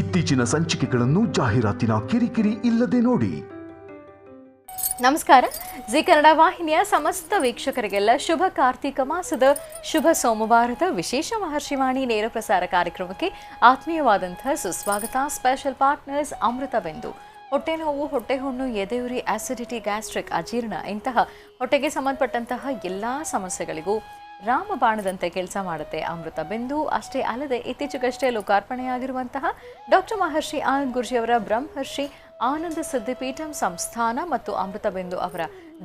ಇತ್ತೀಚಿನ ಸಂಚಿಕೆಗಳನ್ನು ಜಾಹೀರಾತಿನ ಕಿರಿಕಿರಿ ಇಲ್ಲದೆ ನೋಡಿ. ನಮಸ್ಕಾರ. ಜಿ ಕನ್ನಡ ವಾಹಿನಿಯ ಸಮಸ್ತ ವೀಕ್ಷಕರಿಗೆಲ್ಲ ಶುಭ ಕಾರ್ತಿಕ ಮಾಸದ ಶುಭ ಸೋಮವಾರದ ವಿಶೇಷ ಮಹರ್ಷಿವಾಣಿ ನೇರ ಪ್ರಸಾರ ಕಾರ್ಯಕ್ರಮಕ್ಕೆ ಆತ್ಮೀಯವಾದಂತಹ ಸುಸ್ವಾಗತ. ಸ್ಪೆಷಲ್ ಪಾರ್ಟ್ನರ್ಸ್ ಅಮೃತ ಬಿಂದು. ಹೊಟ್ಟೆ ನೋವು, ಹೊಟ್ಟೆ ಹುಣ್ಣು, ಎದೆಯುರಿ, ಆಸಿಡಿಟಿ, ಗ್ಯಾಸ್ಟ್ರಿಕ್, ಅಜೀರ್ಣ ಇಂತಹ ಹೊಟ್ಟೆಗೆ ಸಂಬಂಧಪಟ್ಟಂತಹ ಎಲ್ಲ ಸಮಸ್ಯೆಗಳಿಗೂ ರಾಮಬಾಣದಂತೆ ಕೆಲಸ ಮಾಡುತ್ತೆ ಅಮೃತ ಬಿಂದು. ಅಷ್ಟೇ ಅಲ್ಲದೆ ಇತ್ತೀಚೆಗಷ್ಟೇ ಲೋಕಾರ್ಪಣೆಯಾಗಿರುವಂತಹ ಡಾಕ್ಟರ್ ಮಹರ್ಷಿ ಆನಂದ್ ಗುರೂಜಿಯವರ ಬ್ರಹ್ಮರ್ಷಿ ಆನಂದ ಸಿದ್ಧಿಪೀಠಂ ಸಂಸ್ಥಾನ ಮತ್ತು ಅಮೃತ ಬಿಂದು ಅವರ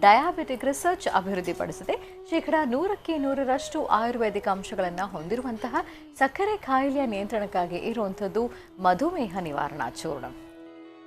ಡಯಾಬಿಟಿಕ್ ರಿಸರ್ಚ್ ಅಭಿವೃದ್ಧಿಪಡಿಸಿದೆ. 100% ಆಯುರ್ವೇದಿಕ್ ಅಂಶಗಳನ್ನು ಹೊಂದಿರುವಂತಹ ಸಕ್ಕರೆ ಕಾಯಿಲೆಯ ನಿಯಂತ್ರಣಕ್ಕಾಗಿ ಇರುವಂಥದ್ದು ಮಧುಮೇಹ ನಿವಾರಣಾ ಚೂರ್ಣ.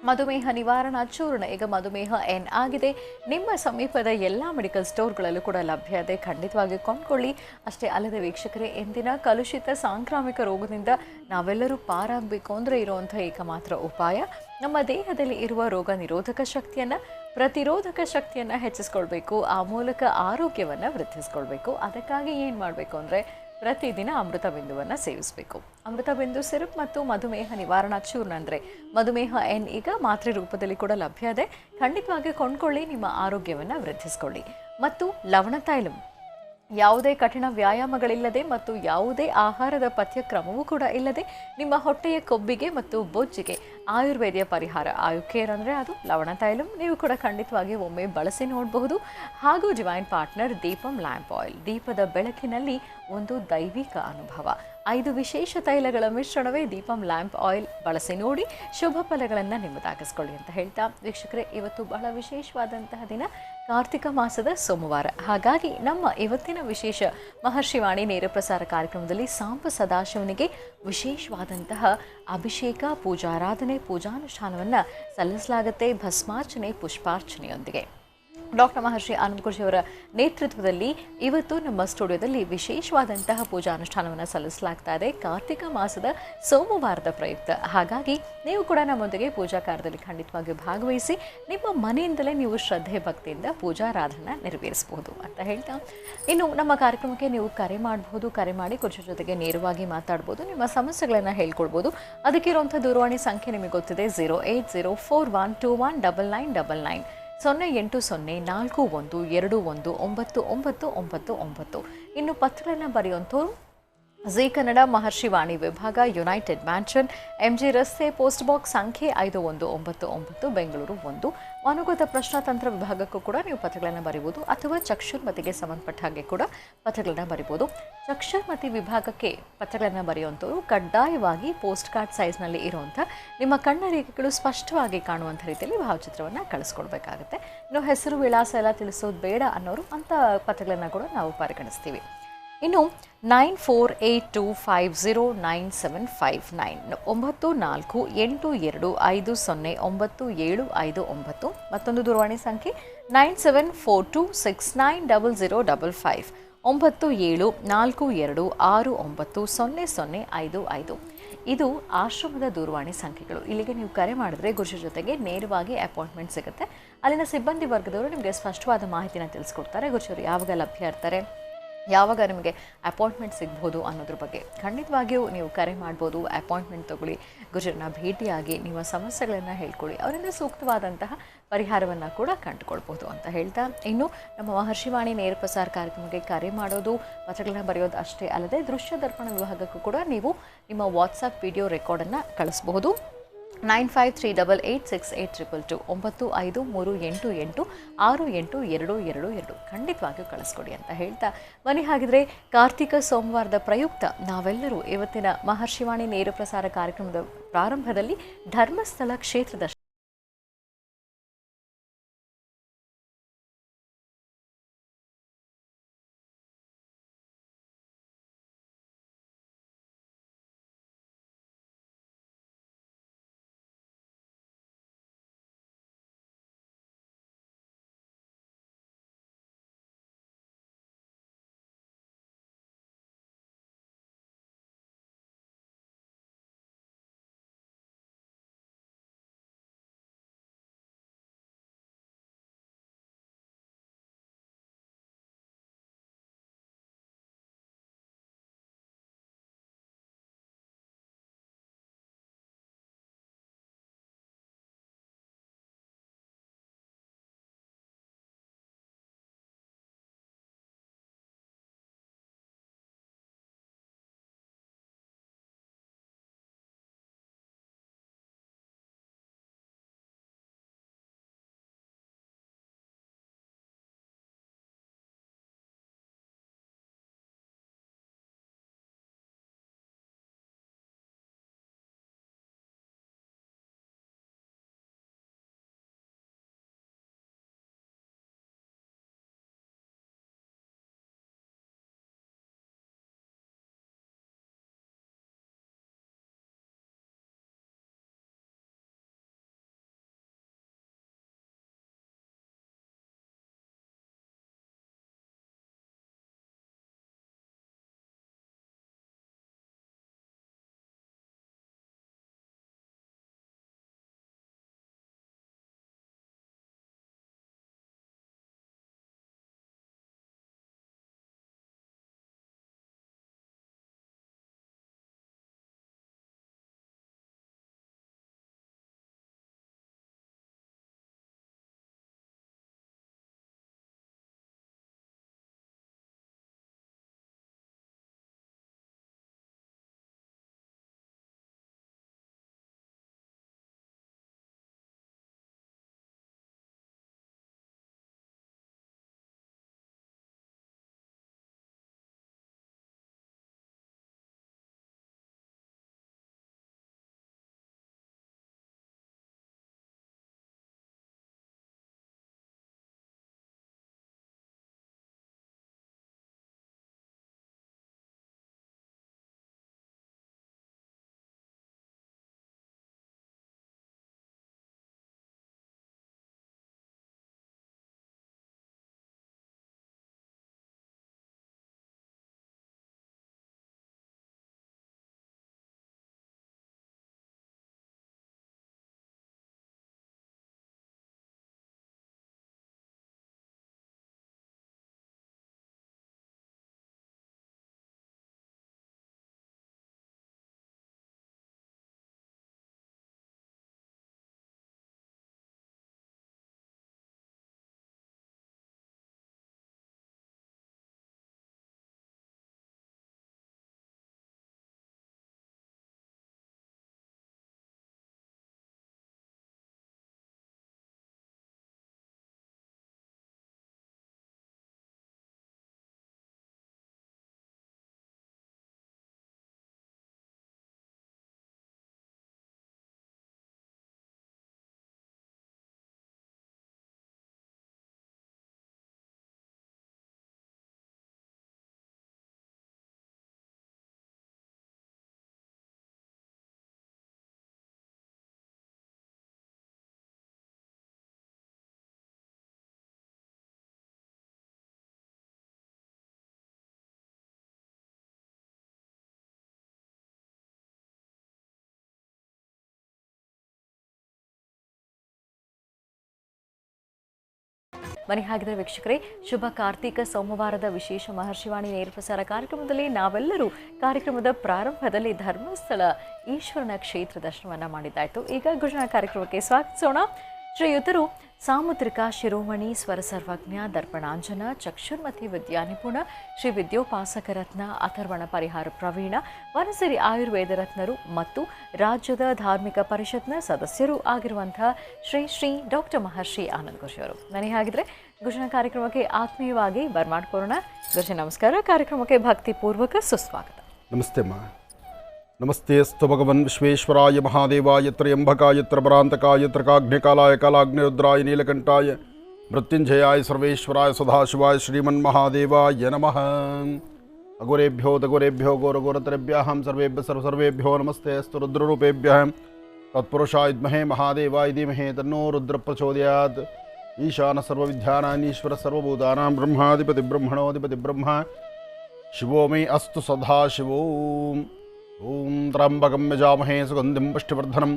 ಮಧುಮೇಹ ನಿವಾರಣಾ ಚೂರ್ಣ ಈಗ ಮಧುಮೇಹ ಎನ್ ಆಗಿದೆ. ನಿಮ್ಮ ಸಮೀಪದ ಎಲ್ಲ ಮೆಡಿಕಲ್ ಸ್ಟೋರ್ಗಳಲ್ಲೂ ಕೂಡ ಲಭ್ಯ ಇದೆ. ಖಂಡಿತವಾಗಿ ಕೊಂಡ್ಕೊಳ್ಳಿ. ಅಷ್ಟೇ ಅಲ್ಲದೆ ವೀಕ್ಷಕರೇ, ಎಂದಿನ ಕಲುಷಿತ ಸಾಂಕ್ರಾಮಿಕ ರೋಗದಿಂದ ನಾವೆಲ್ಲರೂ ಪಾರಾಗಬೇಕು ಅಂದರೆ ಇರುವಂಥ ಏಕಮಾತ್ರ ಉಪಾಯ ನಮ್ಮ ದೇಹದಲ್ಲಿ ಇರುವ ರೋಗ ನಿರೋಧಕ ಶಕ್ತಿಯನ್ನು, ಪ್ರತಿರೋಧಕ ಶಕ್ತಿಯನ್ನು ಹೆಚ್ಚಿಸ್ಕೊಳ್ಬೇಕು. ಆ ಮೂಲಕ ಆರೋಗ್ಯವನ್ನು ವೃದ್ಧಿಸ್ಕೊಳ್ಬೇಕು. ಅದಕ್ಕಾಗಿ ಏನು ಮಾಡಬೇಕು ಅಂದರೆ ಪ್ರತಿದಿನ ಅಮೃತ ಬಿಂದುವನ್ನು ಸೇವಿಸಬೇಕು. ಅಮೃತ ಬಿಂದು ಸಿರಪ್ ಮತ್ತು ಮಧುಮೇಹ ನಿವಾರಣಾ ಚೂರ್ಣ ಅಂದರೆ ಮಧುಮೇಹ ಎನ್ ಈಗ ಮಾತ್ರೆ ರೂಪದಲ್ಲಿ ಕೂಡ ಲಭ್ಯ ಇದೆ. ಖಂಡಿತವಾಗಿ ಕೊಂಡ್ಕೊಳ್ಳಿ, ನಿಮ್ಮ ಆರೋಗ್ಯವನ್ನು ವೃದ್ಧಿಸ್ಕೊಳ್ಳಿ. ಮತ್ತು ಲವಣ ತೈಲಂ, ಯಾವುದೇ ಕಠಿಣ ವ್ಯಾಯಾಮಗಳಿಲ್ಲದೆ ಮತ್ತು ಯಾವುದೇ ಆಹಾರದ ಪಥ್ಯಕ್ರಮವೂ ಕೂಡ ಇಲ್ಲದೆ ನಿಮ್ಮ ಹೊಟ್ಟೆಯ ಕೊಬ್ಬಿಗೆ ಮತ್ತು ಬೊಜ್ಜಿಗೆ ಆಯುರ್ವೇದಿಯ ಪರಿಹಾರ. ಆಯುಕೇರ್ ಅಂದರೆ ಅದು ಲವಣ ತೈಲಂ. ನೀವು ಕೂಡ ಖಂಡಿತವಾಗಿ ಒಮ್ಮೆ ಬಳಸಿ ನೋಡಬಹುದು. ಹಾಗೂ divine partner Deepam lamp oil, ದೀಪದ ಬೆಳಕಿನಲ್ಲಿ ಒಂದು ದೈವಿಕ ಅನುಭವ. 5 ವಿಶೇಷ ತೈಲಗಳ ಮಿಶ್ರಣವೇ ದೀಪಂ ಲ್ಯಾಂಪ್ ಆಯಿಲ್. ಬಳಸಿ ನೋಡಿ, ಶುಭ ಫಲಗಳನ್ನು ನಿಮ್ಮದಾಗಿಸ್ಕೊಳ್ಳಿ ಅಂತ ಹೇಳ್ತಾ ವೀಕ್ಷಕರೇ, ಇವತ್ತು ಬಹಳ ವಿಶೇಷವಾದಂತಹ ದಿನ, ಕಾರ್ತಿಕ ಮಾಸದ ಸೋಮವಾರ. ಹಾಗಾಗಿ ನಮ್ಮ ಇವತ್ತಿನ ವಿಶೇಷ ಮಹರ್ಷಿವಾಣಿ ನೇರ ಪ್ರಸಾರ ಕಾರ್ಯಕ್ರಮದಲ್ಲಿ ಸಾಂಬ ಸದಾಶಿವನಿಗೆ ವಿಶೇಷವಾದಂತಹ ಅಭಿಷೇಕ, ಪೂಜಾರಾಧನೆ, ಪೂಜಾನುಷ್ಠಾನವನ್ನು ಸಲ್ಲಿಸಲಾಗುತ್ತೆ ಭಸ್ಮಾರ್ಚನೆ, ಪುಷ್ಪಾರ್ಚನೆಯೊಂದಿಗೆ. ಡಾಕ್ಟರ್ ಮಹರ್ಷಿ ಆನಂದ್ ಗುರೂಜಿಯವರ ನೇತೃತ್ವದಲ್ಲಿ ಇವತ್ತು ನಮ್ಮ ಸ್ಟುಡಿಯೋದಲ್ಲಿ ವಿಶೇಷವಾದಂತಹ ಪೂಜಾನುಷ್ಠಾನವನ್ನು ಸಲ್ಲಿಸಲಾಗ್ತಾ ಇದೆ ಕಾರ್ತಿಕ ಮಾಸದ ಸೋಮವಾರದ ಪ್ರಯುಕ್ತ. ಹಾಗಾಗಿ ನೀವು ಕೂಡ ನಮ್ಮೊಂದಿಗೆ ಪೂಜಾ ಕಾರ್ಯದಲ್ಲಿ ಖಂಡಿತವಾಗಿ ಭಾಗವಹಿಸಿ ನಿಮ್ಮ ಮನೆಯಿಂದಲೇ ನೀವು ಶ್ರದ್ಧೆ ಭಕ್ತಿಯಿಂದ ಪೂಜಾರಾಧನೆ ನೆರವೇರಿಸಬಹುದು ಅಂತ ಹೇಳ್ತಾ, ಇನ್ನು ನಮ್ಮ ಕಾರ್ಯಕ್ರಮಕ್ಕೆ ನೀವು ಕರೆ ಮಾಡಬಹುದು. ಕರೆ ಮಾಡಿ ಗುರುಜಿ ಜೊತೆಗೆ ನೇರವಾಗಿ ಮಾತಾಡ್ಬೋದು, ನಿಮ್ಮ ಸಮಸ್ಯೆಗಳನ್ನು ಹೇಳ್ಕೊಳ್ಬೋದು. ಅದಕ್ಕಿರುವಂಥ ದೂರವಾಣಿ ಸಂಖ್ಯೆ ನಿಮಗೆ ಗೊತ್ತಿದೆ, 08041219999 08041212999. ಇನ್ನು ಪತ್ರಗಳನ್ನು ಬರೆಯುವಂಥವ್ರು ಜಿ ಕನ್ನಡ ಮಹರ್ಷಿವಾಣಿ ವಿಭಾಗ, ಯುನೈಟೆಡ್ ಮ್ಯಾನ್ಷನ್, MG ರಸ್ತೆ, ಪೋಸ್ಟ್ ಬಾಕ್ಸ್ ಸಂಖ್ಯೆ 5199, ಬೆಂಗಳೂರು 1. ಮನುಗತ ಪ್ರಶ್ನಾತಂತ್ರ ವಿಭಾಗಕ್ಕೂ ಕೂಡ ನೀವು ಪತ್ರಗಳನ್ನು ಬರೀಬೋದು, ಅಥವಾ ಚಕ್ಷುರ್ಮತಿಗೆ ಸಂಬಂಧಪಟ್ಟ ಹಾಗೆ ಕೂಡ ಪತ್ರಗಳನ್ನು ಬರೀಬೋದು. ಚಕ್ಷುರ್ಮತಿ ವಿಭಾಗಕ್ಕೆ ಪತ್ರಗಳನ್ನು ಬರೆಯುವಂಥವ್ರು ಕಡ್ಡಾಯವಾಗಿ ಪೋಸ್ಟ್ ಕಾರ್ಡ್ ಸೈಜ್ನಲ್ಲಿ ಇರುವಂಥ ನಿಮ್ಮ ಕಣ್ಣ ರೇಖೆಗಳು ಸ್ಪಷ್ಟವಾಗಿ ಕಾಣುವಂಥ ರೀತಿಯಲ್ಲಿ ಭಾವಚಿತ್ರವನ್ನು ಕಳಿಸ್ಕೊಡ್ಬೇಕಾಗುತ್ತೆ. ಇನ್ನು ಹೆಸರು, ವಿಳಾಸ ಎಲ್ಲ ತಿಳಿಸೋದು ಬೇಡ ಅನ್ನೋರು ಅಂಥ ಪತ್ರಗಳನ್ನು ಕೂಡ ನಾವು ಪರಿಗಣಿಸ್ತೀವಿ. ಇನ್ನು 9482509759 9482509759. ಮತ್ತೊಂದು ದೂರವಾಣಿ ಸಂಖ್ಯೆ 9742690055 9742690055. ಇದು ಆಶ್ರಮದ ದೂರವಾಣಿ ಸಂಖ್ಯೆಗಳು. ಇಲ್ಲಿಗೆ ನೀವು ಕರೆ ಮಾಡಿದ್ರೆ ಗುರುಜಿ ಜೊತೆಗೆ ನೇರವಾಗಿ ಅಪಾಯಿಂಟ್ಮೆಂಟ್ ಸಿಗುತ್ತೆ. ಅಲ್ಲಿನ ಸಿಬ್ಬಂದಿ ವರ್ಗದವರು ನಿಮಗೆ ಸ್ಪಷ್ಟವಾದ ಮಾಹಿತಿನ ತಿಳಿಸ್ಕೊಡ್ತಾರೆ. ಗುರುಜಿಯವರು ಯಾವಾಗ ಲಭ್ಯ ಇರ್ತಾರೆ, ಯಾವಾಗ ನಿಮಗೆ ಅಪಾಯಿಂಟ್ಮೆಂಟ್ ಸಿಗ್ಬೋದು ಅನ್ನೋದ್ರ ಬಗ್ಗೆ ಖಂಡಿತವಾಗಿಯೂ ನೀವು ಕರೆ ಮಾಡ್ಬೋದು. ಅಪಾಯಿಂಟ್ಮೆಂಟ್ ತೊಗೊಳ್ಳಿ, ಗುರುಜರನ್ನ ಭೇಟಿಯಾಗಿ ನಿಮ್ಮ ಸಮಸ್ಯೆಗಳನ್ನು ಹೇಳ್ಕೊಳ್ಳಿ, ಅವರಿಂದ ಸೂಕ್ತವಾದಂತಹ ಪರಿಹಾರವನ್ನು ಕೂಡ ಕಂಡುಕೊಳ್ಬೋದು ಅಂತ ಹೇಳ್ತಾ, ಇನ್ನು ನಮ್ಮ ಮಹರ್ಷಿವಾಣಿ ನೇರ ಪ್ರಸಾರ ಕಾರ್ಯಕ್ರಮಕ್ಕೆ ಕರೆ ಮಾಡೋದು, ಪತ್ರಗಳನ್ನು ಬರೆಯೋದು ಅಷ್ಟೇ ಅಲ್ಲದೆ ದೃಶ್ಯ ದರ್ಪಣ ವಿಭಾಗಕ್ಕೂ ಕೂಡ ನೀವು ನಿಮ್ಮ ವಾಟ್ಸಪ್ ವಿಡಿಯೋ ರೆಕಾರ್ಡನ್ನು ಕಳಿಸಬಹುದು. 9538868222 9538868222 ಖಂಡಿತವಾಗಿಯೂ ಕಳಿಸ್ಕೊಡಿ ಅಂತ ಹೇಳ್ತಾ, ಬನ್ನಿ ಹಾಗಿದ್ರೆ ಕಾರ್ತಿಕ ಸೋಮವಾರದ ಪ್ರಯುಕ್ತ ನಾವೆಲ್ಲರೂ ಇವತ್ತಿನ ಮಹರ್ಷಿವಾಣಿ ನೇರ ಪ್ರಸಾರ ಕಾರ್ಯಕ್ರಮದ ಪ್ರಾರಂಭದಲ್ಲಿ ಧರ್ಮಸ್ಥಳ ಕ್ಷೇತ್ರದ ಬನ್ನಿ ಹಾಗಿದ್ರೆ ವೀಕ್ಷಕರೇ, ಶುಭ ಕಾರ್ತಿಕ ಸೋಮವಾರದ ವಿಶೇಷ ಮಹರ್ಷಿವಾಣಿ ನೇರ ಪ್ರಸಾರ ಕಾರ್ಯಕ್ರಮದಲ್ಲಿ ನಾವೆಲ್ಲರೂ ಕಾರ್ಯಕ್ರಮದ ಪ್ರಾರಂಭದಲ್ಲಿ ಧರ್ಮಸ್ಥಳ ಈಶ್ವರನ ಕ್ಷೇತ್ರ ದರ್ಶನವನ್ನು ಮಾಡಿದ್ದಾಯಿತು. ಈಗ ಗುರುಜನ ಕಾರ್ಯಕ್ರಮಕ್ಕೆ ಸ್ವಾಗತಿಸೋಣ. ಶ್ರೀಯುತರು ಸಾಮುದ್ರಿಕ ಶಿರೋಮಣಿ ಸ್ವರ ಸರ್ವಜ್ಞ ದರ್ಪಣಾಂಜನ ಚಕ್ಷುರ್ಮತಿ ವಿದ್ಯಾನಿಪುಣ ಶ್ರೀ ವಿದ್ಯೋಪಾಸಕ ರತ್ನ ಅಥರ್ವಣ ಪರಿಹಾರ ಪ್ರವೀಣ ವನಸಿರಿ ಆಯುರ್ವೇದ ರತ್ನರು ಮತ್ತು ರಾಜ್ಯದ ಧಾರ್ಮಿಕ ಪರಿಷತ್ನ ಸದಸ್ಯರು ಆಗಿರುವಂತಹ ಶ್ರೀ ಡಾಕ್ಟರ್ ಮಹರ್ಷಿ ಆನಂದ್ ಗುರುಜಿಯವರು. ನನಗೆ ಹಾಗಿದ್ರೆ ಗುರುಜನ ಕಾರ್ಯಕ್ರಮಕ್ಕೆ ಆತ್ಮೀಯವಾಗಿ ಬರ್ಮಾಡ್ಕೊಳ್ಳೋಣ. ಗುರುಜಿ ನಮಸ್ಕಾರ. ಕಾರ್ಯಕ್ರಮಕ್ಕೆ ಭಕ್ತಿಪೂರ್ವಕ ಸುಸ್ವಾಗತ. ನಮಸ್ತೆ ಅಮ್ಮ. ನಮಸ್ತೆ ಅಸ್ತು ಭಗವನ್ ವಿಶ್ವೇಶ್ವರಾಯ ಮಹಾದೇವಾಯ ತ್ರಯಂಬಕಾಯ ತ್ರಪರಾಂತಕಾಯ ತ್ರಕಾಗ್ನಿಕಾಲಾಯ ಕಾಲಾಗ್ನಿರುದ್ರಾಯ ನೀಲಕಂಠಾಯ ಮೃತ್ಯುಂಜಯಾಯ ಸರ್ವೇಶ್ವರಾಯ ಸದಾಶಿವಾಯ ಶ್ರೀಮನ್ಮಹಾದೇವಾಯ ನಮಃ. ಅಗುರೇಭ್ಯೋ ತಗುರೇಭ್ಯೋ ಘೋರಘೋರತರೇಭ್ಯಃ ಸರ್ವೇಭ್ಯೋ ನಮಸ್ತೆ ಅಸ್ತು ರುದ್ರರೂಪೇಭ್ಯಃ ತತ್ಪುರುಷಾಯ ವಿದ್ಮಹೇ ಮಹಾದೇವಾಯ ಧೀಮಹಿ ತನ್ನೋ ರುದ್ರ ಪ್ರಚೋದಯಾತ್. ಈಶಾನ ಸರ್ವವಿದ್ಯಾನಾನೀಶ್ವರ ಸರ್ವಭೂತಾನಾಂ ಬ್ರಹ್ಮಾಧಿಪತಿ ಬ್ರಹ್ಮಣೋಧಿಪತಿ ಬ್ರಹ್ಮ ಶಿವೋ ಮೇ ಅಸ್ತು ಸದಾಶಿವೋ. ಓಂ ತ್ರ್ಯಂಬಕಂ ಯಜಾಮಹೇ ಸುಗಂಧಿಂ ಪುಷ್ಟಿವರ್ಧನಂ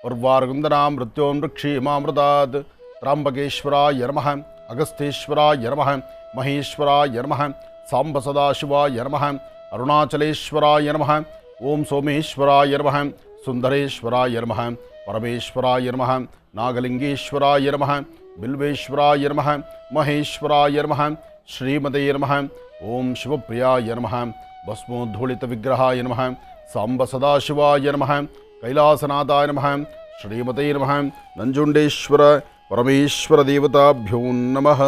ಉರ್ವಾರುಗುಂದನಾಂ ಮೃತ್ಯೋಂ ವೃಕ್ಷೀಮಾಮೃತಾತ್. ತ್ರ್ಯಂಬಕೇಶ್ವರಾಯ ನಮಃ, ಅಗಸ್ತ್ಯೇಶ್ವರಾಯ ನಮಃ, ಮಹೇಶ್ವರಾಯ ನಮಃ, ಸಾಂಬ ಸದಾಶಿವಾಯ ನಮಃ, ಅರುಣಾಚಲೇಶ್ವರಾಯ ನಮಃ. ಓಂ ಸೋಮೇಶ್ವರಾಯ ನಮಃ, ಸುಂದರೇಶ್ವರಾಯ ನಮಃ, ಪರಮೇಶ್ವರಾಯ ನಮಃ, ನಾಗಲಿಂಗೇಶ್ವರಾಯ ನಮಃ, ಬಿಲ್ವೇಶ್ವರಾಯ ನಮಃ, ಮಹೇಶ್ವರಾಯ ನಮಃ, ಶ್ರೀಮತೇ ನಮಃ. ಓಂ ಶಿವಪ್ರಿಯಾಯ ನಮಃ, ಭಸ್ಮೋದ್ಧೂಳಿತ ವಿಗ್ರಹಾಯ ನಮಃ, ಸಾಂಬ ಸದಾಶಿವಾಯ ನಮಃ, ಕೈಲಾಸನಾಥಾಯ ನಮಃ, ಶ್ರೀಮತೇ ನಮಃ. ನಂಜುಂಡೇಶ್ವರ ಪರಮೇಶ್ವರ ದೇವತಾಭ್ಯೋ ನಮಃ.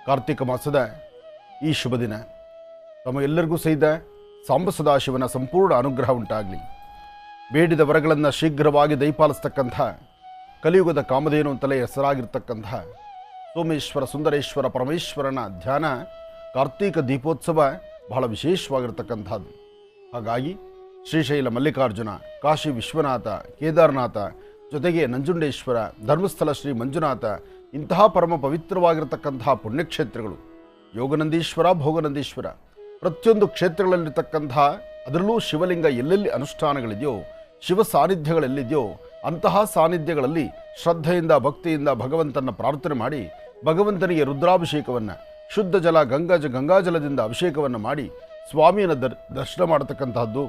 ಕಾರ್ತಿಕ ಮಾಸದ ಈ ಶುಭ ದಿನ ತಮಗೆಲ್ಲರಿಗೂ ಸಹಿತ ಸಾಂಬ ಸದಾಶಿವನ ಸಂಪೂರ್ಣ ಅನುಗ್ರಹ ಉಂಟಾಗಲಿ. ಬೇಡಿದ ವರಗಳನ್ನು ಶೀಘ್ರವಾಗಿ ದಯಪಾಲಿಸ್ತಕ್ಕಂಥ ಕಲಿಯುಗದ ಕಾಮಧೇನು ಅಂತಲೇ ಹೆಸರಾಗಿರ್ತಕ್ಕಂಥ ಸೋಮೇಶ್ವರ ಸುಂದರೇಶ್ವರ ಪರಮೇಶ್ವರನ ಧ್ಯಾನ ಕಾರ್ತೀಕ ದೀಪೋತ್ಸವ ಬಹಳ ವಿಶೇಷವಾಗಿರ್ತಕ್ಕಂಥದ್ದು. ಹಾಗಾಗಿ ಶ್ರೀಶೈಲ ಮಲ್ಲಿಕಾರ್ಜುನ, ಕಾಶಿ ವಿಶ್ವನಾಥ, ಕೇದಾರನಾಥ, ಜೊತೆಗೆ ನಂಜುಂಡೇಶ್ವರ, ಧರ್ಮಸ್ಥಳ ಶ್ರೀ ಮಂಜುನಾಥ ಇಂತಹ ಪರಮ ಪವಿತ್ರವಾಗಿರತಕ್ಕಂತಹ ಪುಣ್ಯಕ್ಷೇತ್ರಗಳು, ಯೋಗನಂದೀಶ್ವರ, ಭೋಗನಂದೀಶ್ವರ ಪ್ರತಿಯೊಂದು ಕ್ಷೇತ್ರಗಳಲ್ಲಿರ್ತಕ್ಕಂತಹ, ಅದರಲ್ಲೂ ಶಿವಲಿಂಗ ಎಲ್ಲೆಲ್ಲಿ ಅನುಷ್ಠಾನಗಳಿದೆಯೋ, ಶಿವ ಸಾನ್ನಿಧ್ಯಗಳೆಲ್ಲಿದೆಯೋ ಅಂತಹ ಸಾನ್ನಿಧ್ಯಗಳಲ್ಲಿ ಶ್ರದ್ಧೆಯಿಂದ ಭಕ್ತಿಯಿಂದ ಭಗವಂತನ ಪ್ರಾರ್ಥನೆ ಮಾಡಿ ಭಗವಂತನಿಗೆ ರುದ್ರಾಭಿಷೇಕವನ್ನು, ಶುದ್ಧ ಜಲ ಗಂಗಾಜಲದಿಂದ ಅಭಿಷೇಕವನ್ನು ಮಾಡಿ ಸ್ವಾಮಿಯನ್ನು ದರ್ಶನ ಮಾಡತಕ್ಕಂತಹದ್ದು.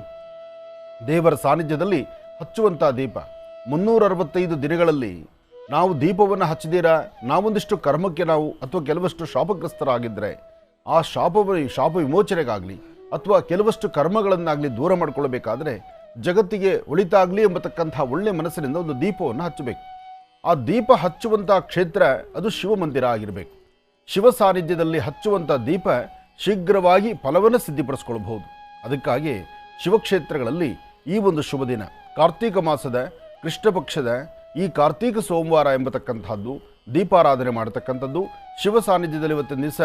ದೇವರ ಸಾನ್ನಿಧ್ಯದಲ್ಲಿ ಹಚ್ಚುವಂಥ ದೀಪ 365 ದಿನಗಳಲ್ಲಿ ನಾವು ದೀಪವನ್ನು ಹಚ್ಚಿದ್ದೀರಾ, ನಾವೊಂದಿಷ್ಟು ಕರ್ಮಕ್ಕೆ ನಾವು ಅಥವಾ ಕೆಲವಷ್ಟು ಶಾಪಗ್ರಸ್ತರಾಗಿದ್ದರೆ ಆ ಶಾಪ ವಿಮೋಚನೆಗಾಗಲಿ ಅಥವಾ ಕೆಲವಷ್ಟು ಕರ್ಮಗಳನ್ನಾಗಲಿ ದೂರ ಮಾಡಿಕೊಳ್ಳಬೇಕಾದ್ರೆ ಜಗತ್ತಿಗೆ ಒಳಿತಾಗಲಿ ಎಂಬತಕ್ಕಂಥ ಒಳ್ಳೆಯ ಮನಸ್ಸಿನಿಂದ ಒಂದು ದೀಪವನ್ನು ಹಚ್ಚಬೇಕು. ಆ ದೀಪ ಹಚ್ಚುವಂಥ ಕ್ಷೇತ್ರ ಅದು ಶಿವಮಂದಿರ ಆಗಿರಬೇಕು. ಶಿವ ಸಾನ್ನಿಧ್ಯದಲ್ಲಿ ಹಚ್ಚುವಂಥ ದೀಪ ಶೀಘ್ರವಾಗಿ ಫಲವನ್ನು ಸಿದ್ಧಿಪಡಿಸ್ಕೊಳ್ಬಹುದು. ಅದಕ್ಕಾಗಿ ಶಿವಕ್ಷೇತ್ರಗಳಲ್ಲಿ ಈ ಒಂದು ಶುಭ ದಿನ ಕಾರ್ತೀಕ ಮಾಸದ ಕೃಷ್ಣ ಪಕ್ಷದ ಈ ಕಾರ್ತೀಕ ಸೋಮವಾರ ಎಂಬತಕ್ಕಂಥದ್ದು ದೀಪಾರಾಧನೆ ಮಾಡತಕ್ಕಂಥದ್ದು. ಶಿವ ಸಾನ್ನಿಧ್ಯದಲ್ಲಿ ಇವತ್ತಿನ ದಿವಸ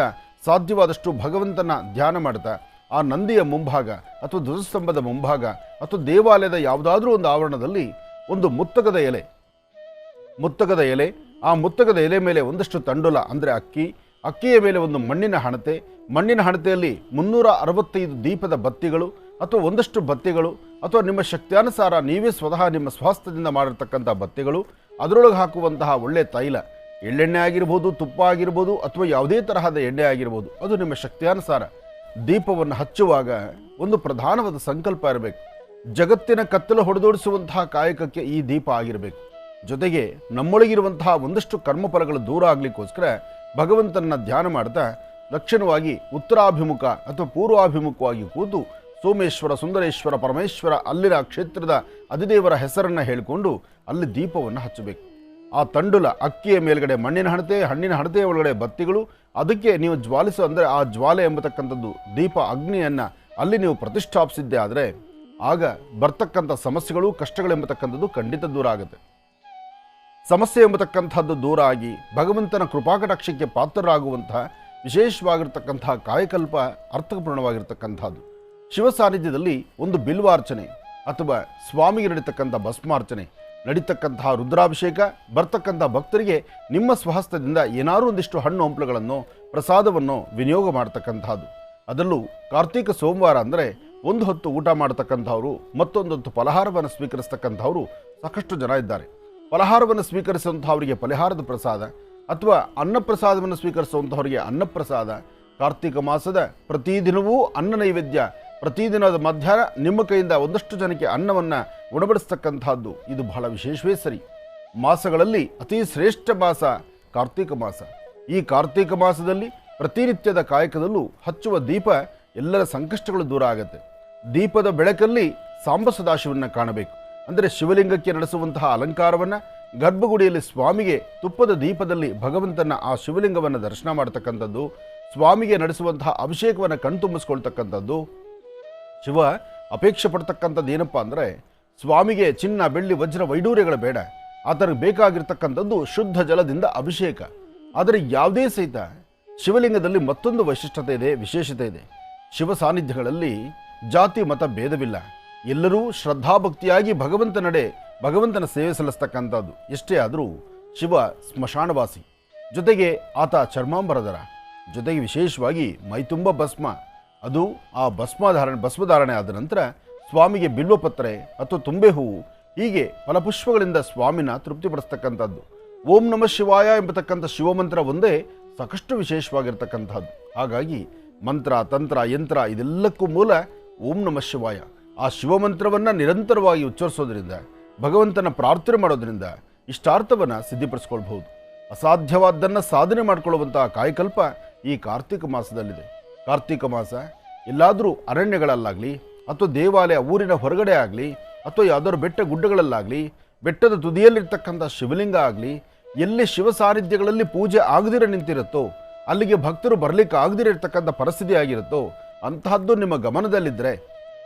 ಸಾಧ್ಯವಾದಷ್ಟು ಭಗವಂತನ ಧ್ಯಾನ ಮಾಡ್ತಾ ಆ ನಂದಿಯ ಮುಂಭಾಗ ಅಥವಾ ಧ್ವಜಸ್ತಂಭದ ಮುಂಭಾಗ ಅಥವಾ ದೇವಾಲಯದ ಯಾವುದಾದ್ರೂ ಒಂದು ಆವರಣದಲ್ಲಿ ಒಂದು ಮುತ್ತಗದ ಎಲೆ, ಆ ಮುತ್ತಗದ ಎಲೆ ಮೇಲೆ ಒಂದಷ್ಟು ತಂಡುಲ ಅಂದರೆ ಅಕ್ಕಿಯ ಮೇಲೆ ಒಂದು ಮಣ್ಣಿನ ಹಣತೆಯಲ್ಲಿ 365 ದೀಪದ ಬತ್ತಿಗಳು ಅಥವಾ ಒಂದಷ್ಟು ಬತ್ತಿಗಳು ಅಥವಾ ನಿಮ್ಮ ಶಕ್ತಿಯಾನುಸಾರ ನೀವೇ ಸ್ವತಃ ನಿಮ್ಮ ಸ್ವಾಸ್ಥ್ಯದಿಂದ ಮಾಡಿರ್ತಕ್ಕಂಥ ಬತ್ತಿಗಳು, ಅದರೊಳಗೆ ಹಾಕುವಂತಹ ಒಳ್ಳೆಯ ತೈಲ, ಎಳ್ಳೆಣ್ಣೆ ಆಗಿರ್ಬೋದು, ತುಪ್ಪ ಆಗಿರ್ಬೋದು ಅಥವಾ ಯಾವುದೇ ತರಹದ ಎಣ್ಣೆ ಆಗಿರ್ಬೋದು, ಅದು ನಿಮ್ಮ ಶಕ್ತಿಯಾನುಸಾರ ದೀಪವನ್ನು ಹಚ್ಚುವಾಗ ಒಂದು ಪ್ರಧಾನವಾದ ಸಂಕಲ್ಪ ಇರಬೇಕು. ಜಗತ್ತಿನ ಕತ್ತಲು ಹೊಡೆದೋಡಿಸುವಂತಹ ಕಾಯಕಕ್ಕೆ ಈ ದೀಪ ಆಗಿರಬೇಕು. ಜೊತೆಗೆ ನಮ್ಮೊಳಗಿರುವಂತಹ ಒಂದಷ್ಟು ಕರ್ಮಫಲಗಳು ದೂರ ಆಗಲಿಕ್ಕೋಸ್ಕರ ಭಗವಂತನ ಧ್ಯಾನ ಮಾಡ್ತಾ ದಕ್ಷಿಣವಾಗಿ ಉತ್ತರಾಭಿಮುಖ ಅಥವಾ ಪೂರ್ವಾಭಿಮುಖವಾಗಿ ಕೂತು ಸೋಮೇಶ್ವರ, ಸುಂದರೇಶ್ವರ, ಪರಮೇಶ್ವರ ಅಲ್ಲಿನ ಕ್ಷೇತ್ರದ ಅಧಿದೇವರ ಹೆಸರನ್ನು ಹೇಳಿಕೊಂಡು ಅಲ್ಲಿ ದೀಪವನ್ನು ಹಚ್ಚಬೇಕು. ಆ ತಂಡುಲ ಅಕ್ಕಿಯ ಮೇಲ್ಗಡೆ ಮಣ್ಣಿನ ಹಣ್ಣಿನ ಹಣತೆಯ ಒಳಗಡೆ ಬತ್ತಿಗಳು, ಅದಕ್ಕೆ ನೀವು ಜ್ವಾಲಿಸೋ ಅಂದರೆ ಆ ಜ್ವಾಲೆ ಎಂಬತಕ್ಕಂಥದ್ದು ದೀಪ ಅಗ್ನಿಯನ್ನು ಅಲ್ಲಿ ನೀವು ಪ್ರತಿಷ್ಠಾಪಿಸಿದ್ದೆ ಆದರೆ ಆಗ ಬರ್ತಕ್ಕಂಥ ಸಮಸ್ಯೆಗಳು, ಕಷ್ಟಗಳೆಂಬತಕ್ಕಂಥದ್ದು ಖಂಡಿತ ದೂರ ಆಗುತ್ತೆ. ಸಮಸ್ಯೆ ಎಂಬತಕ್ಕಂಥದ್ದು ದೂರ ಆಗಿ ಭಗವಂತನ ಕೃಪಾಕಟಾಕ್ಷಕ್ಕೆ ಪಾತ್ರರಾಗುವಂತಹ ವಿಶೇಷವಾಗಿರ್ತಕ್ಕಂತಹ ಕಾಯಕಲ್ಪ ಅರ್ಥಪೂರ್ಣವಾಗಿರ್ತಕ್ಕಂಥದ್ದು. ಶಿವ ಸಾನ್ನಿಧ್ಯದಲ್ಲಿ ಒಂದು ಬಿಲ್ವಾರ್ಚನೆ ಅಥವಾ ಸ್ವಾಮಿಗೆ ನಡೀತಕ್ಕಂಥ ಭಸ್ಮಾರ್ಚನೆ, ನಡೀತಕ್ಕಂತಹ ರುದ್ರಾಭಿಷೇಕ, ಬರ್ತಕ್ಕಂಥ ಭಕ್ತರಿಗೆ ನಿಮ್ಮ ಸ್ವಹಸ್ತದಿಂದ ಏನಾದರೂ ಒಂದಿಷ್ಟು ಹಣ್ಣು ಹಂಪಲುಗಳನ್ನು ಪ್ರಸಾದವನ್ನು ವಿನಿಯೋಗ ಮಾಡ್ತಕ್ಕಂಥದ್ದು. ಅದರಲ್ಲೂ ಕಾರ್ತೀಕ ಸೋಮವಾರ ಅಂದರೆ ಒಂದು ಹೊತ್ತು ಊಟ ಮಾಡ್ತಕ್ಕಂಥವ್ರು, ಮತ್ತೊಂದು ಹೊತ್ತು ಫಲಹಾರವನ್ನು ಸ್ವೀಕರಿಸ್ತಕ್ಕಂಥವ್ರು ಸಾಕಷ್ಟು ಜನ ಇದ್ದಾರೆ. ಫಲಹಾರವನ್ನು ಸ್ವೀಕರಿಸುವಂಥವರಿಗೆ ಫಲಹಾರದ ಪ್ರಸಾದ, ಅಥವಾ ಅನ್ನಪ್ರಸಾದವನ್ನು ಸ್ವೀಕರಿಸುವಂಥವರಿಗೆ ಅನ್ನಪ್ರಸಾದ, ಕಾರ್ತಿಕ ಮಾಸದ ಪ್ರತಿದಿನವೂ ಅನ್ನ ನೈವೇದ್ಯ, ಪ್ರತಿದಿನದ ಮಧ್ಯಾಹ್ನ ನಿಮ್ಮ ಕೈಯಿಂದ ಒಂದಷ್ಟು ಜನಕ್ಕೆ ಅನ್ನವನ್ನು ಉಣಬಡಿಸ್ತಕ್ಕಂಥದ್ದು, ಇದು ಬಹಳ ವಿಶೇಷವೇ ಸರಿ. ಮಾಸಗಳಲ್ಲಿ ಅತಿ ಶ್ರೇಷ್ಠ ಮಾಸ ಕಾರ್ತಿಕ ಮಾಸ. ಈ ಕಾರ್ತಿಕ ಮಾಸದಲ್ಲಿ ಪ್ರತಿನಿತ್ಯದ ಕಾಯಕದಲ್ಲೂ ಹಚ್ಚುವ ದೀಪ ಎಲ್ಲರ ಸಂಕಷ್ಟಗಳು ದೂರ ಆಗುತ್ತೆ. ದೀಪದ ಬೆಳಕಲ್ಲಿ ಸಾಂಬ ಸದಾಶಿವನ್ನ ಕಾಣಬೇಕು. ಅಂದರೆ ಶಿವಲಿಂಗಕ್ಕೆ ನಡೆಸುವಂತಹ ಅಲಂಕಾರವನ್ನು, ಗರ್ಭಗುಡಿಯಲ್ಲಿ ಸ್ವಾಮಿಗೆ ತುಪ್ಪದ ದೀಪದಲ್ಲಿ ಭಗವಂತನ ಆ ಶಿವಲಿಂಗವನ್ನು ದರ್ಶನ ಮಾಡ್ತಕ್ಕಂಥದ್ದು, ಸ್ವಾಮಿಗೆ ನಡೆಸುವಂತಹ ಅಭಿಷೇಕವನ್ನು ಕಣ್ತುಂಬಿಸ್ಕೊಳ್ತಕ್ಕಂಥದ್ದು. ಶಿವ ಅಪೇಕ್ಷೆ ಪಡ್ತಕ್ಕಂಥದ್ದು ಏನಪ್ಪ ಅಂದರೆ, ಸ್ವಾಮಿಗೆ ಚಿನ್ನ ಬೆಳ್ಳಿ ವಜ್ರ ವೈಡೂರ್ಯಗಳು ಬೇಡ, ಆತನಿಗೆ ಬೇಕಾಗಿರ್ತಕ್ಕಂಥದ್ದು ಶುದ್ಧ ಜಲದಿಂದ ಅಭಿಷೇಕ. ಆದರೆ ಯಾವುದೇ ಸಹಿತ ಶಿವಲಿಂಗದಲ್ಲಿ ಮತ್ತೊಂದು ವೈಶಿಷ್ಟ್ಯತೆ ಇದೆ, ವಿಶೇಷತೆ ಇದೆ. ಶಿವ ಸಾನ್ನಿಧ್ಯಗಳಲ್ಲಿ ಜಾತಿ ಮತ ಭೇದವಿಲ್ಲ. ಎಲ್ಲರೂ ಶ್ರದ್ಧಾಭಕ್ತಿಯಾಗಿ ಭಗವಂತನ ಸೇವೆ ಸಲ್ಲಿಸ್ತಕ್ಕಂಥದ್ದು. ಎಷ್ಟೇ ಆದರೂ ಶಿವ ಸ್ಮಶಾನವಾಸಿ, ಜೊತೆಗೆ ಆತ ಚರ್ಮಾಂಬರಧರ, ಜೊತೆಗೆ ವಿಶೇಷವಾಗಿ ಮೈತುಂಬ ಭಸ್ಮ. ಅದು ಆ ಭಸ್ಮಧಾರಣೆ ಆದ ನಂತರ ಸ್ವಾಮಿಗೆ ಬಿಲ್ವಪತ್ರೆ ಅಥವಾ ತುಂಬೆ ಹೂವು ಹೀಗೆ ಫಲಪುಷ್ಪಗಳಿಂದ ಸ್ವಾಮಿನ ತೃಪ್ತಿಪಡಿಸ್ತಕ್ಕಂಥದ್ದು. ಓಂ ನಮಃ ಶಿವಾಯ ಎಂಬತಕ್ಕಂಥ ಶಿವಮಂತ್ರ ಒಂದೇ ಸಾಕಷ್ಟು ವಿಶೇಷವಾಗಿರ್ತಕ್ಕಂಥದ್ದು. ಹಾಗಾಗಿ ಮಂತ್ರ, ತಂತ್ರ, ಯಂತ್ರ ಇದೆಲ್ಲಕ್ಕೂ ಮೂಲ ಓಂ ನಮಃ ಶಿವಾಯ. ಆ ಶಿವಮಂತ್ರವನ್ನು ನಿರಂತರವಾಗಿ ಉಚ್ಚರಿಸೋದ್ರಿಂದ, ಭಗವಂತನ ಪ್ರಾರ್ಥನೆ ಮಾಡೋದ್ರಿಂದ ಇಷ್ಟಾರ್ಥವನ್ನು ಸಿದ್ಧಿಪಡಿಸ್ಕೊಳ್ಬಹುದು. ಅಸಾಧ್ಯವಾದ್ದನ್ನು ಸಾಧನೆ ಮಾಡಿಕೊಳ್ಳುವಂತಹ ಕಾಯಕಲ್ಪ ಈ ಕಾರ್ತಿಕ ಮಾಸದಲ್ಲಿದೆ. ಕಾರ್ತಿಕ ಮಾಸ ಎಲ್ಲಾದರೂ ಅರಣ್ಯಗಳಲ್ಲಾಗಲಿ ಅಥವಾ ದೇವಾಲಯ ಊರಿನ ಹೊರಗಡೆ ಆಗಲಿ ಅಥವಾ ಯಾವುದಾದ್ರು ಬೆಟ್ಟ ಗುಡ್ಡಗಳಲ್ಲಾಗಲಿ, ಬೆಟ್ಟದ ತುದಿಯಲ್ಲಿರ್ತಕ್ಕಂಥ ಶಿವಲಿಂಗ ಆಗಲಿ, ಎಲ್ಲಿ ಶಿವ ಸಾನ್ನಿಧ್ಯಗಳಲ್ಲಿ ಪೂಜೆ ಆಗದಿರ ನಿಂತಿರುತ್ತೋ, ಅಲ್ಲಿಗೆ ಭಕ್ತರು ಬರಲಿಕ್ಕೆ ಆಗದಿರತಕ್ಕಂಥ ಪರಿಸ್ಥಿತಿ ಆಗಿರುತ್ತೋ, ಅಂತಹದ್ದು ನಿಮ್ಮ ಗಮನದಲ್ಲಿದ್ದರೆ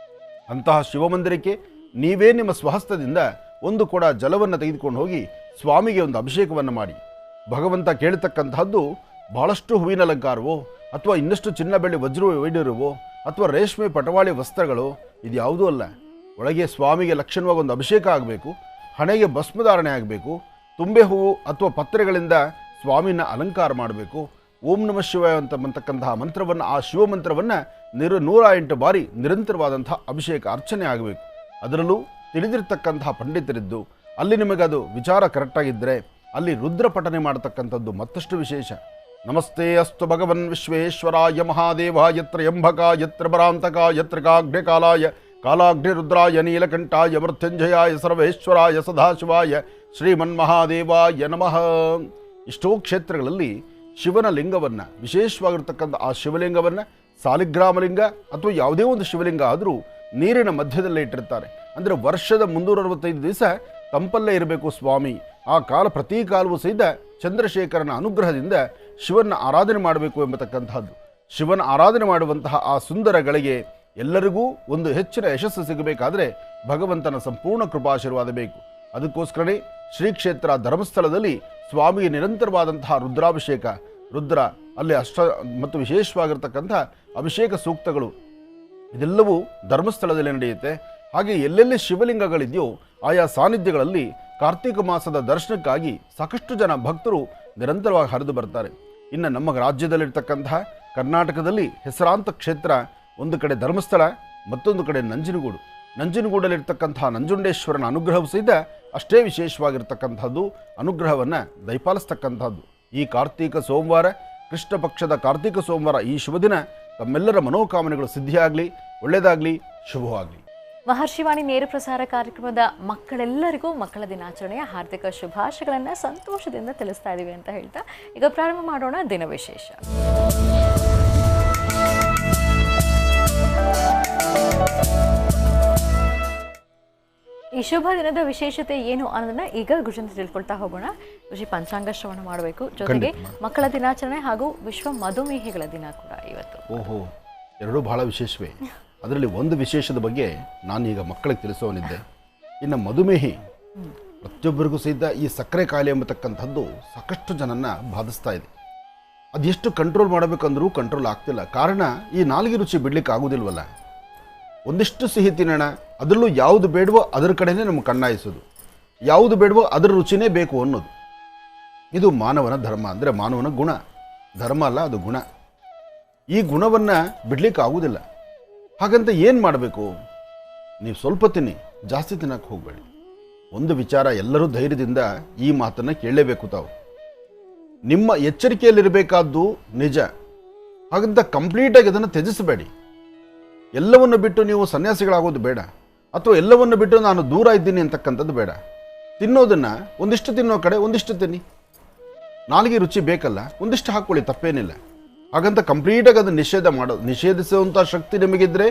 ಅಂತಹ ಶಿವಮಂದಿರಕ್ಕೆ ನೀವೇ ನಿಮ್ಮ ಸ್ವಹಸ್ತದಿಂದ ಒಂದು ಕೊಡ ಜಲವನ್ನು ತೆಗೆದುಕೊಂಡು ಹೋಗಿ ಸ್ವಾಮಿಗೆ ಒಂದು ಅಭಿಷೇಕವನ್ನು ಮಾಡಿ. ಭಗವಂತ ಕೇಳತಕ್ಕಂತಹದ್ದು ಬಹಳಷ್ಟು ಹೂವಿನ ಅಲಂಕಾರವೋ ಅಥವಾ ಇನ್ನಷ್ಟು ಚಿನ್ನ ಬೆಳ್ಳಿ ವಜ್ರ ವೈಡೂರ್ಯವೋ ಅಥವಾ ರೇಷ್ಮೆ ಪಟವಾಳಿ ವಸ್ತ್ರಗಳು ಇದ್ಯಾವುದೂ ಅಲ್ಲ. ಒಳಗೆ ಸ್ವಾಮಿಗೆ ಲಕ್ಷಣವಾಗಿ ಒಂದು ಅಭಿಷೇಕ ಆಗಬೇಕು, ಹಣೆಗೆ ಭಸ್ಮಧಾರಣೆ ಆಗಬೇಕು, ತುಂಬೆ ಹೂವು ಅಥವಾ ಪತ್ರೆಗಳಿಂದ ಸ್ವಾಮಿನ ಅಲಂಕಾರ ಮಾಡಬೇಕು. ಓಂ ನಮಃ ಶಿವಾಯ ಅಂತಕ್ಕಂತಹ ಮಂತ್ರವನ್ನು, ಆ ಶಿವಮಂತ್ರವನ್ನು 108 ಬಾರಿ ನಿರಂತರವಾದಂತಹ ಅಭಿಷೇಕ ಅರ್ಚನೆ ಆಗಬೇಕು. ಅದರಲ್ಲೂ ತಿಳಿದಿರ್ತಕ್ಕಂತಹ ಪಂಡಿತರಿದ್ದು ಅಲ್ಲಿ ನಿಮಗದು ವಿಚಾರ ಕರೆಕ್ಟಾಗಿದ್ದರೆ ಅಲ್ಲಿ ರುದ್ರ ಪಠನೆ ಮಾಡತಕ್ಕಂಥದ್ದು ಮತ್ತಷ್ಟು ವಿಶೇಷ. ನಮಸ್ತೆ ಅಸ್ತು ಭಗವನ್ ವಿಶ್ವೇಶ್ವರಾಯ ಮಹಾದೇವ ಯತ್ರ ಎಂಭಕ ಯತ್ರ ಪರಾಂತಕ ಯತ್ರ ಕಾಗ್ನಿಕಾಲಾಯ ಕಾಲಾಗ್ನಿರುದ್ರಾಯ ನೀಲಕಂಠಾಯ ಮೃತ್ಯುಂಜಯಾಯ ಸರ್ವೇಶ್ವರಾಯ ಸದಾಶಿವಾಯ ಶ್ರೀಮನ್ಮಹಾದೇವಾಯ ನಮಃ. ಇಷ್ಟೋ ಕ್ಷೇತ್ರಗಳಲ್ಲಿ ಶಿವನ ಲಿಂಗವನ್ನು, ವಿಶೇಷವಾಗಿರ್ತಕ್ಕಂಥ ಆ ಶಿವಲಿಂಗವನ್ನು ಸಾಲಿಗ್ರಾಮಲಿಂಗ ಅಥವಾ ಯಾವುದೇ ಒಂದು ಶಿವಲಿಂಗ ಆದರೂ ನೀರಿನ ಮಧ್ಯದಲ್ಲೇ ಇಟ್ಟಿರ್ತಾರೆ. ಅಂದರೆ ವರ್ಷದ 365 ದಿವಸ ತಂಪಲ್ಲೇ ಇರಬೇಕು ಸ್ವಾಮಿ. ಆ ಪ್ರತಿ ಕಾಲವೂ ಸಹಿತ ಚಂದ್ರಶೇಖರನ ಅನುಗ್ರಹದಿಂದ ಶಿವನ ಆರಾಧನೆ ಮಾಡಬೇಕು ಎಂಬತಕ್ಕಂತಹದ್ದು. ಶಿವನ ಆರಾಧನೆ ಮಾಡುವಂತಹ ಆ ಸುಂದರಗಳಿಗೆ ಎಲ್ಲರಿಗೂ ಒಂದು ಹೆಚ್ಚಿನ ಯಶಸ್ಸು ಸಿಗಬೇಕಾದರೆ ಭಗವಂತನ ಸಂಪೂರ್ಣ ಕೃಪಾಶೀರ್ವಾದ ಬೇಕು. ಅದಕ್ಕೋಸ್ಕರನೇ ಶ್ರೀ ಕ್ಷೇತ್ರ ಧರ್ಮಸ್ಥಳದಲ್ಲಿ ಸ್ವಾಮಿಗೆ ನಿರಂತರವಾದಂತಹ ರುದ್ರಾಭಿಷೇಕ, ರುದ್ರ ಅಲ್ಲಿ ಮತ್ತು ವಿಶೇಷವಾಗಿರ್ತಕ್ಕಂಥ ಅಭಿಷೇಕ ಸೂಕ್ತಗಳು ಇದೆಲ್ಲವೂ ಧರ್ಮಸ್ಥಳದಲ್ಲಿ ನಡೆಯುತ್ತೆ. ಹಾಗೆ ಎಲ್ಲೆಲ್ಲಿ ಶಿವಲಿಂಗಗಳಿದೆಯೋ ಆಯಾ ಸಾನ್ನಿಧ್ಯಗಳಲ್ಲಿ ಕಾರ್ತಿಕ ಮಾಸದ ದರ್ಶನಕ್ಕಾಗಿ ಸಾಕಷ್ಟು ಜನ ಭಕ್ತರು ನಿರಂತರವಾಗಿ ಹರಿದು ಬರ್ತಾರೆ. ಇನ್ನು ನಮ್ಮ ರಾಜ್ಯದಲ್ಲಿರ್ತಕ್ಕಂತಹ ಕರ್ನಾಟಕದಲ್ಲಿ ಹೆಸರಾಂತ ಕ್ಷೇತ್ರ ಒಂದು ಕಡೆ ಧರ್ಮಸ್ಥಳ, ಮತ್ತೊಂದು ಕಡೆ ನಂಜನಗೂಡಲ್ಲಿರ್ತಕ್ಕಂತಹ ನಂಜುಂಡೇಶ್ವರನ ಅನುಗ್ರಹವೂ ಸಹಿತ ಅಷ್ಟೇ ವಿಶೇಷವಾಗಿರ್ತಕ್ಕಂಥದ್ದು, ಅನುಗ್ರಹವನ್ನು ದಯಪಾಲಿಸ್ತಕ್ಕಂಥದ್ದು. ಈ ಕಾರ್ತಿಕ ಸೋಮವಾರ, ಕೃಷ್ಣ ಪಕ್ಷದ ಕಾರ್ತಿಕ ಸೋಮವಾರ, ಈ ಶುಭ ದಿನ ತಮ್ಮೆಲ್ಲರ ಮನೋಕಾಮನೆಗಳು ಸಿದ್ಧಿಯಾಗಲಿ, ಒಳ್ಳೆಯದಾಗಲಿ, ಶುಭವಾಗಲಿ. ಮಹರ್ಷಿವಾಣಿ ನೇರ ಪ್ರಸಾರ ಕಾರ್ಯಕ್ರಮದ ಮಕ್ಕಳೆಲ್ಲರಿಗೂ ಮಕ್ಕಳ ದಿನಾಚರಣೆಯ ಹಾರ್ದಿಕ ಶುಭಾಶಯಗಳನ್ನು ಸಂತೋಷದಿಂದ ತಿಳಿಸ್ತಾ ಇದ್ದೀವಿ ಅಂತ ಹೇಳ್ತಾ ಈಗ ಪ್ರಾರಂಭ ಮಾಡೋಣ ದಿನ ವಿಶೇಷ. ಈ ಶುಭ ದಿನದ ವಿಶೇಷತೆ ಏನು ಅನ್ನೋದನ್ನ ಈಗ ಗುರುಜಿಂದ ತಿಳ್ಕೊಳ್ತಾ ಹೋಗೋಣ. ಗುರುಜಿ, ಪಂಚಾಂಗ ಶ್ರವಣ ಮಾಡಬೇಕು, ಜೊತೆಗೆ ಮಕ್ಕಳ ದಿನಾಚರಣೆ ಹಾಗೂ ವಿಶ್ವ ಮಧುಮೇಹಿಗಳ ದಿನ ಕೂಡ ಇವತ್ತು. ಓಹೋ, ಎರಡೂ ಬಹಳ ವಿಶೇಷವೇ. ಅದರಲ್ಲಿ ಒಂದು ವಿಶೇಷದ ಬಗ್ಗೆ ನಾನೀಗ ಮಕ್ಕಳಿಗೆ ತಿಳಿಸೋನಿದ್ದೆ. ಇನ್ನು ಮಧುಮೇಹಿ ಪ್ರತಿಯೊಬ್ಬರಿಗೂ ಸಹಿತ ಈ ಸಕ್ಕರೆ ಕಾಯಿಲೆ ಎಂಬತಕ್ಕಂಥದ್ದು ಸಾಕಷ್ಟು ಜನನ್ನ ಬಾಧಿಸ್ತಾ ಇದೆ. ಅದೆಷ್ಟು ಕಂಟ್ರೋಲ್ ಮಾಡಬೇಕಂದ್ರೂ ಕಂಟ್ರೋಲ್ ಆಗ್ತಿಲ್ಲ. ಕಾರಣ ಈ ನಾಲಿಗೆ ರುಚಿ ಬಿಡ್ಲಿಕ್ಕೆ ಆಗೋದಿಲ್ವಲ್ಲ. ಒಂದಿಷ್ಟು ಸಿಹಿ ತಿನ್ನೋಣ, ಅದರಲ್ಲೂ ಯಾವುದು ಬೇಡವೋ ಅದರ ಕಡೆನೇ ನಮ್ಗೆ ಕಣ್ಣಾಯಿಸೋದು, ಯಾವುದು ಬೇಡವೋ ಅದರ ರುಚಿನೇ ಬೇಕು ಅನ್ನೋದು. ಇದು ಮಾನವನ ಧರ್ಮ, ಅಂದರೆ ಮಾನವನ ಗುಣ. ಧರ್ಮ ಅಲ್ಲ, ಅದು ಗುಣ. ಈ ಗುಣವನ್ನು ಬಿಡ್ಲಿಕ್ಕೆ ಆಗೋದಿಲ್ಲ. ಹಾಗಂತ ಏನು ಮಾಡಬೇಕು? ನೀವು ಸ್ವಲ್ಪ ತಿನ್ನಿ, ಜಾಸ್ತಿ ತಿನ್ನಕ್ಕೆ ಹೋಗಬೇಡಿ. ಒಂದು ವಿಚಾರ, ಎಲ್ಲರೂ ಧೈರ್ಯದಿಂದ ಈ ಮಾತನ್ನು ಕೇಳಲೇಬೇಕು. ತಾವು ನಿಮ್ಮ ಎಚ್ಚರಿಕೆಯಲ್ಲಿರಬೇಕಾದ್ದು ನಿಜ. ಹಾಗಂತ ಕಂಪ್ಲೀಟಾಗಿ ಅದನ್ನು ತ್ಯಜಿಸಬೇಡಿ. ಎಲ್ಲವನ್ನು ಬಿಟ್ಟು ನೀವು ಸನ್ಯಾಸಿಗಳಾಗೋದು ಬೇಡ, ಅಥವಾ ಎಲ್ಲವನ್ನು ಬಿಟ್ಟು ನಾನು ದೂರ ಇದ್ದೀನಿ ಅಂತಕ್ಕಂಥದ್ದು ಬೇಡ. ತಿನ್ನೋದನ್ನು ಒಂದಿಷ್ಟು ತಿನ್ನೋ ಕಡೆ ಒಂದಿಷ್ಟು ತಿನ್ನಿ. ನಾಲಿಗೆ ರುಚಿ ಬೇಕಲ್ಲ, ಒಂದಿಷ್ಟು ಹಾಕ್ಕೊಳ್ಳಿ, ತಪ್ಪೇನಿಲ್ಲ. ಹಾಗಂತ ಕಂಪ್ಲೀಟಾಗಿ ಅದನ್ನು ನಿಷೇಧಿಸುವಂಥ ಶಕ್ತಿ ನಿಮಗಿದ್ರೆ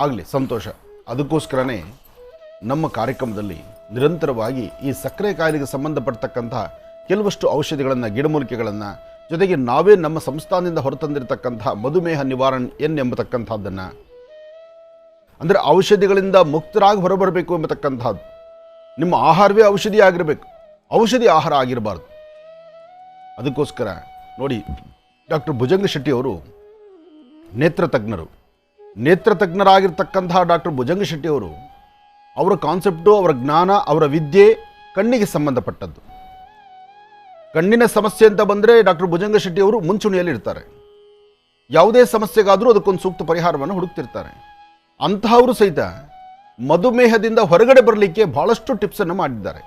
ಆಗಲಿ, ಸಂತೋಷ. ಅದಕ್ಕೋಸ್ಕರನೇ ನಮ್ಮ ಕಾರ್ಯಕ್ರಮದಲ್ಲಿ ನಿರಂತರವಾಗಿ ಈ ಸಕ್ಕರೆ ಕಾಯಿಲೆಗೆ ಸಂಬಂಧಪಡ್ತಕ್ಕಂತಹ ಕೆಲವಷ್ಟು ಔಷಧಿಗಳನ್ನು, ಗಿಡಮೂಲಿಕೆಗಳನ್ನು, ಜೊತೆಗೆ ನಾವೇ ನಮ್ಮ ಸಂಸ್ಥಾನದಿಂದ ಹೊರತಂದಿರತಕ್ಕಂತಹ ಮಧುಮೇಹ ನಿವಾರಣೆ ಎಂಬತಕ್ಕಂಥದ್ದನ್ನು, ಅಂದರೆ ಔಷಧಿಗಳಿಂದ ಮುಕ್ತರಾಗಿ ಹೊರಬರಬೇಕು ಎಂಬತಕ್ಕಂಥದ್ದು. ನಿಮ್ಮ ಆಹಾರವೇ ಔಷಧಿ ಆಗಿರಬೇಕು, ಔಷಧಿ ಆಹಾರ ಆಗಿರಬಾರ್ದು. ಅದಕ್ಕೋಸ್ಕರ ನೋಡಿ, ಡಾಕ್ಟರ್ ಭುಜಂಗ ಶೆಟ್ಟಿಯವರು ನೇತ್ರತಜ್ಞರಾಗಿರ್ತಕ್ಕಂತಹ ಡಾಕ್ಟರ್ ಭುಜಂಗ ಶೆಟ್ಟಿಯವರು, ಅವರ ಕಾನ್ಸೆಪ್ಟು, ಅವರ ಜ್ಞಾನ, ಅವರ ವಿದ್ಯೆ ಕಣ್ಣಿಗೆ ಸಂಬಂಧಪಟ್ಟದ್ದು. ಕಣ್ಣಿನ ಸಮಸ್ಯೆ ಅಂತ ಬಂದರೆ ಡಾಕ್ಟರ್ ಭುಜಂಗ ಶೆಟ್ಟಿಯವರು ಮುಂಚೂಣಿಯಲ್ಲಿ ಇರ್ತಾರೆ. ಯಾವುದೇ ಸಮಸ್ಯೆಗಾದರೂ ಅದಕ್ಕೊಂದು ಸೂಕ್ತ ಪರಿಹಾರವನ್ನು ಹುಡುಕ್ತಿರ್ತಾರೆ. ಅಂತಹವರು ಸಹಿತ ಮಧುಮೇಹದಿಂದ ಹೊರಗಡೆ ಬರಲಿಕ್ಕೆ ಬಹಳಷ್ಟು ಟಿಪ್ಸನ್ನು ಮಾಡಿದ್ದಾರೆ.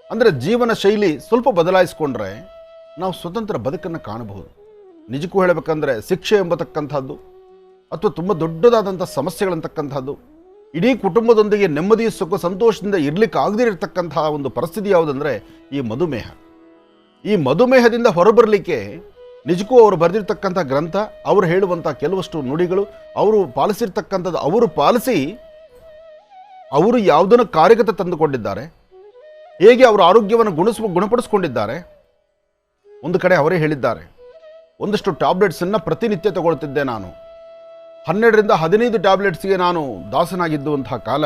ಅಂದರೆ ಜೀವನ ಶೈಲಿ ಸ್ವಲ್ಪ ಬದಲಾಯಿಸಿಕೊಂಡ್ರೆ ನಾವು ಸ್ವತಂತ್ರ ಬದುಕನ್ನು ಕಾಣಬಹುದು. ನಿಜಕ್ಕೂ ಹೇಳಬೇಕಂದ್ರೆ ಶಿಕ್ಷೆ ಎಂಬತಕ್ಕಂಥದ್ದು, ಅಥವಾ ತುಂಬ ದೊಡ್ಡದಾದಂಥ ಸಮಸ್ಯೆಗಳಂತಕ್ಕಂಥದ್ದು, ಇಡೀ ಕುಟುಂಬದೊಂದಿಗೆ ನೆಮ್ಮದಿ, ಸುಖ, ಸಂತೋಷದಿಂದ ಇರಲಿಕ್ಕೆ ಆಗದೇ ಇರತಕ್ಕಂತಹ ಒಂದು ಪರಿಸ್ಥಿತಿ ಯಾವುದಂದರೆ ಈ ಮಧುಮೇಹ. ಈ ಮಧುಮೇಹದಿಂದ ಹೊರಬರಲಿಕ್ಕೆ ನಿಜಕ್ಕೂ ಅವರು ಬರೆದಿರ್ತಕ್ಕಂಥ ಗ್ರಂಥ, ಅವರು ಹೇಳುವಂಥ ಕೆಲವಷ್ಟು ನುಡಿಗಳು, ಅವರು ಪಾಲಿಸಿರ್ತಕ್ಕಂಥದ್ದು, ಅವರು ಪಾಲಿಸಿ ಅವರು ಯಾವುದನ್ನು ಕಾರ್ಯಗತ ತಂದುಕೊಂಡಿದ್ದಾರೆ, ಹೇಗೆ ಅವರ ಆರೋಗ್ಯವನ್ನು ಗುಣಪಡಿಸ್ಕೊಂಡಿದ್ದಾರೆ. ಒಂದು ಕಡೆ ಅವರೇ ಹೇಳಿದ್ದಾರೆ, ಒಂದಷ್ಟು ಟ್ಯಾಬ್ಲೆಟ್ಸನ್ನು ಪ್ರತಿನಿತ್ಯ ತಗೊಳ್ತಿದ್ದೆ ನಾನು. 12ರಿಂದ 15 ಟ್ಯಾಬ್ಲೆಟ್ಸ್ಗೆ ನಾನು ದಾಸನಾಗಿದ್ದುವಂತಹ ಕಾಲ,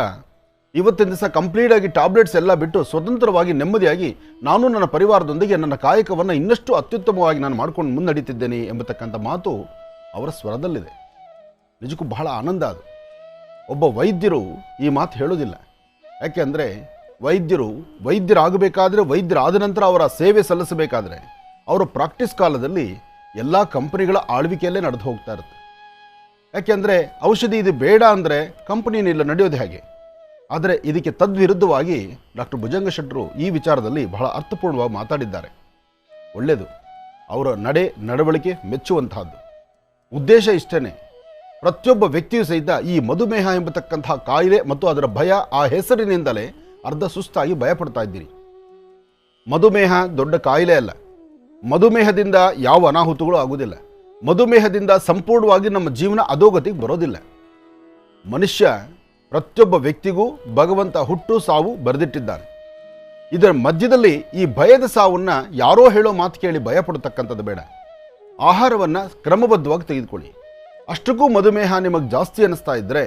ಇವತ್ತಿನ ದಿವಸ ಕಂಪ್ಲೀಟಾಗಿ ಟ್ಯಾಬ್ಲೆಟ್ಸ್ ಎಲ್ಲ ಬಿಟ್ಟು ಸ್ವತಂತ್ರವಾಗಿ ನೆಮ್ಮದಿಯಾಗಿ ನಾನು ನನ್ನ ಪರಿವಾರದೊಂದಿಗೆ ನನ್ನ ಕಾಯಕವನ್ನು ಇನ್ನಷ್ಟು ಅತ್ಯುತ್ತಮವಾಗಿ ನಾನು ಮಾಡ್ಕೊಂಡು ಮುನ್ನಡೀತಿದ್ದೇನೆ ಎಂಬತಕ್ಕಂಥ ಮಾತು ಅವರ ಸ್ವರದಲ್ಲಿದೆ. ನಿಜಕ್ಕೂ ಬಹಳ ಆನಂದ ಅದು. ಒಬ್ಬ ವೈದ್ಯರು ಈ ಮಾತು ಹೇಳೋದಿಲ್ಲ. ಯಾಕೆ ಅಂದರೆ ವೈದ್ಯರಾಗಬೇಕಾದ್ರೆ, ವೈದ್ಯರಾದ ನಂತರ ಅವರ ಸೇವೆ ಸಲ್ಲಿಸಬೇಕಾದ್ರೆ ಅವರ ಪ್ರಾಕ್ಟೀಸ್ ಕಾಲದಲ್ಲಿ ಎಲ್ಲ ಕಂಪನಿಗಳ ಆಳ್ವಿಕೆಯಲ್ಲೇ ನಡೆದು ಹೋಗ್ತಾ ಇರುತ್ತೆ. ಯಾಕೆಂದರೆ ಔಷಧಿ ಇದು ಬೇಡ ಅಂದರೆ ಕಂಪನಿನಿಲ್ಲ, ನಡೆಯೋದು ಹೇಗೆ? ಆದರೆ ಇದಕ್ಕೆ ತದ್ವಿರುದ್ಧವಾಗಿ ಡಾಕ್ಟರ್ ಭುಜಂಗ ಶೆಟ್ಟರು ಈ ವಿಚಾರದಲ್ಲಿ ಬಹಳ ಅರ್ಥಪೂರ್ಣವಾಗಿ ಮಾತಾಡಿದ್ದಾರೆ. ಒಳ್ಳೆಯದು, ಅವರ ನಡವಳಿಕೆ ಮೆಚ್ಚುವಂತಹದ್ದು. ಉದ್ದೇಶ ಇಷ್ಟೇ, ಪ್ರತಿಯೊಬ್ಬ ವ್ಯಕ್ತಿಯೂ ಸಹಿತ ಈ ಮಧುಮೇಹ ಎಂಬತಕ್ಕಂತಹ ಕಾಯಿಲೆ ಮತ್ತು ಅದರ ಭಯ, ಆ ಹೆಸರಿನಿಂದಲೇ ಅರ್ಧ ಸುಸ್ತಾಗಿ ಭಯಪಡ್ತಾ ಇದ್ದೀರಿ. ಮಧುಮೇಹ ದೊಡ್ಡ ಕಾಯಿಲೆ ಅಲ್ಲ. ಮಧುಮೇಹದಿಂದ ಯಾವ ಅನಾಹುತಗಳು ಆಗುವುದಿಲ್ಲ. ಮಧುಮೇಹದಿಂದ ಸಂಪೂರ್ಣವಾಗಿ ನಮ್ಮ ಜೀವನ ಅಧೋಗತಿಗೆ ಬರೋದಿಲ್ಲ. ಮನುಷ್ಯ ಪ್ರತಿಯೊಬ್ಬ ವ್ಯಕ್ತಿಗೂ ಭಗವಂತ ಹುಟ್ಟು ಸಾವು ಬರೆದಿಟ್ಟಿದ್ದಾನೆ. ಇದರ ಮಧ್ಯದಲ್ಲಿ ಈ ಭಯದ ಸಾವನ್ನು ಯಾರೋ ಹೇಳೋ ಮಾತು ಕೇಳಿ ಭಯಪಡತಕ್ಕಂಥದ್ದು ಬೇಡ. ಆಹಾರವನ್ನು ಕ್ರಮಬದ್ಧವಾಗಿ ತೆಗೆದುಕೊಳ್ಳಿ. ಅಷ್ಟಕ್ಕೂ ಮಧುಮೇಹ ನಿಮಗೆ ಜಾಸ್ತಿ ಅನ್ನಿಸ್ತಾ ಇದ್ದರೆ,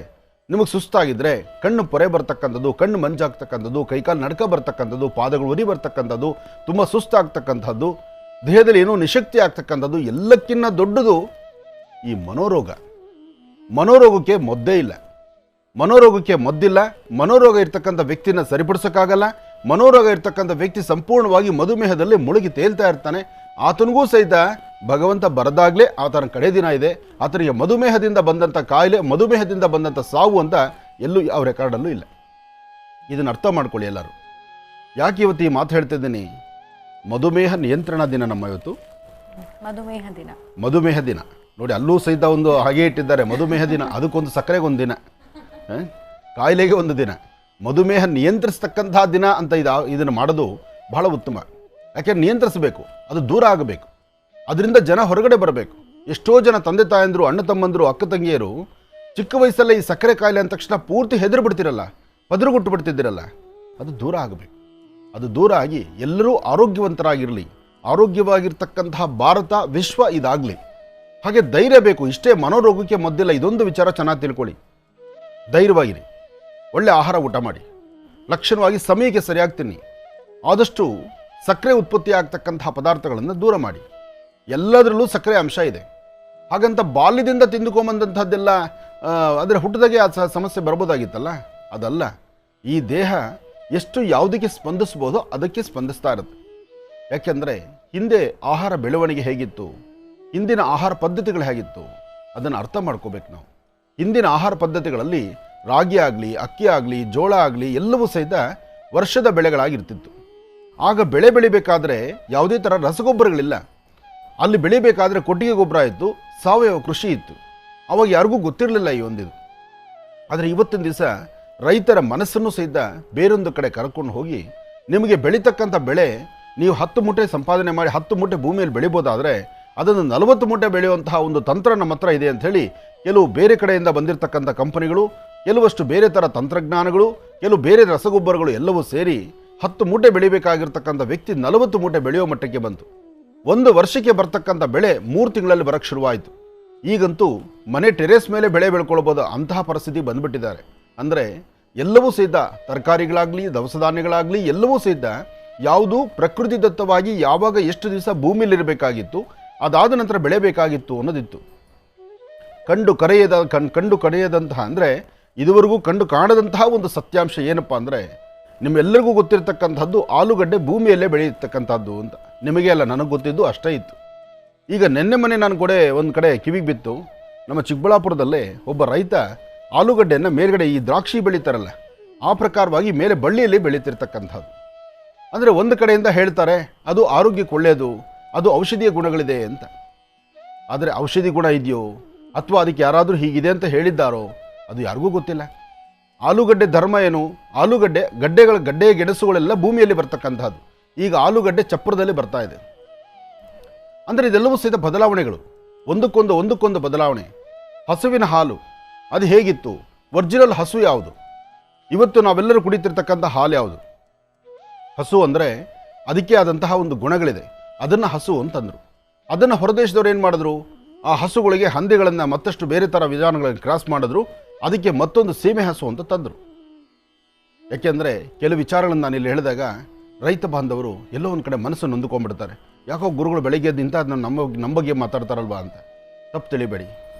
ನಿಮಗೆ ಸುಸ್ತಾಗಿದ್ದರೆ, ಕಣ್ಣು ಪೊರೆ ಬರ್ತಕ್ಕಂಥದ್ದು, ಕಣ್ಣು ಮಂಜಾಗ್ತಕ್ಕಂಥದ್ದು, ಕೈಕಾಲು ನಡ್ಕ ಬರ್ತಕ್ಕಂಥದ್ದು, ಪಾದಗಳು ಉರಿ ಬರ್ತಕ್ಕಂಥದ್ದು, ತುಂಬ ಸುಸ್ತಾಗ್ತಕ್ಕಂಥದ್ದು, ದೇಹದಲ್ಲಿ ಏನೋ ನಿಶಕ್ತಿ ಆಗ್ತಕ್ಕಂಥದ್ದು, ಎಲ್ಲಕ್ಕಿಂತ ದೊಡ್ಡದು ಈ ಮನೋರೋಗ. ಮನೋರೋಗಕ್ಕೆ ಮದ್ದೇ ಇಲ್ಲ. ಮನೋರೋಗ ಇರ್ತಕ್ಕಂಥ ವ್ಯಕ್ತಿನ ಸರಿಪಡಿಸೋಕ್ಕಾಗಲ್ಲ. ಮನೋರೋಗ ಇರ್ತಕ್ಕಂಥ ವ್ಯಕ್ತಿ ಸಂಪೂರ್ಣವಾಗಿ ಮಧುಮೇಹದಲ್ಲಿ ಮುಳುಗಿ ತೇಲ್ತಾ ಇರ್ತಾನೆ. ಆತನಿಗೂ ಸಹಿತ ಭಗವಂತ ಬರದಾಗಲೇ ಆತನ ಕಡೆ ದಿನ ಇದೆ. ಆತನಿಗೆ ಮಧುಮೇಹದಿಂದ ಬಂದಂಥ ಕಾಯಿಲೆ, ಮಧುಮೇಹದಿಂದ ಬಂದಂಥ ಸಾವು ಅಂತ ಎಲ್ಲೂ ಯಾವ ರೆಕಾರ್ಡಲ್ಲೂ ಇಲ್ಲ. ಇದನ್ನು ಅರ್ಥ ಮಾಡ್ಕೊಳ್ಳಿ ಎಲ್ಲರೂ. ಯಾಕೆ ಇವತ್ತು ಈ ಮಾತು ಹೇಳ್ತಿದ್ದೀನಿ? ಮಧುಮೇಹ ನಿಯಂತ್ರಣ ದಿನ ನಮ್ಮ ಇವತ್ತು. ಮಧುಮೇಹ ದಿನ ನೋಡಿ, ಅಲ್ಲೂ ಸಹಿತ ಒಂದು ಹಾಗೆ ಇಟ್ಟಿದ್ದಾರೆ, ಮಧುಮೇಹ ದಿನ. ಅದಕ್ಕೊಂದು ಸಕ್ಕರೆಗೊಂದು ದಿನ, ಕಾಯಿಲೆಗೆ ಒಂದು ದಿನ, ಮಧುಮೇಹ ನಿಯಂತ್ರಿಸ್ತಕ್ಕಂತಹ ದಿನ ಅಂತ ಇದನ್ನು ಮಾಡೋದು ಬಹಳ ಉತ್ತಮ. ಯಾಕೆಂದ್ರೆ ನಿಯಂತ್ರಿಸಬೇಕು, ಅದು ದೂರ ಆಗಬೇಕು, ಅದರಿಂದ ಜನ ಹೊರಗಡೆ ಬರಬೇಕು. ಎಷ್ಟೋ ಜನ ತಂದೆ ತಾಯಂದರು, ಅಣ್ಣ ತಮ್ಮಂದರು, ಅಕ್ಕ ತಂಗಿಯರು ಚಿಕ್ಕ ವಯಸ್ಸಲ್ಲೇ ಈ ಸಕ್ಕರೆ ಕಾಯಿಲೆ ಅಂದ ತಕ್ಷಣ ಪೂರ್ತಿ ಹೆದರು ಬಿಡ್ತಿರಲ್ಲ, ಪದರುಗುಟ್ಟು ಬಿಡ್ತಿದ್ದೀರಲ್ಲ, ಅದು ದೂರ ಆಗಬೇಕು. ಅದು ದೂರ ಆಗಿ ಎಲ್ಲರೂ ಆರೋಗ್ಯವಂತರಾಗಿರಲಿ. ಆರೋಗ್ಯವಾಗಿರ್ತಕ್ಕಂತಹ ಭಾರತ, ವಿಶ್ವ ಇದಾಗಲಿ. ಹಾಗೆ ಧೈರ್ಯ ಬೇಕು. ಇಷ್ಟೇ, ಮನೋರೋಗಕ್ಕೆ ಮದ್ದಿಲ್ಲ. ಇದೊಂದು ವಿಚಾರ ಚೆನ್ನಾಗಿ ತಿಳ್ಕೊಳ್ಳಿ. ಧೈರ್ಯವಾಗಿರಿ, ಒಳ್ಳೆ ಆಹಾರ ಊಟ ಮಾಡಿ, ಲಕ್ಷಣವಾಗಿ ಸಮಯಕ್ಕೆ ಸರಿಯಾಗಿ ತಿನ್ನಿ. ಆದಷ್ಟು ಸಕ್ಕರೆ ಉತ್ಪತ್ತಿ ಆಗ್ತಕ್ಕಂತಹ ಪದಾರ್ಥಗಳನ್ನು ದೂರ ಮಾಡಿ. ಎಲ್ಲದರಲ್ಲೂ ಸಕ್ಕರೆ ಅಂಶ ಇದೆ. ಹಾಗಂತ ಬಾಲ್ಯದಿಂದ ತಿಂದುಕೊಂಬಂದಂಥದ್ದೆಲ್ಲ ಅಂದರೆ ಹುಟ್ಟಿದಾಗೆ ಆ ಸಮಸ್ಯೆ ಬರ್ಬೋದಾಗಿತ್ತಲ್ಲ, ಅದಲ್ಲ. ಈ ದೇಹ ಎಷ್ಟು ಯಾವುದಕ್ಕೆ ಸ್ಪಂದಿಸ್ಬೋದೋ ಅದಕ್ಕೆ ಸ್ಪಂದಿಸ್ತಾ ಇರುತ್ತೆ. ಯಾಕೆಂದರೆ ಹಿಂದೆ ಆಹಾರ ಬೆಳವಣಿಗೆ ಹೇಗಿತ್ತು, ಹಿಂದಿನ ಆಹಾರ ಪದ್ಧತಿಗಳು ಹೇಗಿತ್ತು, ಅದನ್ನು ಅರ್ಥ ಮಾಡ್ಕೋಬೇಕು ನಾವು. ಹಿಂದಿನ ಆಹಾರ ಪದ್ಧತಿಗಳಲ್ಲಿ ರಾಗಿ ಆಗಲಿ, ಅಕ್ಕಿ ಆಗಲಿ, ಜೋಳ ಆಗಲಿ ಎಲ್ಲವೂ ಸಹಿತ ವರ್ಷದ ಬೆಳೆಗಳಾಗಿರ್ತಿತ್ತು. ಆಗ ಬೆಳೆ ಬೆಳಿಬೇಕಾದ್ರೆ ಯಾವುದೇ ಥರ ರಸಗೊಬ್ಬರಗಳಿಲ್ಲ. ಅಲ್ಲಿ ಬೆಳಿಬೇಕಾದ್ರೆ ಕೊಟ್ಟಿಗೆ ಗೊಬ್ಬರ ಇತ್ತು, ಸಾವಯವ ಕೃಷಿ ಇತ್ತು. ಅವಾಗ ಯಾರಿಗೂ ಗೊತ್ತಿರಲಿಲ್ಲ ಈ ಒಂದಿದು. ಆದರೆ ಇವತ್ತಿನ ದಿವಸ ರೈತರ ಮನಸ್ಸನ್ನು ಸಹಿತ ಬೇರೊಂದು ಕಡೆ ಕರ್ಕೊಂಡು ಹೋಗಿ, ನಿಮಗೆ ಬೆಳೀತಕ್ಕಂಥ ಬೆಳೆ ನೀವು 10 ಮೂಟೆ ಸಂಪಾದನೆ ಮಾಡಿ 10 ಮೂಟೆ ಭೂಮಿಯಲ್ಲಿ ಬೆಳಿಬೋದಾದರೆ ಅದನ್ನು 40 ಮೂಟೆ ಬೆಳೆಯುವಂತಹ ಒಂದು ತಂತ್ರ ನಮ್ಮ ಹತ್ರ ಇದೆ ಅಂಥೇಳಿ ಕೆಲವು ಬೇರೆ ಕಡೆಯಿಂದ ಬಂದಿರತಕ್ಕಂಥ ಕಂಪನಿಗಳು, ಕೆಲವಷ್ಟು ಬೇರೆ ಥರ ತಂತ್ರಜ್ಞಾನಗಳು, ಕೆಲವು ಬೇರೆ ರಸಗೊಬ್ಬರಗಳು ಎಲ್ಲವೂ ಸೇರಿ 10 ಮೂಟೆ ಬೆಳಿಬೇಕಾಗಿರ್ತಕ್ಕಂಥ ವ್ಯಕ್ತಿ 40 ಮೂಟೆ ಬೆಳೆಯೋ ಮಟ್ಟಕ್ಕೆ ಬಂತು. 1 ವರ್ಷಕ್ಕೆ ಬರ್ತಕ್ಕಂಥ ಬೆಳೆ 3 ತಿಂಗಳಲ್ಲಿ ಬರೋಕ್ಕೆ ಶುರುವಾಯಿತು. ಈಗಂತೂ ಮನೆ ಟೆರೇಸ್ ಮೇಲೆ ಬೆಳೆ ಬೆಳ್ಕೊಳ್ಬೋದು ಅಂತಹ ಪರಿಸ್ಥಿತಿ ಬಂದುಬಿಟ್ಟಿದ್ದಾರೆ. ಅಂದರೆ ಎಲ್ಲವೂ ಸಹಿತ ತರಕಾರಿಗಳಾಗಲಿ ದವಸ ಧಾನ್ಯಗಳಾಗಲಿ ಎಲ್ಲವೂ ಸಹಿತ ಯಾವುದು ಪ್ರಕೃತಿದತ್ತವಾಗಿ ಯಾವಾಗ ಎಷ್ಟು ದಿವಸ ಭೂಮಿಯಲ್ಲಿರಬೇಕಾಗಿತ್ತು, ಅದಾದ ನಂತರ ಬೆಳೆಬೇಕಾಗಿತ್ತು ಅನ್ನೋದಿತ್ತು. ಕಂಡು ಕರೆಯದಂತಹ ಅಂದರೆ ಇದುವರೆಗೂ ಕಂಡು ಕಾಣದಂತಹ ಒಂದು ಸತ್ಯಾಂಶ ಏನಪ್ಪ ಅಂದರೆ, ನಿಮ್ಮೆಲ್ಲರಿಗೂ ಗೊತ್ತಿರತಕ್ಕಂಥದ್ದು ಆಲೂಗಡ್ಡೆ ಭೂಮಿಯಲ್ಲೇ ಬೆಳೆಯತಕ್ಕಂಥದ್ದು ಅಂತ. ನಿಮಗೆ ಅಲ್ಲ, ನನಗೆ ಗೊತ್ತಿದ್ದು ಅಷ್ಟೇ ಇತ್ತು. ಈಗ ಮೊನ್ನೆ ನಾನು ಒಂದು ಕಡೆ ಕಿವಿಗೆ ಬಿತ್ತು. ನಮ್ಮ ಚಿಕ್ಕಬಳ್ಳಾಪುರದಲ್ಲೇ ಒಬ್ಬ ರೈತ ಆಲೂಗಡ್ಡೆಯನ್ನು ಮೇಲ್ಗಡೆ ಈ ದ್ರಾಕ್ಷಿ ಬೆಳೀತಾರಲ್ಲ ಆ ಪ್ರಕಾರವಾಗಿ ಮೇಲೆ ಬಳ್ಳಿಯಲ್ಲಿ ಬೆಳೀತಿರ್ತಕ್ಕಂಥದ್ದು. ಅಂದರೆ ಒಂದು ಕಡೆಯಿಂದ ಹೇಳ್ತಾರೆ ಅದು ಆರೋಗ್ಯಕ್ಕೆ ಒಳ್ಳೆಯದು, ಅದು ಔಷಧೀಯ ಗುಣಗಳಿದೆ ಅಂತ. ಆದರೆ ಔಷಧಿ ಗುಣ ಇದೆಯೋ ಅಥವಾ ಅದಕ್ಕೆ ಯಾರಾದರೂ ಹೀಗಿದೆ ಅಂತ ಹೇಳಿದ್ದಾರೋ ಅದು ಯಾರಿಗೂ ಗೊತ್ತಿಲ್ಲ. ಆಲೂಗಡ್ಡೆ ಧರ್ಮ ಏನು? ಗಡ್ಡೆಯ ಗೆಣಸುಗಳೆಲ್ಲ ಭೂಮಿಯಲ್ಲಿ ಬರ್ತಕ್ಕಂಥದ್ದು. ಈಗ ಆಲೂಗಡ್ಡೆ ಚಪ್ಪರದಲ್ಲಿ ಬರ್ತಾ ಇದೆ. ಅಂದರೆ ಇದೆಲ್ಲವೂ ಸಹಿತ ಬದಲಾವಣೆಗಳು, ಒಂದಕ್ಕೊಂದು ಬದಲಾವಣೆ. ಹಸುವಿನ ಹಾಲು ಅದು ಹೇಗಿತ್ತು? ಒರಿಜಿನಲ್ ಹಸು ಯಾವುದು? ಇವತ್ತು ನಾವೆಲ್ಲರೂ ಕುಡಿತಿರ್ತಕ್ಕಂಥ ಹಾಲು ಯಾವುದು? ಹಸು ಅಂದರೆ ಅದಕ್ಕೆ ಆದಂತಹ ಒಂದು ಗುಣಗಳಿದೆ, ಅದನ್ನು ಹಸು ಅಂತಂದರು. ಅದನ್ನು ಹೊರದೇಶದವ್ರು ಏನು ಮಾಡಿದ್ರು? ಆ ಹಸುಗಳಿಗೆ ಹಂದಿಗಳನ್ನು ಮತ್ತಷ್ಟು ಬೇರೆ ಥರ ವಿಧಾನಗಳನ್ನು ಕ್ರಾಸ್ ಮಾಡಿದ್ರು, ಅದಕ್ಕೆ ಮತ್ತೊಂದು ಸೀಮೆ ಹಸು ಅಂತ ತಂದರು. ಯಾಕೆಂದರೆ ಕೆಲವು ವಿಚಾರಗಳನ್ನು ನಾನು ಇಲ್ಲಿ ಹೇಳಿದಾಗ ರೈತ ಬಾಂಧವರು ಎಲ್ಲೋ ಒಂದು ಕಡೆ ಮನಸ್ಸು ನೊಂದುಕೊಂಡ್ಬಿಡ್ತಾರೆ. ಯಾಕೋ ಗುರುಗಳು ಬೆಳಗ್ಗೆ ಎದ್ದು ಅದನ್ನ ನಮ್ಮ ಬಗ್ಗೆ ಮಾತಾಡ್ತಾರಲ್ವಾ ಅಂತ. ತಪ್ಪು ತಿಳಿಬೇಡಿ.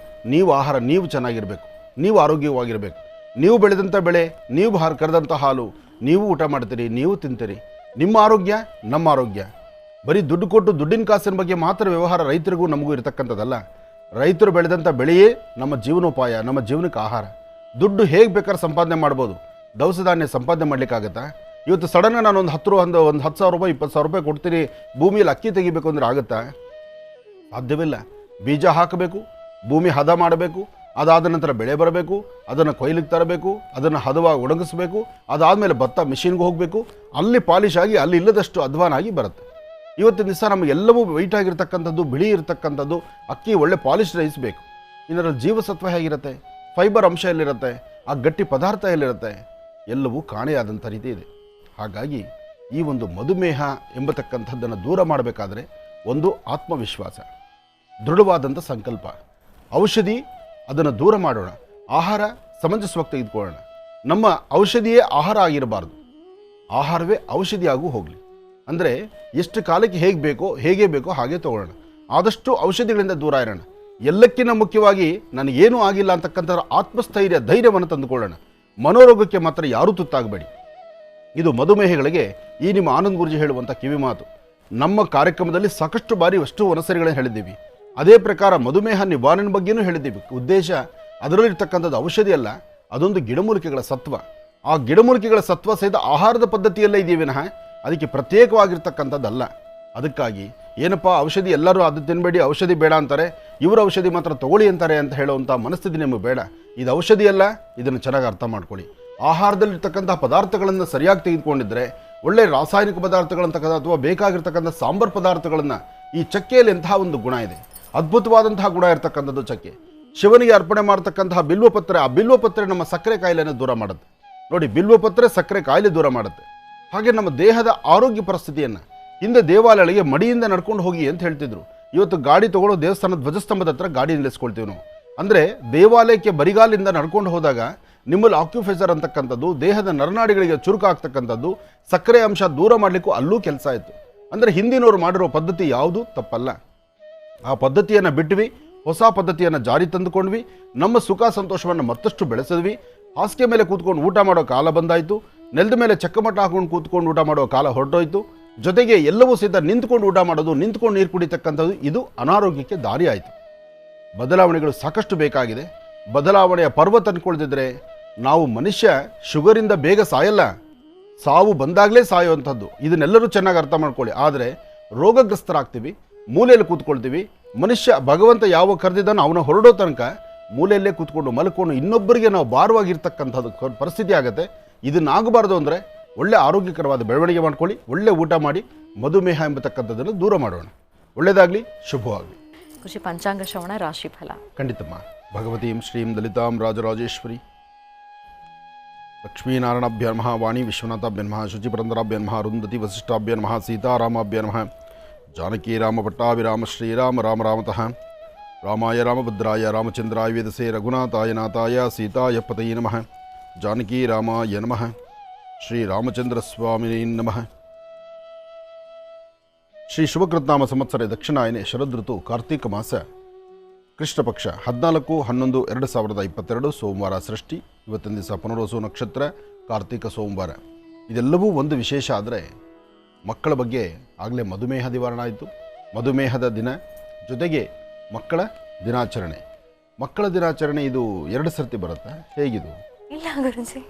ನೀವು ಆಹಾರ ನೀವು ಚೆನ್ನಾಗಿರಬೇಕು, ನೀವು ಆರೋಗ್ಯವಾಗಿರಬೇಕು. ನೀವು ಬೆಳೆದಂಥ ಬೆಳೆ, ನೀವು ಕರೆದಂಥ ಹಾಲು ನೀವು ಊಟ ಮಾಡ್ತೀರಿ, ನೀವು ತಿಂತೀರಿ. ನಿಮ್ಮ ಆರೋಗ್ಯ ನಮ್ಮ ಆರೋಗ್ಯ. ಬರೀ ದುಡ್ಡು ಕೊಟ್ಟು ದುಡ್ಡಿನ ಕಾಸಿನ ಬಗ್ಗೆ ಮಾತ್ರ ವ್ಯವಹಾರ ರೈತರಿಗೂ ನಮಗೂ ಇರತಕ್ಕಂಥದ್ದಲ್ಲ. ರೈತರು ಬೆಳೆದಂಥ ಬೆಳೆಯೇ ನಮ್ಮ ಜೀವನೋಪಾಯ, ನಮ್ಮ ಜೀವನಕ್ಕೆ ಆಹಾರ. ದುಡ್ಡು ಹೇಗೆ ಬೇಕಾದ್ರೆ ಸಂಪಾದನೆ ಮಾಡ್ಬೋದು, ದವಸ ಧಾನ್ಯ ಸಂಪಾದನೆ ಮಾಡಲಿಕ್ಕಾಗತ್ತಾ? ಇವತ್ತು ಸಡನ್ನಾಗಿ ನಾನು ಒಂದು 10,000 ರೂಪಾಯಿ 20,000 ರೂಪಾಯಿ ಕೊಡ್ತೀನಿ, ಭೂಮಿಯಲ್ಲಿ ಅಕ್ಕಿ ತೆಗಿಬೇಕು ಅಂದರೆ ಆಗುತ್ತಾ? ಸಾಧ್ಯವಿಲ್ಲ. ಬೀಜ ಹಾಕಬೇಕು, ಭೂಮಿ ಹದ ಮಾಡಬೇಕು, ಅದಾದ ನಂತರ ಬೆಳೆ ಬರಬೇಕು, ಅದನ್ನು ಕೊಯ್ಲಿಗೆ ತರಬೇಕು, ಅದನ್ನು ಹದವಾಗಿ ಒಣಗಿಸ್ಬೇಕು, ಅದಾದಮೇಲೆ ಭತ್ತ ಮಿಷಿನ್ಗೆ ಹೋಗಬೇಕು, ಅಲ್ಲಿ ಪಾಲಿಶ್ ಆಗಿ ಅಲ್ಲಿ ಇಲ್ಲದಷ್ಟು ಅಧ್ವಾನ ಆಗಿ ಬರುತ್ತೆ. ಇವತ್ತಿನ ದಿವಸ ನಮಗೆಲ್ಲವೂ ವೈಟ್ ಆಗಿರ್ತಕ್ಕಂಥದ್ದು, ಬಿಳಿ ಇರತಕ್ಕಂಥದ್ದು ಅಕ್ಕಿ ಒಳ್ಳೆ ಪಾಲಿಶ್ ರೈಸ್ ಬೇಕು. ಇದರಲ್ಲಿ ಜೀವಸತ್ವ ಹೇಗಿರುತ್ತೆ, ಫೈಬರ್ ಅಂಶ ಎಲ್ಲಿರುತ್ತೆ, ಆ ಗಟ್ಟಿ ಪದಾರ್ಥ ಎಲ್ಲಿರುತ್ತೆ, ಎಲ್ಲವೂ ಕಾಣೆಯಾದಂಥ ರೀತಿ ಇದೆ. ಹಾಗಾಗಿ ಈ ಒಂದು ಮಧುಮೇಹ ಎಂಬತಕ್ಕಂಥದ್ದನ್ನು ದೂರ ಮಾಡಬೇಕಾದ್ರೆ ಒಂದು ಆತ್ಮವಿಶ್ವಾಸ, ದೃಢವಾದಂಥ ಸಂಕಲ್ಪ. ಔಷಧಿ ಅದನ್ನು ದೂರ ಮಾಡೋಣ, ಆಹಾರ ಸಮಂಜಸವಾಗಿ ತೆಗೆದುಕೊಳ್ಳೋಣ. ನಮ್ಮ ಔಷಧಿಯೇ ಆಹಾರ ಆಗಿರಬಾರ್ದು, ಆಹಾರವೇ ಔಷಧಿಯಾಗೂ ಹೋಗಲಿ. ಅಂದರೆ ಎಷ್ಟು ಕಾಲಕ್ಕೆ ಹೇಗೆ ಬೇಕೋ ಹಾಗೆ ತಗೊಳ್ಳೋಣ. ಆದಷ್ಟು ಔಷಧಿಗಳಿಂದ ದೂರ ಇರೋಣ. ಎಲ್ಲಕ್ಕಿಂತ ಮುಖ್ಯವಾಗಿ ನನಗೇನೂ ಆಗಿಲ್ಲ ಅಂತಕ್ಕಂಥ ಆತ್ಮಸ್ಥೈರ್ಯ, ಧೈರ್ಯವನ್ನು ತಂದುಕೊಳ್ಳೋಣ. ಮನೋರೋಗಕ್ಕೆ ಮಾತ್ರ ಯಾರೂ ತುತ್ತಾಗಬೇಡಿ. ಇದು ಮಧುಮೇಹಗಳಿಗೆ ಈ ನಿಮ್ಮ ಆನಂದ್ ಗುರೂಜಿ ಹೇಳುವಂಥ ಕಿವಿ ಮಾತು. ನಮ್ಮ ಕಾರ್ಯಕ್ರಮದಲ್ಲಿ ಸಾಕಷ್ಟು ಬಾರಿ ಅಷ್ಟು ವನಸರಿಗಳನ್ನು ಹೇಳಿದ್ದೀವಿ. ಅದೇ ಪ್ರಕಾರ ಮಧುಮೇಹ ನಿವಾರಣೆ ಬಗ್ಗೆಯೂ ಹೇಳಿದ್ದೀವಿ. ಉದ್ದೇಶ ಅದರಲ್ಲಿರ್ತಕ್ಕಂಥದ್ದು ಔಷಧಿ ಅಲ್ಲ, ಅದೊಂದು ಗಿಡಮೂಲಿಕೆಗಳ ಸತ್ವ. ಆ ಗಿಡಮೂಲಿಕೆಗಳ ಸತ್ವ ಸಹಿತ ಆಹಾರದ ಪದ್ಧತಿಯಲ್ಲೇ ಇದೆಯೇ ವಿನಃ ಅದಕ್ಕೆ ಪ್ರತ್ಯೇಕವಾಗಿರ್ತಕ್ಕಂಥದ್ದಲ್ಲ. ಅದಕ್ಕಾಗಿ ಏನಪ್ಪ ಔಷಧಿ ಎಲ್ಲರೂ ಅದು ತಿನ್ನಬೇಡಿ, ಔಷಧಿ ಬೇಡ ಅಂತಾರೆ, ಇವರು ಔಷಧಿ ಮಾತ್ರ ತಗೊಳ್ಳಿ ಅಂತಾರೆ ಅಂತ ಹೇಳುವಂಥ ಮನಸ್ಥಿತಿ ನಿಮಗೆ ಬೇಡ. ಇದು ಔಷಧಿ ಅಲ್ಲ, ಇದನ್ನು ಚೆನ್ನಾಗಿ ಅರ್ಥ ಮಾಡ್ಕೊಳ್ಳಿ. ಆಹಾರದಲ್ಲಿರ್ತಕ್ಕಂಥ ಪದಾರ್ಥಗಳನ್ನು ಸರಿಯಾಗಿ ತೆಗೆದುಕೊಂಡಿದ್ದರೆ, ಒಳ್ಳೆ ರಾಸಾಯನಿಕ ಪದಾರ್ಥಗಳಂತಕ್ಕಂಥ ಅಥವಾ ಬೇಕಾಗಿರ್ತಕ್ಕಂಥ ಸಾಂಬಾರ್ ಪದಾರ್ಥಗಳನ್ನು, ಈ ಚಕ್ಕೆಯಲ್ಲಿ ಎಂತಹ ಒಂದು ಗುಣ ಇದೆ, ಅದ್ಭುತವಾದಂತಹ ಗುಣ ಇರತಕ್ಕಂಥದ್ದು ಚಕ್ಕೆ. ಶಿವನಿಗೆ ಅರ್ಪಣೆ ಮಾಡ್ತಕ್ಕಂತಹ ಬಿಲ್ವಪತ್ರೆ, ಆ ಬಿಲ್ವಪತ್ರೆ ನಮ್ಮ ಸಕ್ಕರೆ ಕಾಯಿಲೆಯನ್ನು ದೂರ ಮಾಡುತ್ತೆ. ನೋಡಿ, ಬಿಲ್ವಪತ್ರೆ ಸಕ್ಕರೆ ಕಾಯಿಲೆ ದೂರ ಮಾಡುತ್ತೆ. ಹಾಗೆ ನಮ್ಮ ದೇಹದ ಆರೋಗ್ಯ ಪರಿಸ್ಥಿತಿಯನ್ನು, ಹಿಂದೆ ದೇವಾಲಯಗಳಿಗೆ ಮಡಿಯಿಂದ ನಡ್ಕೊಂಡು ಹೋಗಿ ಅಂತ ಹೇಳ್ತಿದ್ರು. ಇವತ್ತು ಗಾಡಿ ತಗೊಳ್ಳೋ ದೇವಸ್ಥಾನದ ಧ್ವಜಸ್ತಂಭದ ಹತ್ರ ಗಾಡಿ ನಿಲ್ಲಿಸ್ಕೊಳ್ತೀವಿ ನಾವು. ಅಂದರೆ ದೇವಾಲಯಕ್ಕೆ ಬರಿಗಾಲಿಂದ ನಡ್ಕೊಂಡು ಹೋದಾಗ ನಿಮ್ಮಲ್ಲಿ ಆಕ್ಯುಫೈಸರ್ ಅಂತಕ್ಕಂಥದ್ದು, ದೇಹದ ನರನಾಡಿಗಳಿಗೆ ಚುರುಕಾಗ್ತಕ್ಕಂಥದ್ದು, ಸಕ್ಕರೆ ಅಂಶ ದೂರ ಮಾಡಲಿಕ್ಕೂ ಅಲ್ಲೂ ಕೆಲಸ ಆಯಿತು. ಅಂದರೆ ಹಿಂದಿನವರು ಮಾಡಿರೋ ಪದ್ಧತಿ ಯಾವುದೂ ತಪ್ಪಲ್ಲ. ಆ ಪದ್ಧತಿಯನ್ನು ಬಿಟ್ವಿ, ಹೊಸ ಪದ್ಧತಿಯನ್ನು ಜಾರಿ ತಂದುಕೊಂಡ್ವಿ, ನಮ್ಮ ಸುಖ ಸಂತೋಷವನ್ನು ಮತ್ತಷ್ಟು ಬೆಳೆಸಿದ್ವಿ. ಹಾಸಿಗೆ ಮೇಲೆ ಕೂತ್ಕೊಂಡು ಊಟ ಮಾಡೋ ಕಾಲ ಬಂದಾಯಿತು, ನೆಲದ ಮೇಲೆ ಚಕ್ಕಮಟ್ಟ ಹಾಕೊಂಡು ಕೂತ್ಕೊಂಡು ಊಟ ಮಾಡೋ ಕಾಲ ಹೊರಟೋಯ್ತು. ಜೊತೆಗೆ ಎಲ್ಲವೂ ಸಹಿತ ನಿಂತ್ಕೊಂಡು ಊಟ ಮಾಡೋದು, ನಿಂತ್ಕೊಂಡು ನೀರು ಕುಡಿತಕ್ಕಂಥದ್ದು, ಇದು ಅನಾರೋಗ್ಯಕ್ಕೆ ದಾರಿ ಆಯಿತು. ಬದಲಾವಣೆಗಳು ಸಾಕಷ್ಟು ಬೇಕಾಗಿದೆ. ಬದಲಾವಣೆಯ ಪರ್ವ ತಂದುಕೊಳ್ದಿದ್ರೆ ನಾವು ಮನುಷ್ಯ ಶುಗರಿಂದ ಬೇಗ ಸಾಯಲ್ಲ, ಸಾವು ಬಂದಾಗಲೇ ಸಾಯುವಂಥದ್ದು. ಇದನ್ನೆಲ್ಲರೂ ಚೆನ್ನಾಗಿ ಅರ್ಥ ಮಾಡ್ಕೊಳ್ಳಿ. ಆದರೆ ರೋಗಗ್ರಸ್ತರಾಗ್ತೀವಿ, ಮೂಲೆಯಲ್ಲಿ ಕೂತ್ಕೊಳ್ತೀವಿ. ಮನುಷ್ಯ ಭಗವಂತ ಯಾವ ಕರೆದಿದ್ದಾನೋ ಅವನ ಹೊರಡೋ ತನಕ ಮೂಲೆಯಲ್ಲೇ ಕೂತ್ಕೊಂಡು ಮಲ್ಕೊಂಡು ಇನ್ನೊಬ್ಬರಿಗೆ ನಾವು ಭಾರವಾಗಿರ್ತಕ್ಕಂಥದ್ದು ಪರಿಸ್ಥಿತಿ ಆಗುತ್ತೆ. ಇದನ್ನಾಗಬಾರ್ದು ಅಂದರೆ ಒಳ್ಳೆ ಆರೋಗ್ಯಕರವಾದ ಬೆಳವಣಿಗೆ ಮಾಡ್ಕೊಳ್ಳಿ, ಒಳ್ಳೆ ಊಟ ಮಾಡಿ, ಮಧುಮೇಹ ಎಂಬತಕ್ಕಂಥದ್ದನ್ನು ದೂರ ಮಾಡೋಣ. ಒಳ್ಳೆಯದಾಗಲಿ, ಶುಭವಾಗಲಿ. ಖುಷಿ ಪಂಚಾಂಗ ಶ್ರವಣ ರಾಶಿ ಫಲ. ಖಂಡಿತಮ್ಮ. ಭಗವತೀಂ ಶ್ರೀಂ ದಲಿತಾಂ ರಾಜರಾಜೇಶ್ವರಿ ಲಕ್ಷ್ಮೀನಾರಾಯಣಾಭ್ಯ ನಮಃ, ವಾಣಿ ವಿಶ್ವನಾಥಾಭ್ಯ ನಮಃ, ಶುಚಿಪುರಂದರಾಭ್ಯ ನಮಃ, ಅರುಂಧತಿ ವಸಿಷ್ಠಾಭ್ಯ ನಮಃ, ಸೀತಾರಾಮಾಭ್ಯ ನಮಃ, ಜಾನಕಿ ರಾಮ ಪಟ್ಟಾಭಿರಾಮ ಶ್ರೀರಾಮ ರಾಮ ರಾಮತಃ ರಾಮಾಯ ರಾಮಭದ್ರಾಯ ರಾಮಚಂದ್ರಾಯ ವೇದಸೇ ರಘುನಾಥಾಯ ನಾಥಾಯ ಸೀತಾಯ ಪತಯೇ ನಮಃ, ಜಾನಕಿ ರಾಮಾಯ ನಮಃ, ಶ್ರೀರಾಮಚಂದ್ರ ಸ್ವಾಮಿನೇ ನಮಃ. ಶ್ರೀ ಶುಭಕೃತ್ನಾಮ ಸಂವತ್ಸರ ದಕ್ಷಿಣಾಯನೆ ಶರದೃತು ಕಾರ್ತೀಕ ಮಾಸ ಕೃಷ್ಣ ಪಕ್ಷ 14/11/2022 ಸೋಮವಾರ ಸೃಷ್ಟಿ. ಇವತ್ತಿನ ದಿವಸ ಪುನರ್ವಸು ನಕ್ಷತ್ರ, ಕಾರ್ತೀಕ ಸೋಮವಾರ. ಇದೆಲ್ಲವೂ ಒಂದು ವಿಶೇಷ. ಆದರೆ ಮಕ್ಕಳ ಬಗ್ಗೆ ಆಗಲೇ ಮಧುಮೇಹ ನಿವಾರಣೆ ಆಯಿತು. ಮಧುಮೇಹದ ದಿನ ಜೊತೆಗೆ ಮಕ್ಕಳ ದಿನಾಚರಣೆ. ಮಕ್ಕಳ ದಿನಾಚರಣೆ ಇದು 2 ಸರ್ತಿ ಬರುತ್ತೆ. ಹೇಗಿದು? ಇಲ್ಲ ಗುರುಜಿ,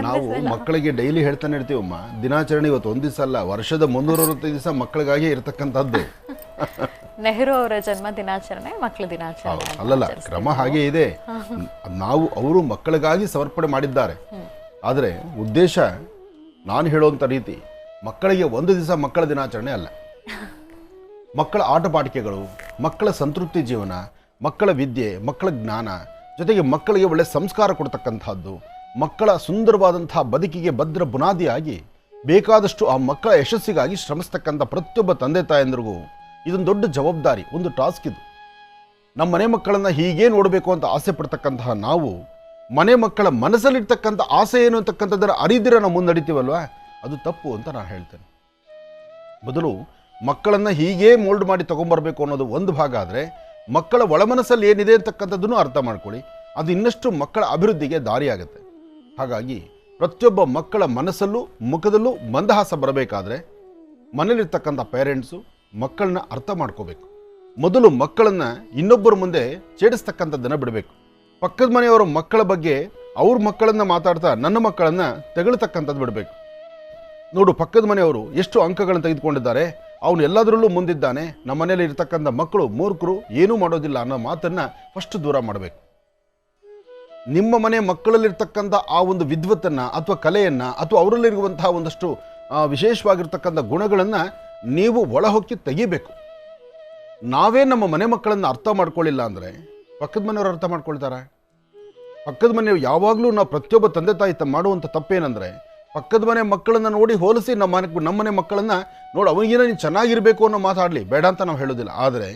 ನಾವು ಮಕ್ಕಳಿಗೆ ಡೈಲಿ ಹೇಳ್ತಾನೆ ಇರ್ತೀವಮ್ಮ, ದಿನಾಚರಣೆ ಇವತ್ತು ಒಂದು ದಿವಸ ಅಲ್ಲ, ವರ್ಷದ 365 ದಿವಸ ಮಕ್ಕಳಿಗಾಗಿ ಇರತಕ್ಕಂಥದ್ದು. ನೆಹರು ಅವರ ಜನ್ಮ ದಿನಾಚರಣೆ, ಮಕ್ಕಳ ದಿನಾಚರಣೆ ಅಲ್ಲಲ್ಲ, ಕ್ರಮ ಹಾಗೆ ಇದೆ. ನಾವು ಅವರು ಮಕ್ಕಳಿಗಾಗಿ ಸಮರ್ಪಣೆ ಮಾಡಿದ್ದಾರೆ. ಆದರೆ ಉದ್ದೇಶ ನಾನು ಹೇಳುವಂಥ ರೀತಿ ಮಕ್ಕಳಿಗೆ ಒಂದು ದಿವಸ ಮಕ್ಕಳ ದಿನಾಚರಣೆ ಅಲ್ಲ. ಮಕ್ಕಳ ಆಟಪಾಟಿಕೆಗಳು, ಮಕ್ಕಳ ಸಂತೃಪ್ತಿ ಜೀವನ, ಮಕ್ಕಳ ವಿದ್ಯೆ, ಮಕ್ಕಳ ಜ್ಞಾನ, ಜೊತೆಗೆ ಮಕ್ಕಳಿಗೆ ಒಳ್ಳೆ ಸಂಸ್ಕಾರ ಕೊಡ್ತಕ್ಕಂಥದ್ದು, ಮಕ್ಕಳ ಸುಂದರವಾದಂಥ ಬದುಕಿಗೆ ಭದ್ರ ಬುನಾದಿಯಾಗಿ ಬೇಕಾದಷ್ಟು ಆ ಮಕ್ಕಳ ಯಶಸ್ಸಿಗಾಗಿ ಶ್ರಮಿಸ್ತಕ್ಕಂಥ ಪ್ರತಿಯೊಬ್ಬ ತಂದೆ ತಾಯಂದ್ರಿಗೂ ಇದೊಂದು ದೊಡ್ಡ ಜವಾಬ್ದಾರಿ, ಒಂದು ಟಾಸ್ಕ್ ಇದು. ನಮ್ಮ ಮನೆ ಮಕ್ಕಳನ್ನು ಹೀಗೇ ನೋಡಬೇಕು ಅಂತ ಆಸೆ ಪಡ್ತಕ್ಕಂತಹ ನಾವು ಮನೆ ಮಕ್ಕಳ ಮನಸ್ಸಲ್ಲಿರ್ತಕ್ಕಂಥ ಆಸೆ ಏನು ಅಂತಕ್ಕಂಥದ್ದನ್ನು ಅರಿದಿರ ನಾವು ಮುನ್ನಡಿತೀವಲ್ವ, ಅದು ತಪ್ಪು ಅಂತ ನಾನು ಹೇಳ್ತೇನೆ. ಬದಲು ಮಕ್ಕಳನ್ನು ಹೀಗೇ ಮೋಲ್ಡ್ ಮಾಡಿ ತೊಗೊಂಬರ್ಬೇಕು ಅನ್ನೋದು ಒಂದು ಭಾಗ. ಆದರೆ ಮಕ್ಕಳ ಒಳಮನಸ್ಸಲ್ಲಿ ಏನಿದೆ ಅಂತಕ್ಕಂಥದ್ದನ್ನು ಅರ್ಥ ಮಾಡ್ಕೊಳ್ಳಿ, ಅದು ಇನ್ನಷ್ಟು ಮಕ್ಕಳ ಅಭಿವೃದ್ಧಿಗೆ ದಾರಿಯಾಗುತ್ತೆ. ಹಾಗಾಗಿ ಪ್ರತಿಯೊಬ್ಬ ಮಕ್ಕಳ ಮನಸ್ಸಲ್ಲೂ ಮುಖದಲ್ಲೂ ಮಂದಹಾಸ ಬರಬೇಕಾದ್ರೆ ಮನೇಲಿರ್ತಕ್ಕಂಥ ಪೇರೆಂಟ್ಸು ಮಕ್ಕಳನ್ನ ಅರ್ಥ ಮಾಡ್ಕೋಬೇಕು. ಮೊದಲು ಮಕ್ಕಳನ್ನು ಇನ್ನೊಬ್ಬರ ಮುಂದೆ ಛೇಡಿಸ್ತಕ್ಕಂಥದ್ದನ್ನು ಬಿಡಬೇಕು. ಪಕ್ಕದ ಮನೆಯವರ ಮಕ್ಕಳ ಬಗ್ಗೆ ಅವ್ರ ಮಕ್ಕಳನ್ನು ಮಾತಾಡ್ತಾ ನನ್ನ ಮಕ್ಕಳನ್ನು ತೆಗಳ್ತಕ್ಕಂಥದ್ದು ಬಿಡಬೇಕು. ನೋಡು, ಪಕ್ಕದ ಮನೆಯವರು ಎಷ್ಟು ಅಂಕಗಳನ್ನು ತೆಗೆದುಕೊಂಡಿದ್ದಾರೆ, ಅವನು ಎಲ್ಲದರಲ್ಲೂ ಮುಂದಿದ್ದಾನೆ, ನಮ್ಮ ಮನೆಯಲ್ಲಿ ಇರ್ತಕ್ಕಂಥ ಮಕ್ಕಳು ಮೂರ್ಖರು, ಏನೂ ಮಾಡೋದಿಲ್ಲ ಅನ್ನೋ ಮಾತನ್ನು ಫಸ್ಟ್ ದೂರ ಮಾಡಬೇಕು. ನಿಮ್ಮ ಮನೆ ಮಕ್ಕಳಲ್ಲಿರ್ತಕ್ಕಂಥ ಆ ಒಂದು ವಿದ್ವತ್ತನ್ನು ಅಥವಾ ಕಲೆಯನ್ನು ಅಥವಾ ಅವರಲ್ಲಿರುವಂತಹ ಒಂದಷ್ಟು ವಿಶೇಷವಾಗಿರ್ತಕ್ಕಂಥ ಗುಣಗಳನ್ನು ನೀವು ಒಳಹೊಕ್ಕಿ ತೆಗಿಬೇಕು. ನಾವೇ ನಮ್ಮ ಮನೆ ಮಕ್ಕಳನ್ನು ಅರ್ಥ ಮಾಡ್ಕೊಳ್ಳಿಲ್ಲ ಅಂದರೆ ಪಕ್ಕದ ಮನೆಯವರು ಅರ್ಥ ಮಾಡ್ಕೊಳ್ತಾರೆ. ಪಕ್ಕದ ಮನೆಯವರು ಯಾವಾಗಲೂ ನಾವು ಪ್ರತಿಯೊಬ್ಬ ತಂದೆ ತಾಯಿ ಮಾಡುವಂಥ ತಪ್ಪೇನೆಂದರೆ ಪಕ್ಕದ ಮನೆ ಮಕ್ಕಳನ್ನು ನೋಡಿ ಹೋಲಿಸಿ ನಮ್ಮ ಮನೆ ಮಕ್ಕಳನ್ನು ನೋಡಿ ಅವನಿಗೇನೋ ನೀನು ಚೆನ್ನಾಗಿರಬೇಕು ಅನ್ನೋ ಮಾತಾಡಲಿ, ಬೇಡ ಅಂತ ನಾವು ಹೇಳೋದಿಲ್ಲ. ಆದರೆ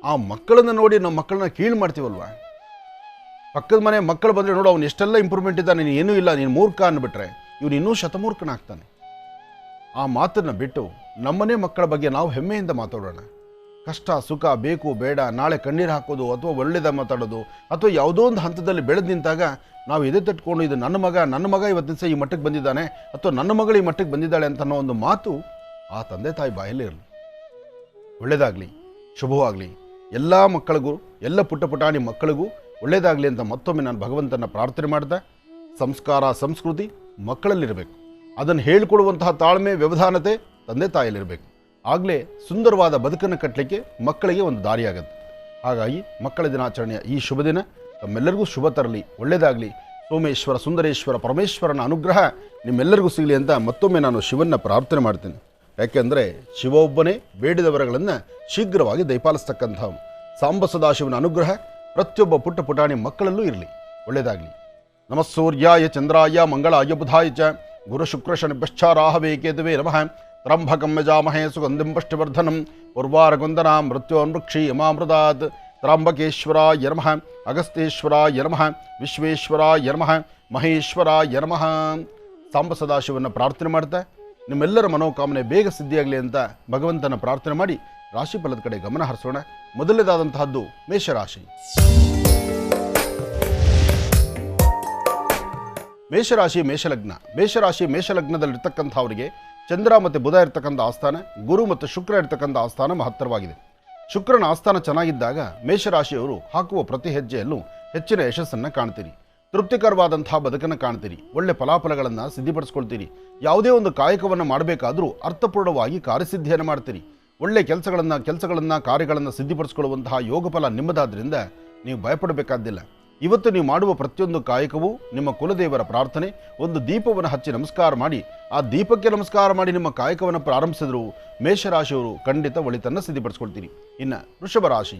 ಆ ಮಕ್ಕಳನ್ನು ನೋಡಿ ನಮ್ಮ ಮಕ್ಕಳನ್ನ ಕೀಳು ಮಾಡ್ತೀವಲ್ವ. ಪಕ್ಕದ ಮನೆ ಮಕ್ಕಳು ಬಂದರೆ ನೋಡು ಅವನು ಎಷ್ಟೆಲ್ಲ ಇಂಪ್ರೂವ್ಮೆಂಟ್ ಇದ್ದಾನೆ, ನೀನು ಏನೂ ಇಲ್ಲ, ನೀನು ಮೂರ್ಖ ಅಂದ್ಬಿಟ್ರೆ ಇವನು ಇನ್ನೂ ಶತಮೂರ್ಖನಾಗ್ತಾನೆ. ಆ ಮಾತನ್ನು ಬಿಟ್ಟು ನಮ್ಮನೆ ಮಕ್ಕಳ ಬಗ್ಗೆ ನಾವು ಹೆಮ್ಮೆಯಿಂದ ಮಾತಾಡೋಣ. ಕಷ್ಟ ಸುಖ ಬೇಕು ಬೇಡ, ನಾಳೆ ಕಣ್ಣೀರು ಹಾಕೋದು ಅಥವಾ ಒಳ್ಳೆಯದ ಮಾತಾಡೋದು ಅಥವಾ ಯಾವುದೋ ಒಂದು ಹಂತದಲ್ಲಿ ಬೆಳೆದು ನಿಂತಾಗ ನಾವು ಎದೆ ತಟ್ಕೊಂಡು ಇದು ನನ್ನ ಮಗ ಇವತ್ತಿನ ದಿವಸ ಈ ಮಟ್ಟಕ್ಕೆ ಬಂದಿದ್ದಾನೆ ಅಥವಾ ನನ್ನ ಮಗಳು ಈ ಮಟ್ಟಕ್ಕೆ ಬಂದಿದ್ದಾಳೆ ಅಂತ ಅನ್ನೋ ಒಂದು ಮಾತು ಆ ತಂದೆ ತಾಯಿ ಬಾಯಲ್ಲಿ ಇರಲಿ. ಒಳ್ಳೆಯದಾಗಲಿ, ಶುಭವಾಗಲಿ. ಎಲ್ಲ ಮಕ್ಕಳಿಗೂ, ಎಲ್ಲ ಪುಟ್ಟ ಪುಟಾಣಿ ಮಕ್ಕಳಿಗೂ ಒಳ್ಳೆಯದಾಗಲಿ ಅಂತ ಮತ್ತೊಮ್ಮೆ ನಾನು ಭಗವಂತನ ಪ್ರಾರ್ಥನೆ ಮಾಡ್ದೆ. ಸಂಸ್ಕಾರ ಸಂಸ್ಕೃತಿ ಮಕ್ಕಳಲ್ಲಿರಬೇಕು. ಅದನ್ನು ಹೇಳಿಕೊಡುವಂತಹ ತಾಳ್ಮೆ ವ್ಯವಧಾನತೆ ತಂದೆ ತಾಯಿಯಲ್ಲಿರಬೇಕು. ಆಗಲೇ ಸುಂದರವಾದ ಬದುಕನ್ನು ಕಟ್ಟಲಿಕ್ಕೆ ಮಕ್ಕಳಿಗೆ ಒಂದು ದಾರಿಯಾಗುತ್ತೆ. ಹಾಗಾಗಿ ಮಕ್ಕಳ ದಿನಾಚರಣೆಯ ಈ ಶುಭ ದಿನ ತಮ್ಮೆಲ್ಲರಿಗೂ ಶುಭ ತರಲಿ, ಒಳ್ಳೆಯದಾಗಲಿ. ಸೋಮೇಶ್ವರ ಸುಂದರೇಶ್ವರ ಪರಮೇಶ್ವರನ ಅನುಗ್ರಹ ನಿಮ್ಮೆಲ್ಲರಿಗೂ ಸಿಗಲಿ ಅಂತ ಮತ್ತೊಮ್ಮೆ ನಾನು ಶಿವನ್ನ ಪ್ರಾರ್ಥನೆ ಮಾಡ್ತೀನಿ. ಯಾಕೆಂದರೆ ಶಿವ ಒಬ್ಬನೇ ಬೇಡಿದ ವರಗಳನ್ನು ಶೀಘ್ರವಾಗಿ ದಯಪಾಲಿಸ್ತಕ್ಕಂಥವು. ಸಾಂಬ ಸದಾಶಿವನ ಅನುಗ್ರಹ ಪ್ರತಿಯೊಬ್ಬ ಪುಟ್ಟ ಪುಟಾಣಿ ಮಕ್ಕಳಲ್ಲೂ ಇರಲಿ. ಒಳ್ಳೆಯದಾಗಲಿ. ನಮಃ ಸೂರ್ಯಾಯ ಚಂದ್ರಾಯ ಮಂಗಳಾಯ ಬುಧಾಯ ಚ ಗುರು ಶುಕ್ರ ಶನಿಭ್ಯಶ್ಚಾರಾಹವೇ ಕೇತುವೇ ನಮಃ. ತ್ರಂಬಕಂ ಯಜಾಮಹೇ ಸುಗಂಧಿಂ ಪುಷ್ಟಿವರ್ಧನಂ ಉರ್ವಾರಗೊಂದನಾಂ ಮೃತ್ಯೋನ್ಮೃಕ್ಷಿ ಯಮಾಮೃತಾತ್. ತ್ರಾಂಬಕೇಶ್ವರಾಯ ನಮಃ, ಅಗಸ್ತ್ಯೇಶ್ವರಾಯ ನಮಃ, ವಿಶ್ವೇಶ್ವರಾಯ ನಮಃ, ಮಹೇಶ್ವರಾಯ ನಮಃ. ಸಾಂಬ ಸದಾಶಿವನ ಪ್ರಾರ್ಥನೆ ಮಾಡ್ತಾ ನಿಮ್ಮೆಲ್ಲರ ಮನೋಕಾಮನೆ ಬೇಗ ಸಿದ್ಧಿಯಾಗಲಿ ಅಂತ ಭಗವಂತನ ಪ್ರಾರ್ಥನೆ ಮಾಡಿ ರಾಶಿ ಫಲದ ಕಡೆ ಗಮನ ಹರಿಸೋಣ. ಮೊದಲನೇದಾದಂತಹದ್ದು ಮೇಷರಾಶಿ. ಮೇಷರಾಶಿ ಮೇಷಲಗ್ನ. ಮೇಷಲಗ್ನದಲ್ಲಿರ್ತಕ್ಕಂಥವರಿಗೆ ಚಂದ್ರ ಮತ್ತು ಬುಧ ಇರ್ತಕ್ಕಂಥ ಆಸ್ಥಾನ, ಗುರು ಮತ್ತು ಶುಕ್ರ ಇರ್ತಕ್ಕಂಥ ಆಸ್ಥಾನ ಮಹತ್ತರವಾಗಿದೆ. ಶುಕ್ರನ ಆಸ್ಥಾನ ಚೆನ್ನಾಗಿದ್ದಾಗ ಮೇಷರಾಶಿಯವರು ಹಾಕುವ ಪ್ರತಿ ಹೆಜ್ಜೆಯಲ್ಲೂ ಹೆಚ್ಚಿನ ಯಶಸ್ಸನ್ನು ಕಾಣ್ತೀರಿ. ತೃಪ್ತಿಕರವಾದಂತಹ ಬದುಕನ್ನು ಕಾಣ್ತೀರಿ. ಒಳ್ಳೆ ಫಲಾಫಲಗಳನ್ನು ಸಿದ್ಧಿಪಡಿಸ್ಕೊಳ್ತೀರಿ. ಯಾವುದೇ ಒಂದು ಕಾಯಕವನ್ನು ಮಾಡಬೇಕಾದ್ರೂ ಅರ್ಥಪೂರ್ಣವಾಗಿ ಕಾರ್ಯಸಿದ್ಧಿಯನ್ನು ಮಾಡ್ತೀರಿ. ಒಳ್ಳೆ ಕೆಲಸಗಳನ್ನು ಕಾರ್ಯಗಳನ್ನು ಸಿದ್ಧಿಪಡಿಸ್ಕೊಳ್ಳುವಂತಹ ಯೋಗ ಫಲ ನಿಮ್ಮದಾದ್ರಿಂದ ನೀವು ಭಯಪಡಬೇಕಾದ್ದಿಲ್ಲ. ಇವತ್ತು ನೀವು ಮಾಡುವ ಪ್ರತಿಯೊಂದು ಕಾಯಕವೂ ನಿಮ್ಮ ಕುಲದೇವರ ಪ್ರಾರ್ಥನೆ, ಒಂದು ದೀಪವನ್ನು ಹಚ್ಚಿ ನಮಸ್ಕಾರ ಮಾಡಿ, ಆ ದೀಪಕ್ಕೆ ನಮಸ್ಕಾರ ಮಾಡಿ ನಿಮ್ಮ ಕಾಯಕವನ್ನು ಪ್ರಾರಂಭಿಸಿದ್ರು ಮೇಷರಾಶಿಯವರು ಖಂಡಿತ ಒಳಿತನ್ನು ಸಿದ್ಧಿಪಡಿಸ್ಕೊಳ್ತೀರಿ. ಇನ್ನು ವೃಷಭ ರಾಶಿ,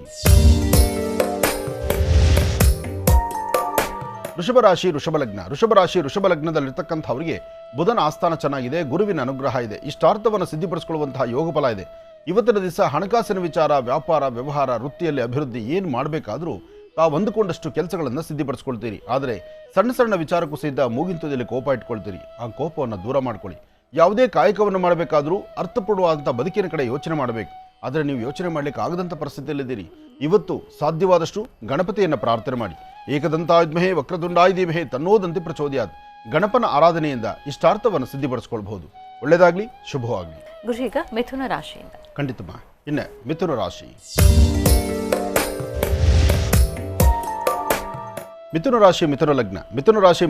ವೃಷಭ ಲಗ್ನದಲ್ಲಿರ್ತಕ್ಕಂಥವರಿಗೆ ಬುಧನ ಆಸ್ಥಾನ ಚೆನ್ನಾಗಿದೆ, ಗುರುವಿನ ಅನುಗ್ರಹ ಇದೆ, ಇಷ್ಟಾರ್ಥವನ್ನು ಸಿದ್ಧಿಪಡಿಸಿಕೊಳ್ಳುವಂತಹ ಯೋಗ ಫಲ ಇದೆ. ಇವತ್ತಿನ ದಿವಸ ಹಣಕಾಸಿನ ವಿಚಾರ, ವ್ಯಾಪಾರ, ವ್ಯವಹಾರ, ವೃತ್ತಿಯಲ್ಲಿ ಅಭಿವೃದ್ಧಿ ಏನು ಮಾಡಬೇಕಾದ್ರೂ ತಾವು ಅಂದುಕೊಂಡಷ್ಟು ಕೆಲಸಗಳನ್ನು ಸಿದ್ಧಿಪಡಿಸ್ಕೊಳ್ತೀರಿ. ಆದರೆ ಸಣ್ಣ ಸಣ್ಣ ವಿಚಾರಕ್ಕೂ ಸಹಿತ ಮೂಗಿಂತದಲ್ಲಿ ಕೋಪ ಇಟ್ಕೊಳ್ತೀರಿ. ಆ ಕೋಪವನ್ನು ದೂರ ಮಾಡ್ಕೊಳ್ಳಿ. ಯಾವುದೇ ಕಾಯಕವನ್ನು ಮಾಡಬೇಕಾದ್ರೂ ಅರ್ಥಪೂರ್ಣವಾದಂಥ ಬದುಕಿನ ಕಡೆ ಯೋಚನೆ ಮಾಡಬೇಕು. ಆದರೆ ನೀವು ಯೋಚನೆ ಮಾಡಲಿಕ್ಕೆ ಆಗದಂಥ ಪರಿಸ್ಥಿತಿಯಲ್ಲಿದ್ದೀರಿ. ಇವತ್ತು ಸಾಧ್ಯವಾದಷ್ಟು ಗಣಪತಿಯನ್ನು ಪ್ರಾರ್ಥನೆ ಮಾಡಿ. ಏಕದಂತಾಯುಧ್ಮಹೇ ವಕ್ರತುಂಡಾಯ ಧೀಮಹಿ ತನ್ನೋದಂತೆ ಪ್ರಚೋದಯಾತ್. ಗಣಪನ ಆರಾಧನೆಯಿಂದ ಇಷ್ಟಾರ್ಥವನ್ನು ಸಿದ್ಧಿಪಡಿಸ್ಕೊಳ್ಬಹುದು. ಒಳ್ಳೆಯದಾಗಲಿ, ಶುಭವಾಗಲಿ. ಗುರುಜೀಗ ಮಿಥುನ ರಾಶಿಯಿಂದ ಖಂಡಿತಮ್ಮ. ಇನ್ನು ಮಿಥುನ ರಾಶಿ,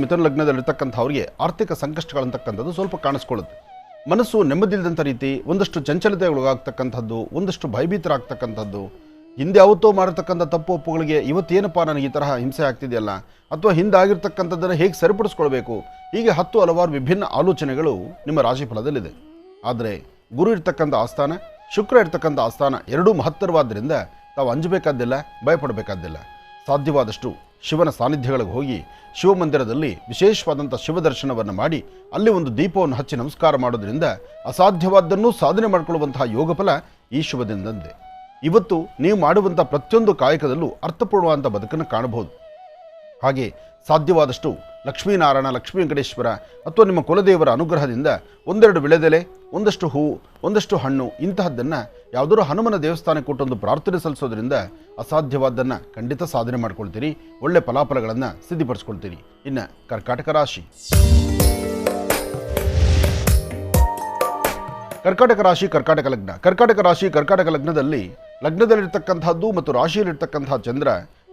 ಮಿಥುನ ಲಗ್ನದಲ್ಲಿರ್ತಕ್ಕಂಥವ್ರಿಗೆ ಆರ್ಥಿಕ ಸಂಕಷ್ಟಗಳಂತಕ್ಕಂಥದ್ದು ಸ್ವಲ್ಪ ಕಾಣಿಸ್ಕೊಳ್ಳುತ್ತೆ. ಮನಸ್ಸು ನೆಮ್ಮದಿಲ್ಲದಂಥ ರೀತಿ, ಒಂದಷ್ಟು ಚಂಚಲತೆ ಒಳಗಾಗ್ತಕ್ಕಂಥದ್ದು, ಒಂದಷ್ಟು ಭಯಭೀತರಾಗ್ತಕ್ಕಂಥದ್ದು, ಹಿಂದೆ ಯಾವತ್ತೋ ಮಾಡಿರ್ತಕ್ಕಂಥ ತಪ್ಪು ಒಪ್ಪುಗಳಿಗೆ ಇವತ್ತೇನಪ್ಪ ನನಗೆ ಈ ತರಹ ಹಿಂಸೆ ಆಗ್ತಿದೆಯಲ್ಲ, ಅಥವಾ ಹಿಂದಾಗಿರ್ತಕ್ಕಂಥದ್ದನ್ನು ಹೇಗೆ ಸರಿಪಡಿಸ್ಕೊಳ್ಬೇಕು, ಹೀಗೆ 10 ಹಲವಾರು ವಿಭಿನ್ನ ಆಲೋಚನೆಗಳು ನಿಮ್ಮ ರಾಶಿ ಫಲದಲ್ಲಿದೆ. ಆದರೆ ಗುರು ಇರ್ತಕ್ಕಂಥ ಆಸ್ಥಾನ, ಶುಕ್ರ ಇರ್ತಕ್ಕಂಥ ಆಸ್ಥಾನ ಎರಡೂ ಮಹತ್ತರವಾದ್ದರಿಂದ ತಾವು ಅಂಜಬೇಕಾದ್ದಿಲ್ಲ, ಭಯಪಡಬೇಕಾದ್ದಿಲ್ಲ. ಸಾಧ್ಯವಾದಷ್ಟು ಶಿವನ ಸಾನ್ನಿಧ್ಯಗಳಿಗೆ ಹೋಗಿ ಶಿವಮಂದಿರದಲ್ಲಿ ವಿಶೇಷವಾದಂಥ ಶಿವದರ್ಶನವನ್ನು ಮಾಡಿ ಅಲ್ಲಿ ಒಂದು ದೀಪವನ್ನು ಹಚ್ಚಿ ನಮಸ್ಕಾರ ಮಾಡೋದ್ರಿಂದ ಅಸಾಧ್ಯವಾದ್ದನ್ನು ಸಾಧನೆ ಮಾಡಿಕೊಳ್ಳುವಂತಹ ಯೋಗ ಫಲ ಈ ಶುಭ ದಿನದಂತೆ. ಇವತ್ತು ನೀವು ಮಾಡುವಂಥ ಪ್ರತಿಯೊಂದು ಕಾಯಕದಲ್ಲೂ ಅರ್ಥಪೂರ್ಣವಾದಂಥ ಬದುಕನ್ನು ಕಾಣಬಹುದು. ಹಾಗೆ ಸಾಧ್ಯವಾದಷ್ಟು ಲಕ್ಷ್ಮೀನಾರಾಯಣ, ಲಕ್ಷ್ಮೀ ವೆಂಕಟೇಶ್ವರ ಅಥವಾ ನಿಮ್ಮ ಕುಲದೇವರ ಅನುಗ್ರಹದಿಂದ ಒಂದೆರಡು ವಿಳೆದೆಲೆ, ಒಂದಷ್ಟು ಹೂವು, ಒಂದಷ್ಟು ಹಣ್ಣು ಇಂತಹದ್ದನ್ನು ಯಾವುದಾದ್ರೂ ಹನುಮನ ದೇವಸ್ಥಾನಕ್ಕೆ ಕೊಟ್ಟೊಂದು ಪ್ರಾರ್ಥನೆ ಸಲ್ಲಿಸೋದ್ರಿಂದ ಅಸಾಧ್ಯವಾದ್ದನ್ನು ಖಂಡಿತ ಸಾಧನೆ ಮಾಡ್ಕೊಳ್ತೀರಿ. ಒಳ್ಳೆ ಫಲಾಫಲಗಳನ್ನು ಸಿದ್ಧಿಪಡಿಸ್ಕೊಳ್ತೀರಿ. ಇನ್ನು ಕರ್ಕಾಟಕ ರಾಶಿ, ಕರ್ಕಾಟಕ ಲಗ್ನದಲ್ಲಿರ್ತಕ್ಕಂಥದ್ದು ಮತ್ತು ರಾಶಿಯಲ್ಲಿರ್ತಕ್ಕಂಥ ಚಂದ್ರ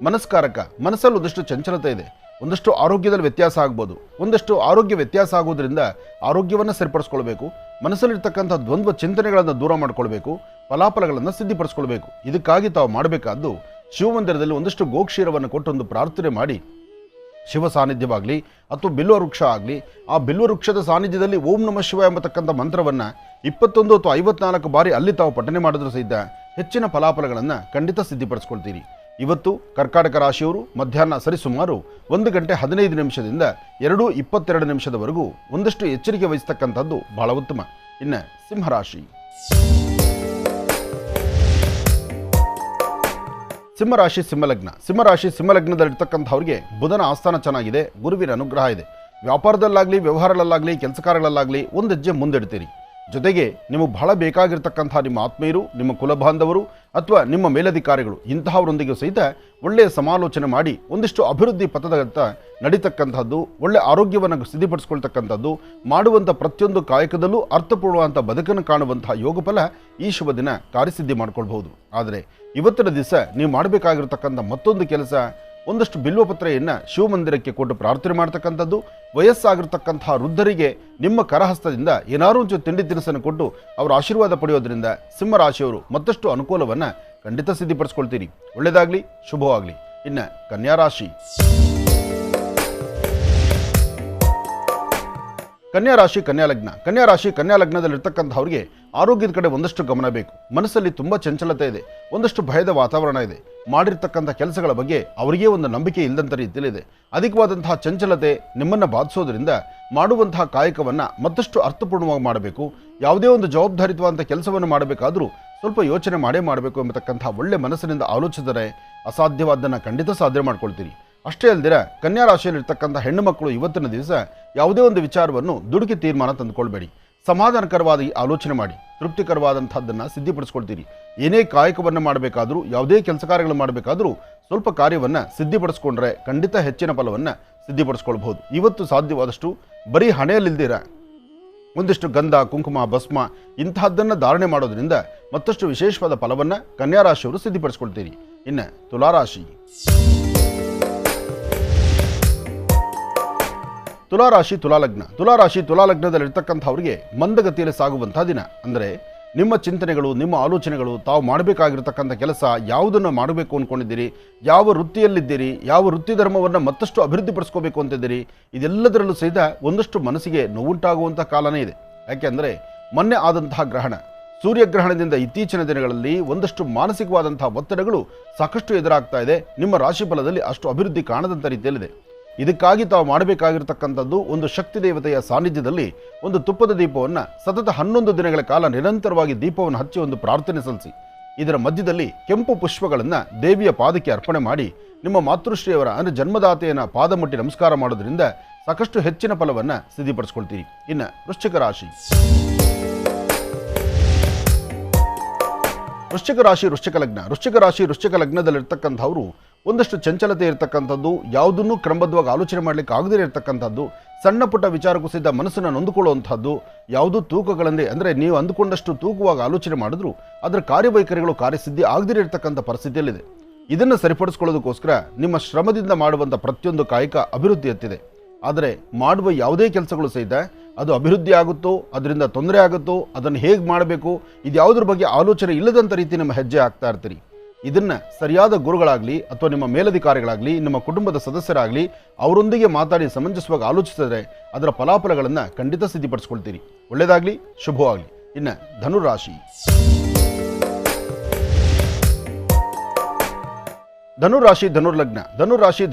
ಮನಸ್ಕಾರಕ. ಮನಸ್ಸಲ್ಲಿ ಒಂದಷ್ಟು ಚಂಚಲತೆ ಇದೆ, ಒಂದಷ್ಟು ಆರೋಗ್ಯದಲ್ಲಿ ವ್ಯತ್ಯಾಸ ಆಗ್ಬೋದು. ಒಂದಷ್ಟು ಆರೋಗ್ಯ ವ್ಯತ್ಯಾಸ ಆಗೋದ್ರಿಂದ ಆರೋಗ್ಯವನ್ನು ಸರಿಪಡಿಸ್ಕೊಳ್ಬೇಕು. ಮನಸ್ಸಲ್ಲಿರ್ತಕ್ಕಂಥ ದ್ವಂದ್ವ ಚಿಂತನೆಗಳನ್ನು ದೂರ ಮಾಡ್ಕೊಳ್ಬೇಕು, ಫಲಾಫಲಗಳನ್ನು ಸಿದ್ಧಿಪಡಿಸ್ಕೊಳ್ಬೇಕು. ಇದಕ್ಕಾಗಿ ತಾವು ಮಾಡಬೇಕಾದ್ದು ಶಿವಮಂದಿರದಲ್ಲಿ ಒಂದಷ್ಟು ಗೋಕ್ಷೀರವನ್ನು ಕೊಟ್ಟೊಂದು ಪ್ರಾರ್ಥನೆ ಮಾಡಿ, ಶಿವ ಸಾನ್ನಿಧ್ಯವಾಗಲಿ ಅಥವಾ ಬಿಲ್ವ ವೃಕ್ಷ ಆಗಲಿ, ಆ ಬಿಲ್ವ ವೃಕ್ಷದ ಸಾನ್ನಿಧ್ಯದಲ್ಲಿ ಓಂ ನಮಃ ಶಿವ ಎಂಬತಕ್ಕಂಥ ಮಂತ್ರವನ್ನು 21 ಅಥವಾ 54 ಬಾರಿ ಅಲ್ಲಿ ತಾವು ಪಠನೆ ಮಾಡಿದ್ರೂ ಸಹಿತ ಹೆಚ್ಚಿನ ಫಲಾಫಲಗಳನ್ನು ಖಂಡಿತ ಸಿದ್ಧಿಪಡಿಸ್ಕೊಳ್ತೀರಿ. ಇವತ್ತು ಕರ್ಕಾಟಕ ರಾಶಿಯವರು ಮಧ್ಯಾಹ್ನ ಸರಿಸುಮಾರು 1 ಗಂಟೆ 15 ನಿಮಿಷದಿಂದ 2:22 ನಿಮಿಷದವರೆಗೂ ಒಂದಷ್ಟು ಎಚ್ಚರಿಕೆ ವಹಿಸ್ತಕ್ಕಂಥದ್ದು ಬಹಳ ಉತ್ತಮ. ಇನ್ನು ಸಿಂಹರಾಶಿ, ಸಿಂಹಲಗ್ನದಲ್ಲಿರ್ತಕ್ಕಂಥವ್ರಿಗೆ ಬುಧನ ಆಸ್ಥಾನ ಚೆನ್ನಾಗಿದೆ, ಗುರುವಿನ ಅನುಗ್ರಹ ಇದೆ. ವ್ಯಾಪಾರದಲ್ಲಾಗಲಿ, ವ್ಯವಹಾರಗಳಲ್ಲಾಗಲಿ, ಕೆಲಸ ಕಾರ್ಯಗಳಲ್ಲಾಗಲಿ ಒಂದು ಹೆಜ್ಜೆ ಮುಂದಿಡ್ತೀರಿ. ಜೊತೆಗೆ ನಿಮಗೆ ಬಹಳ ಬೇಕಾಗಿರ್ತಕ್ಕಂಥ ನಿಮ್ಮ ಆತ್ಮೀಯರು, ನಿಮ್ಮ ಕುಲಬಾಂಧವರು ಅಥವಾ ನಿಮ್ಮ ಮೇಲಧಿಕಾರಿಗಳು ಇಂತಹವರೊಂದಿಗೆ ಸಹಿತ ಒಳ್ಳೆಯ ಸಮಾಲೋಚನೆ ಮಾಡಿ ಒಂದಿಷ್ಟು ಅಭಿವೃದ್ಧಿ ಪಥದತ್ತ ನಡೀತಕ್ಕಂಥದ್ದು, ಒಳ್ಳೆ ಆರೋಗ್ಯವನ್ನು ಸಿದ್ಧಿಪಡಿಸ್ಕೊಳ್ತಕ್ಕಂಥದ್ದು, ಮಾಡುವಂಥ ಪ್ರತಿಯೊಂದು ಕಾಯಕದಲ್ಲೂ ಅರ್ಥಪೂರ್ಣವಂಥ ಬದುಕನ್ನು ಕಾಣುವಂತಹ ಯೋಗ ಫಲ ಈ ಶುಭ ದಿನ ಕಾರ್ಯಸಿದ್ಧಿ ಮಾಡ್ಕೊಳ್ಬಹುದು. ಆದರೆ ಇವತ್ತಿನ ದಿವಸ ನೀವು ಮಾಡಬೇಕಾಗಿರ್ತಕ್ಕಂಥ ಮತ್ತೊಂದು ಕೆಲಸ, ಒಂದಷ್ಟು ಬಿಲ್ವಪತ್ರೆಯನ್ನು ಶಿವಮಂದಿರಕ್ಕೆ ಕೊಟ್ಟು ಪ್ರಾರ್ಥನೆ ಮಾಡ್ತಕ್ಕಂಥದ್ದು. ವಯಸ್ಸಾಗಿರ್ತಕ್ಕಂಥ ವೃದ್ಧರಿಗೆ ನಿಮ್ಮ ಕರಹಸ್ತದಿಂದ ಏನಾರು ಒಂಚೂರು ತಿಂಡಿ ತಿನಿಸನ್ನು ಕೊಟ್ಟು ಅವರ ಆಶೀರ್ವಾದ ಪಡೆಯೋದ್ರಿಂದ ಸಿಂಹರಾಶಿಯವರು ಮತ್ತಷ್ಟು ಅನುಕೂಲವನ್ನು ಖಂಡಿತ ಸಿದ್ಧಿಪಡಿಸ್ಕೊಳ್ತೀರಿ. ಒಳ್ಳೆಯದಾಗಲಿ, ಶುಭವಾಗಲಿ. ಇನ್ನು ಕನ್ಯಾರಾಶಿ, ಕನ್ಯಾಲಗ್ನದಲ್ಲಿರ್ತಕ್ಕಂಥವ್ರಿಗೆ ಆರೋಗ್ಯದ ಕಡೆ ಒಂದಷ್ಟು ಗಮನ ಬೇಕು. ಮನಸ್ಸಲ್ಲಿ ತುಂಬ ಚಂಚಲತೆ ಇದೆ, ಒಂದಷ್ಟು ಭಯದ ವಾತಾವರಣ ಇದೆ. ಮಾಡಿರ್ತಕ್ಕಂಥ ಕೆಲಸಗಳ ಬಗ್ಗೆ ಅವರಿಗೇ ಒಂದು ನಂಬಿಕೆ ಇಲ್ಲದಂಥ ರೀತಿಯಲ್ಲಿದೆ. ಅಧಿಕವಾದಂತಹ ಚಂಚಲತೆ ನಿಮ್ಮನ್ನು ಬಾಧಿಸೋದ್ರಿಂದ ಮಾಡುವಂತಹ ಕಾಯಕವನ್ನು ಮತ್ತಷ್ಟು ಅರ್ಥಪೂರ್ಣವಾಗಿ ಮಾಡಬೇಕು. ಯಾವುದೇ ಒಂದು ಜವಾಬ್ದಾರಿಯುತವಾದಂಥ ಕೆಲಸವನ್ನು ಮಾಡಬೇಕಾದ್ರೂ ಸ್ವಲ್ಪ ಯೋಚನೆ ಮಾಡಬೇಕು ಎಂಬತಕ್ಕಂಥ ಒಳ್ಳೆ ಮನಸ್ಸಿನಿಂದ ಆಲೋಚಿಸಿದರೆ ಅಸಾಧ್ಯವಾದ್ದನ್ನು ಖಂಡಿತ ಸಾಧನೆ ಮಾಡ್ಕೊಳ್ತೀರಿ. ಅಷ್ಟೇ ಅಲ್ದಿರ ಕನ್ಯಾ ರಾಶಿಯಲ್ಲಿರ್ತಕ್ಕಂಥ ಹೆಣ್ಣು ಮಕ್ಕಳು ಇವತ್ತಿನ ದಿವಸ ಯಾವುದೇ ಒಂದು ವಿಚಾರವನ್ನು ದುಡುಕಿ ತೀರ್ಮಾನ ತಂದುಕೊಳ್ಬೇಡಿ. ಸಮಾಧಾನಕರವಾಗಿ ಆಲೋಚನೆ ಮಾಡಿ ತೃಪ್ತಿಕರವಾದಂಥದ್ದನ್ನು ಸಿದ್ಧಿಪಡಿಸ್ಕೊಳ್ತೀರಿ. ಏನೇ ಕಾಯಕವನ್ನು ಮಾಡಬೇಕಾದ್ರೂ, ಯಾವುದೇ ಕೆಲಸ ಕಾರ್ಯಗಳು ಮಾಡಬೇಕಾದ್ರೂ ಸ್ವಲ್ಪ ಕಾರ್ಯವನ್ನು ಸಿದ್ಧಿಪಡಿಸ್ಕೊಂಡ್ರೆ ಖಂಡಿತ ಹೆಚ್ಚಿನ ಫಲವನ್ನು ಸಿದ್ಧಿಪಡಿಸ್ಕೊಳ್ಬಹುದು. ಇವತ್ತು ಸಾಧ್ಯವಾದಷ್ಟು ಬರೀ ಹಣೆಯಲ್ಲಿಲ್ದಿರ ಒಂದಿಷ್ಟು ಗಂಧ, ಕುಂಕುಮ, ಭಸ್ಮ ಇಂತಹದ್ದನ್ನು ಧಾರಣೆ ಮಾಡೋದ್ರಿಂದ ಮತ್ತಷ್ಟು ವಿಶೇಷವಾದ ಫಲವನ್ನು ಕನ್ಯಾ ರಾಶಿಯವರು ಸಿದ್ಧಿಪಡಿಸ್ಕೊಳ್ತೀರಿ. ಇನ್ನು ತುಲಾರಾಶಿ, ತುಲಾರಾಶಿ ತುಲಾಲಗ್ನ. ತುಲಾರಾಶಿ ತುಲಾಲಗ್ನದಲ್ಲಿರ್ತಕ್ಕಂಥವ್ರಿಗೆ ಮಂದಗತಿಯಲ್ಲಿ ಸಾಗುವಂಥ ದಿನ. ಅಂದರೆ ನಿಮ್ಮ ಚಿಂತನೆಗಳು, ನಿಮ್ಮ ಆಲೋಚನೆಗಳು, ತಾವು ಮಾಡಬೇಕಾಗಿರ್ತಕ್ಕಂಥ ಕೆಲಸ ಯಾವುದನ್ನು ಮಾಡಬೇಕು ಅಂದ್ಕೊಂಡಿದ್ದೀರಿ, ಯಾವ ವೃತ್ತಿಯಲ್ಲಿದ್ದೀರಿ, ಯಾವ ವೃತ್ತಿ ಧರ್ಮವನ್ನು ಮತ್ತಷ್ಟು ಅಭಿವೃದ್ಧಿಪಡಿಸ್ಕೋಬೇಕು ಅಂತಿದ್ದೀರಿ, ಇದೆಲ್ಲದರಲ್ಲೂ ಸಹಿತ ಒಂದಷ್ಟು ಮನಸ್ಸಿಗೆ ನೋವುಂಟಾಗುವಂಥ ಕಾಲನೇ ಇದೆ. ಯಾಕೆಂದರೆ ಮೊನ್ನೆ ಆದಂತಹ ಗ್ರಹಣ, ಸೂರ್ಯಗ್ರಹಣದಿಂದ ಇತ್ತೀಚಿನ ದಿನಗಳಲ್ಲಿ ಒಂದಷ್ಟು ಮಾನಸಿಕವಾದಂತಹ ಒತ್ತಡಗಳು ಸಾಕಷ್ಟು ಎದುರಾಗ್ತಾ ಇದೆ. ನಿಮ್ಮ ರಾಶಿ ಫಲದಲ್ಲಿ ಅಷ್ಟು ಅಭಿವೃದ್ಧಿ ಕಾಣದಂಥ ರೀತಿಯಲ್ಲಿದೆ. ಇದಕ್ಕಾಗಿ ತಾವು ಮಾಡಬೇಕಾಗಿರ್ತಕ್ಕಂಥದ್ದು ಒಂದು ಶಕ್ತಿ ದೇವತೆಯ ಸಾನ್ನಿಧ್ಯದಲ್ಲಿ ಒಂದು ತುಪ್ಪದ ದೀಪವನ್ನು ಸತತ 11 ದಿನಗಳ ಕಾಲ ನಿರಂತರವಾಗಿ ದೀಪವನ್ನು ಹಚ್ಚಿ ಒಂದು ಪ್ರಾರ್ಥನೆ ಸಲ್ಲಿಸಿ, ಇದರ ಮಧ್ಯದಲ್ಲಿ ಕೆಂಪು ಪುಷ್ಪಗಳನ್ನು ದೇವಿಯ ಪಾದಕ್ಕೆ ಅರ್ಪಣೆ ಮಾಡಿ ನಿಮ್ಮ ಮಾತೃಶ್ರೀಯವರ ಅಂದರೆ ಜನ್ಮದಾತೆಯನ್ನು ಪಾದ ಮುಟ್ಟಿ ನಮಸ್ಕಾರ ಮಾಡೋದ್ರಿಂದ ಸಾಕಷ್ಟು ಹೆಚ್ಚಿನ ಫಲವನ್ನು ಸಿದ್ಧಿಪಡಿಸ್ಕೊಳ್ತೀರಿ. ಇನ್ನು ವೃಶ್ಚಿಕ ರಾಶಿ. ವೃಶ್ಚಿಕ ಲಗ್ನದಲ್ಲಿರ್ತಕ್ಕಂಥವ್ರು ಒಂದಷ್ಟು ಚಂಚಲತೆ ಇರತಕ್ಕಂಥದ್ದು, ಯಾವುದನ್ನೂ ಕ್ರಮಬದ್ಧವಾಗಿ ಆಲೋಚನೆ ಮಾಡಲಿಕ್ಕೆ ಆಗದೇ ಇರತಕ್ಕಂಥದ್ದು, ಸಣ್ಣ ಪುಟ್ಟ ವಿಚಾರಕ್ಕೂ ಸಹಿತ ಮನಸ್ಸನ್ನು ನೊಂದುಕೊಳ್ಳುವಂಥದ್ದು, ಯಾವುದೂ ತೂಕಗಳಂದೇ ಅಂದರೆ ನೀವು ಅಂದುಕೊಂಡಷ್ಟು ತೂಕವಾಗಿ ಆಲೋಚನೆ ಮಾಡಿದ್ರೂ ಅದರ ಕಾರ್ಯವೈಖರಿಗಳು ಕಾರ್ಯಸಿದ್ಧಿ ಆಗದೇ ಇರತಕ್ಕಂಥ ಪರಿಸ್ಥಿತಿಯಲ್ಲಿದೆ. ಇದನ್ನು ಸರಿಪಡಿಸ್ಕೊಳ್ಳೋದಕ್ಕೋಸ್ಕರ ನಿಮ್ಮ ಶ್ರಮದಿಂದ ಮಾಡುವಂಥ ಪ್ರತಿಯೊಂದು ಕಾಯಕ ಅಭಿವೃದ್ಧಿ ಎತ್ತಿದೆ. ಆದರೆ ಮಾಡುವ ಯಾವುದೇ ಕೆಲಸಗಳು ಸಹಿತ ಅದು ಅಭಿವೃದ್ಧಿ ಆಗುತ್ತೋ, ಅದರಿಂದ ತೊಂದರೆ ಆಗುತ್ತೋ, ಅದನ್ನು ಹೇಗೆ ಮಾಡಬೇಕು, ಇದು ಯಾವುದ್ರ ಬಗ್ಗೆ ಆಲೋಚನೆ ಇಲ್ಲದಂಥ ರೀತಿ ನಿಮ್ಮ ಹೆಜ್ಜೆ ಆಗ್ತಾ ಇರ್ತೀರಿ. ಇದನ್ನು ಸರಿಯಾದ ಗುರುಗಳಾಗಲಿ ಅಥವಾ ನಿಮ್ಮ ಮೇಲಧಿಕಾರಿಗಳಾಗಲಿ ನಿಮ್ಮ ಕುಟುಂಬದ ಸದಸ್ಯರಾಗಲಿ ಅವರೊಂದಿಗೆ ಮಾತಾಡಿ ಸಮಂಜಸವಾಗಿ ಆಲೋಚಿಸಿದರೆ ಅದರ ಫಲಾಫಲಗಳನ್ನು ಖಂಡಿತ ಸಿದ್ಧಿಪಡಿಸ್ಕೊಳ್ತೀರಿ. ಒಳ್ಳೆಯದಾಗಲಿ, ಶುಭವಾಗಲಿ. ಇನ್ನು ಧನುರಾಶಿ.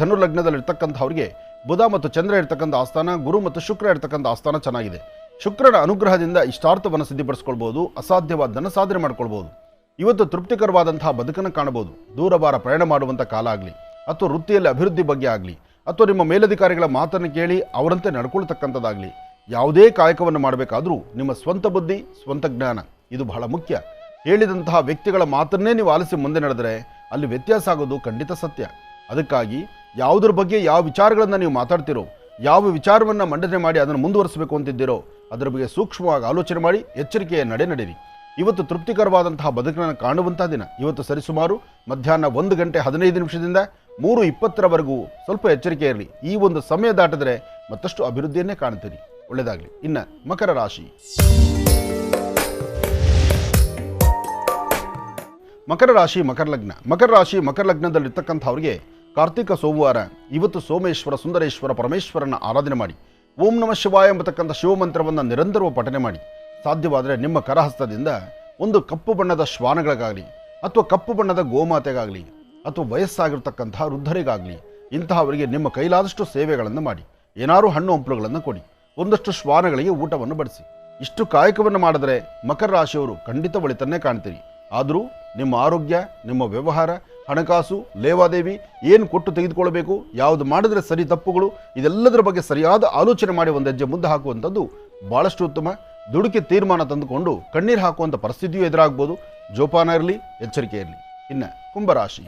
ಧನುರ್ಲಗ್ನದಲ್ಲಿರ್ತಕ್ಕಂಥವ್ರಿಗೆ ಬುಧ ಮತ್ತು ಚಂದ್ರ ಇರ್ತಕ್ಕಂಥ ಆಸ್ಥಾನ, ಗುರು ಮತ್ತು ಶುಕ್ರ ಇರ್ತಕ್ಕಂಥ ಆಸ್ಥಾನ ಚೆನ್ನಾಗಿದೆ. ಶುಕ್ರನ ಅನುಗ್ರಹದಿಂದ ಇಷ್ಟಾರ್ಥವನ್ನು ಸಿದ್ಧಿಪಡಿಸ್ಕೊಳ್ಬೋದು, ಅಸಾಧ್ಯವಾದ ಧನ ಸಾಧನೆ ಮಾಡ್ಕೊಳ್ಬೋದು. ಇವತ್ತು ತೃಪ್ತಿಕರವಾದಂತಹ ಬದುಕನ್ನು ಕಾಣಬಹುದು. ದೂರವಾರ ಪ್ರಯಾಣ ಮಾಡುವಂಥ ಕಾಲ ಆಗಲಿ, ಅಥವಾ ವೃತ್ತಿಯಲ್ಲಿ ಅಭಿವೃದ್ಧಿ ಬಗ್ಗೆ ಆಗಲಿ, ಅಥವಾ ನಿಮ್ಮ ಮೇಲಧಿಕಾರಿಗಳ ಮಾತನ್ನು ಕೇಳಿ ಅವರಂತೆ ನಡ್ಕೊಳ್ತಕ್ಕಂಥದ್ದಾಗಲಿ, ಯಾವುದೇ ಕಾಯಕವನ್ನು ಮಾಡಬೇಕಾದ್ರೂ ನಿಮ್ಮ ಸ್ವಂತ ಬುದ್ಧಿ, ಸ್ವಂತ ಜ್ಞಾನ ಇದು ಬಹಳ ಮುಖ್ಯ. ಹೇಳಿದಂತಹ ವ್ಯಕ್ತಿಗಳ ಮಾತನ್ನೇ ನೀವು ಆಲಿಸಿ ಮುಂದೆ ನಡೆದರೆ ಅಲ್ಲಿ ವ್ಯತ್ಯಾಸ ಆಗೋದು ಖಂಡಿತ ಸತ್ಯ. ಅದಕ್ಕಾಗಿ ಯಾವುದ್ರ ಬಗ್ಗೆ ಯಾವ ವಿಚಾರಗಳನ್ನು ನೀವು ಮಾತಾಡ್ತಿರೋ, ಯಾವ ವಿಚಾರವನ್ನು ಮಂಡನೆ ಮಾಡಿ ಅದನ್ನು ಮುಂದುವರಿಸಬೇಕು ಅಂತಿದ್ದೀರೋ ಅದರ ಬಗ್ಗೆ ಸೂಕ್ಷ್ಮವಾಗಿ ಆಲೋಚನೆ ಮಾಡಿ ಎಚ್ಚರಿಕೆಯ ನಡೆಯಿರಿ. ಇವತ್ತು ತೃಪ್ತಿಕರವಾದಂತಹ ಬದುಕನ್ನು ಕಾಣುವಂಥ ದಿನ. ಇವತ್ತು ಸರಿಸುಮಾರು ಮಧ್ಯಾಹ್ನ 1:15 3:20 ಸ್ವಲ್ಪ ಎಚ್ಚರಿಕೆ ಇರಲಿ. ಈ ಒಂದು ಸಮಯ ದಾಟಿದ್ರೆ ಮತ್ತಷ್ಟು ಅಭಿವೃದ್ಧಿಯನ್ನೇ ಕಾಣ್ತೀರಿ. ಒಳ್ಳೆಯದಾಗಲಿ. ಇನ್ನು ಮಕರ ರಾಶಿ. ಮಕರ ಲಗ್ನದಲ್ಲಿರ್ತಕ್ಕಂಥವ್ರಿಗೆ ಕಾರ್ತಿಕ ಸೋಮವಾರ. ಇವತ್ತು ಸೋಮೇಶ್ವರ, ಸುಂದರೇಶ್ವರ, ಪರಮೇಶ್ವರನ ಆರಾಧನೆ ಮಾಡಿ, ಓಂ ನಮಃ ಶಿವಾಯ ಎಂಬತಕ್ಕಂಥ ಶಿವಮಂತ್ರವನ್ನು ನಿರಂತರವಾಗಿ ಪಠನೆ ಮಾಡಿ. ಸಾಧ್ಯವಾದರೆ ನಿಮ್ಮ ಕರಹಸ್ತದಿಂದ ಒಂದು ಕಪ್ಪು ಬಣ್ಣದ ಶ್ವಾನಗಳಿಗಾಗಲಿ ಅಥವಾ ಕಪ್ಪು ಬಣ್ಣದ ಗೋಮಾತೆಗಾಗಲಿ ಅಥವಾ ವಯಸ್ಸಾಗಿರ್ತಕ್ಕಂಥ ವೃದ್ಧರಿಗಾಗಲಿ ಇಂತಹವರಿಗೆ ನಿಮ್ಮ ಕೈಲಾದಷ್ಟು ಸೇವೆಗಳನ್ನು ಮಾಡಿ. ಏನಾರು ಹಣ್ಣು ಹಂಪಲುಗಳನ್ನು ಕೊಡಿ, ಒಂದಷ್ಟು ಶ್ವಾನಗಳಿಗೆ ಊಟವನ್ನು ಬಡಿಸಿ. ಇಷ್ಟು ಕಾಯಕವನ್ನು ಮಾಡಿದರೆ ಮಕರ ರಾಶಿಯವರು ಖಂಡಿತ ಒಳಿತನ್ನೇ ಕಾಣ್ತೀರಿ. ಆದರೂ ನಿಮ್ಮ ಆರೋಗ್ಯ, ನಿಮ್ಮ ವ್ಯವಹಾರ, ಹಣಕಾಸು, ಲೇವಾದೇವಿ ಏನು ಕೊಟ್ಟು ತೆಗೆದುಕೊಳ್ಬೇಕು, ಯಾವುದು ಮಾಡಿದ್ರೆ ಸರಿ ತಪ್ಪುಗಳು, ಇದೆಲ್ಲದರ ಬಗ್ಗೆ ಸರಿಯಾದ ಆಲೋಚನೆ ಮಾಡಿ ಒಂದು ಹೆಜ್ಜೆ ಮುಂದೆ ಹಾಕುವಂಥದ್ದು ಭಾಳಷ್ಟು ಉತ್ತಮ. ದುಡುಕಿ ತೀರ್ಮಾನ ತಂದುಕೊಂಡು ಕಣ್ಣೀರು ಹಾಕುವಂಥ ಪರಿಸ್ಥಿತಿಯೂ ಎದುರಾಗ್ಬೋದು. ಜೋಪಾನ ಇರಲಿ, ಎಚ್ಚರಿಕೆ ಇರಲಿ. ಇನ್ನು ಕುಂಭರಾಶಿ.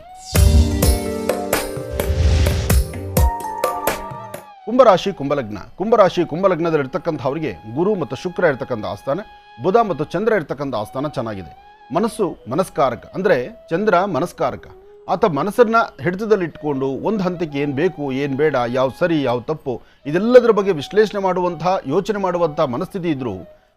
ಕುಂಭಲಗ್ನದಲ್ಲಿರ್ತಕ್ಕಂಥವರಿಗೆ ಗುರು ಮತ್ತು ಶುಕ್ರ ಇರ್ತಕ್ಕಂಥ ಆಸ್ಥಾನ, ಬುಧ ಮತ್ತು ಚಂದ್ರ ಇರ್ತಕ್ಕಂಥ ಆಸ್ಥಾನ ಚೆನ್ನಾಗಿದೆ. ಮನಸ್ಸು ಮನಸ್ಕಾರಕ, ಅಂದರೆ ಚಂದ್ರ ಮನಸ್ಕಾರಕ. ಆತ ಮನಸ್ಸನ್ನ ಹಿಡಿತದಲ್ಲಿಟ್ಕೊಂಡು ಒಂದು ಹಂತಕ್ಕೆ ಏನು ಬೇಕು, ಏನು ಬೇಡ, ಯಾವ ಸರಿ, ಯಾವ ತಪ್ಪು, ಇದೆಲ್ಲದರ ಬಗ್ಗೆ ವಿಶ್ಲೇಷಣೆ ಮಾಡುವಂಥ, ಯೋಚನೆ ಮಾಡುವಂಥ ಮನಸ್ಥಿತಿ ಇದ್ದರೂ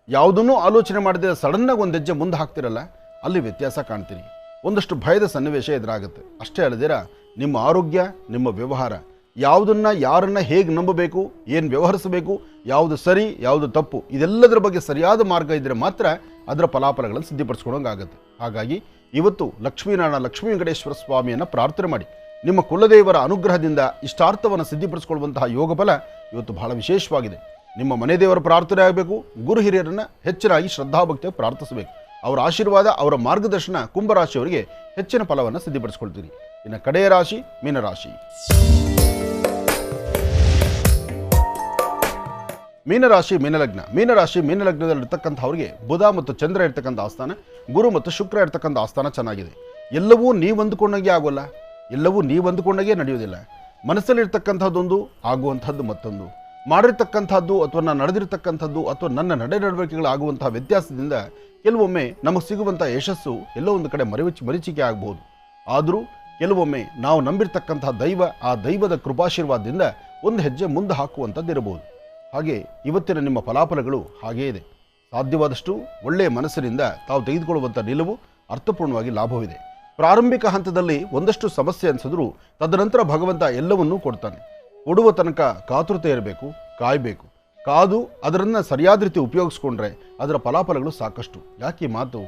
ಯಾವುದನ್ನೂ ಆಲೋಚನೆ ಮಾಡದೆ ಸಡನ್ನಾಗಿ ಒಂದು ಹೆಜ್ಜೆ ಮುಂದೆ ಹಾಕ್ತಿರಲ್ಲ, ಅಲ್ಲಿ ವ್ಯತ್ಯಾಸ ಕಾಣ್ತೀರಿ. ಒಂದಷ್ಟು ಭಯದ ಸನ್ನಿವೇಶ ಎದುರಾಗುತ್ತೆ. ಅಷ್ಟೇ ಅಲ್ಲದಿರ ನಿಮ್ಮ ಆರೋಗ್ಯ, ನಿಮ್ಮ ವ್ಯವಹಾರ, ಯಾವುದನ್ನು ಯಾರನ್ನು ಹೇಗೆ ನಂಬಬೇಕು, ಏನು ವ್ಯವಹರಿಸಬೇಕು, ಯಾವುದು ಸರಿ, ಯಾವುದು ತಪ್ಪು, ಇದೆಲ್ಲದರ ಬಗ್ಗೆ ಸರಿಯಾದ ಮಾರ್ಗ ಇದ್ದರೆ ಮಾತ್ರ ಅದರ ಫಲಾಫಲಗಳನ್ನು ಸಿದ್ಧಿಪಡಿಸ್ಕೊಳಂಗಾಗುತ್ತೆ. ಹಾಗಾಗಿ ಇವತ್ತು ಲಕ್ಷ್ಮೀನಾರಾಯಣ, ಲಕ್ಷ್ಮೀ ವೆಂಕಟೇಶ್ವರ ಸ್ವಾಮಿಯನ್ನು ಪ್ರಾರ್ಥನೆ ಮಾಡಿ. ನಿಮ್ಮ ಕುಲದೇವರ ಅನುಗ್ರಹದಿಂದ ಇಷ್ಟಾರ್ಥವನ್ನು ಸಿದ್ಧಿಪಡಿಸ್ಕೊಳ್ಳುವಂತಹ ಯೋಗ ಫಲ ಇವತ್ತು ಬಹಳ ವಿಶೇಷವಾಗಿದೆ. ನಿಮ್ಮ ಮನೆ ದೇವರ ಪ್ರಾರ್ಥನೆ ಆಗಬೇಕು. ಗುರು ಹಿರಿಯರನ್ನು ಹೆಚ್ಚಿನಾಗಿ ಶ್ರದ್ಧಾಭಕ್ತಿಯಾಗಿ ಪ್ರಾರ್ಥಿಸಬೇಕು. ಅವರ ಆಶೀರ್ವಾದ, ಅವರ ಮಾರ್ಗದರ್ಶನ ಕುಂಭರಾಶಿಯವರಿಗೆ ಹೆಚ್ಚಿನ ಫಲವನ್ನು ಸಿದ್ಧಿಪಡಿಸ್ಕೊಳ್ತೀರಿ. ಇನ್ನು ಕಡೆಯ ರಾಶಿ ಮೀನರಾಶಿ. ಮೀನಲಗ್ನದಲ್ಲಿರ್ತಕ್ಕಂಥವ್ರಿಗೆ ಬುಧ ಮತ್ತು ಚಂದ್ರ ಇರ್ತಕ್ಕಂಥ ಆಸ್ಥಾನ, ಗುರು ಮತ್ತು ಶುಕ್ರ ಇರ್ತಕ್ಕಂಥ ಆಸ್ಥಾನ ಚೆನ್ನಾಗಿದೆ. ಎಲ್ಲವೂ ನೀವು ಅಂದುಕೊಂಡಾಗೆ ಆಗೋಲ್ಲ, ಎಲ್ಲವೂ ನೀವು ಅಂದುಕೊಂಡಾಗೆ ನಡೆಯೋದಿಲ್ಲ. ಮನಸ್ಸಲ್ಲಿರ್ತಕ್ಕಂಥದ್ದೊಂದು, ಆಗುವಂಥದ್ದು ಮತ್ತೊಂದು. ಮಾಡಿರ್ತಕ್ಕಂಥದ್ದು ಅಥವಾ ನಡೆದಿರ್ತಕ್ಕಂಥದ್ದು ಅಥವಾ ನನ್ನ ನಡವಳಿಕೆಗಳಾಗುವಂತಹ ವ್ಯತ್ಯಾಸದಿಂದ ಕೆಲವೊಮ್ಮೆ ನಮಗೆ ಸಿಗುವಂಥ ಯಶಸ್ಸು ಎಲ್ಲೋ ಒಂದು ಕಡೆ ಮರೀಚಿಕೆ ಆಗ್ಬೋದು. ಆದರೂ ಕೆಲವೊಮ್ಮೆ ನಾವು ನಂಬಿರ್ತಕ್ಕಂಥ ದೈವ, ಆ ದೈವದ ಕೃಪಾಶೀರ್ವಾದದಿಂದ ಒಂದು ಹೆಜ್ಜೆ ಮುಂದೆ ಹಾಕುವಂಥದ್ದು ಇರಬಹುದು. ಹಾಗೆ ಇವತ್ತಿನ ನಿಮ್ಮ ಫಲಾಫಲಗಳು ಹಾಗೇ ಇದೆ. ಸಾಧ್ಯವಾದಷ್ಟು ಒಳ್ಳೆಯ ಮನಸ್ಸಿನಿಂದ ತಾವು ತೆಗೆದುಕೊಳ್ಳುವಂಥ ನಿಲುವು ಅರ್ಥಪೂರ್ಣವಾಗಿ ಲಾಭವಿದೆ. ಪ್ರಾರಂಭಿಕ ಹಂತದಲ್ಲಿ ಒಂದಷ್ಟು ಸಮಸ್ಯೆ ಅನಿಸಿದ್ರೂ ತದನಂತರ ಭಗವಂತ ಎಲ್ಲವನ್ನೂ ಕೊಡ್ತಾನೆ. ಕೊಡುವ ತನಕ ಕಾತುರತೆ ಇರಬೇಕು, ಕಾಯಬೇಕು. ಕಾದು ಅದರನ್ನು ಸರಿಯಾದ ರೀತಿ ಉಪಯೋಗಿಸ್ಕೊಂಡ್ರೆ ಅದರ ಫಲಾಫಲಗಳು ಸಾಕಷ್ಟು. ಯಾಕೆ ಮಾತು?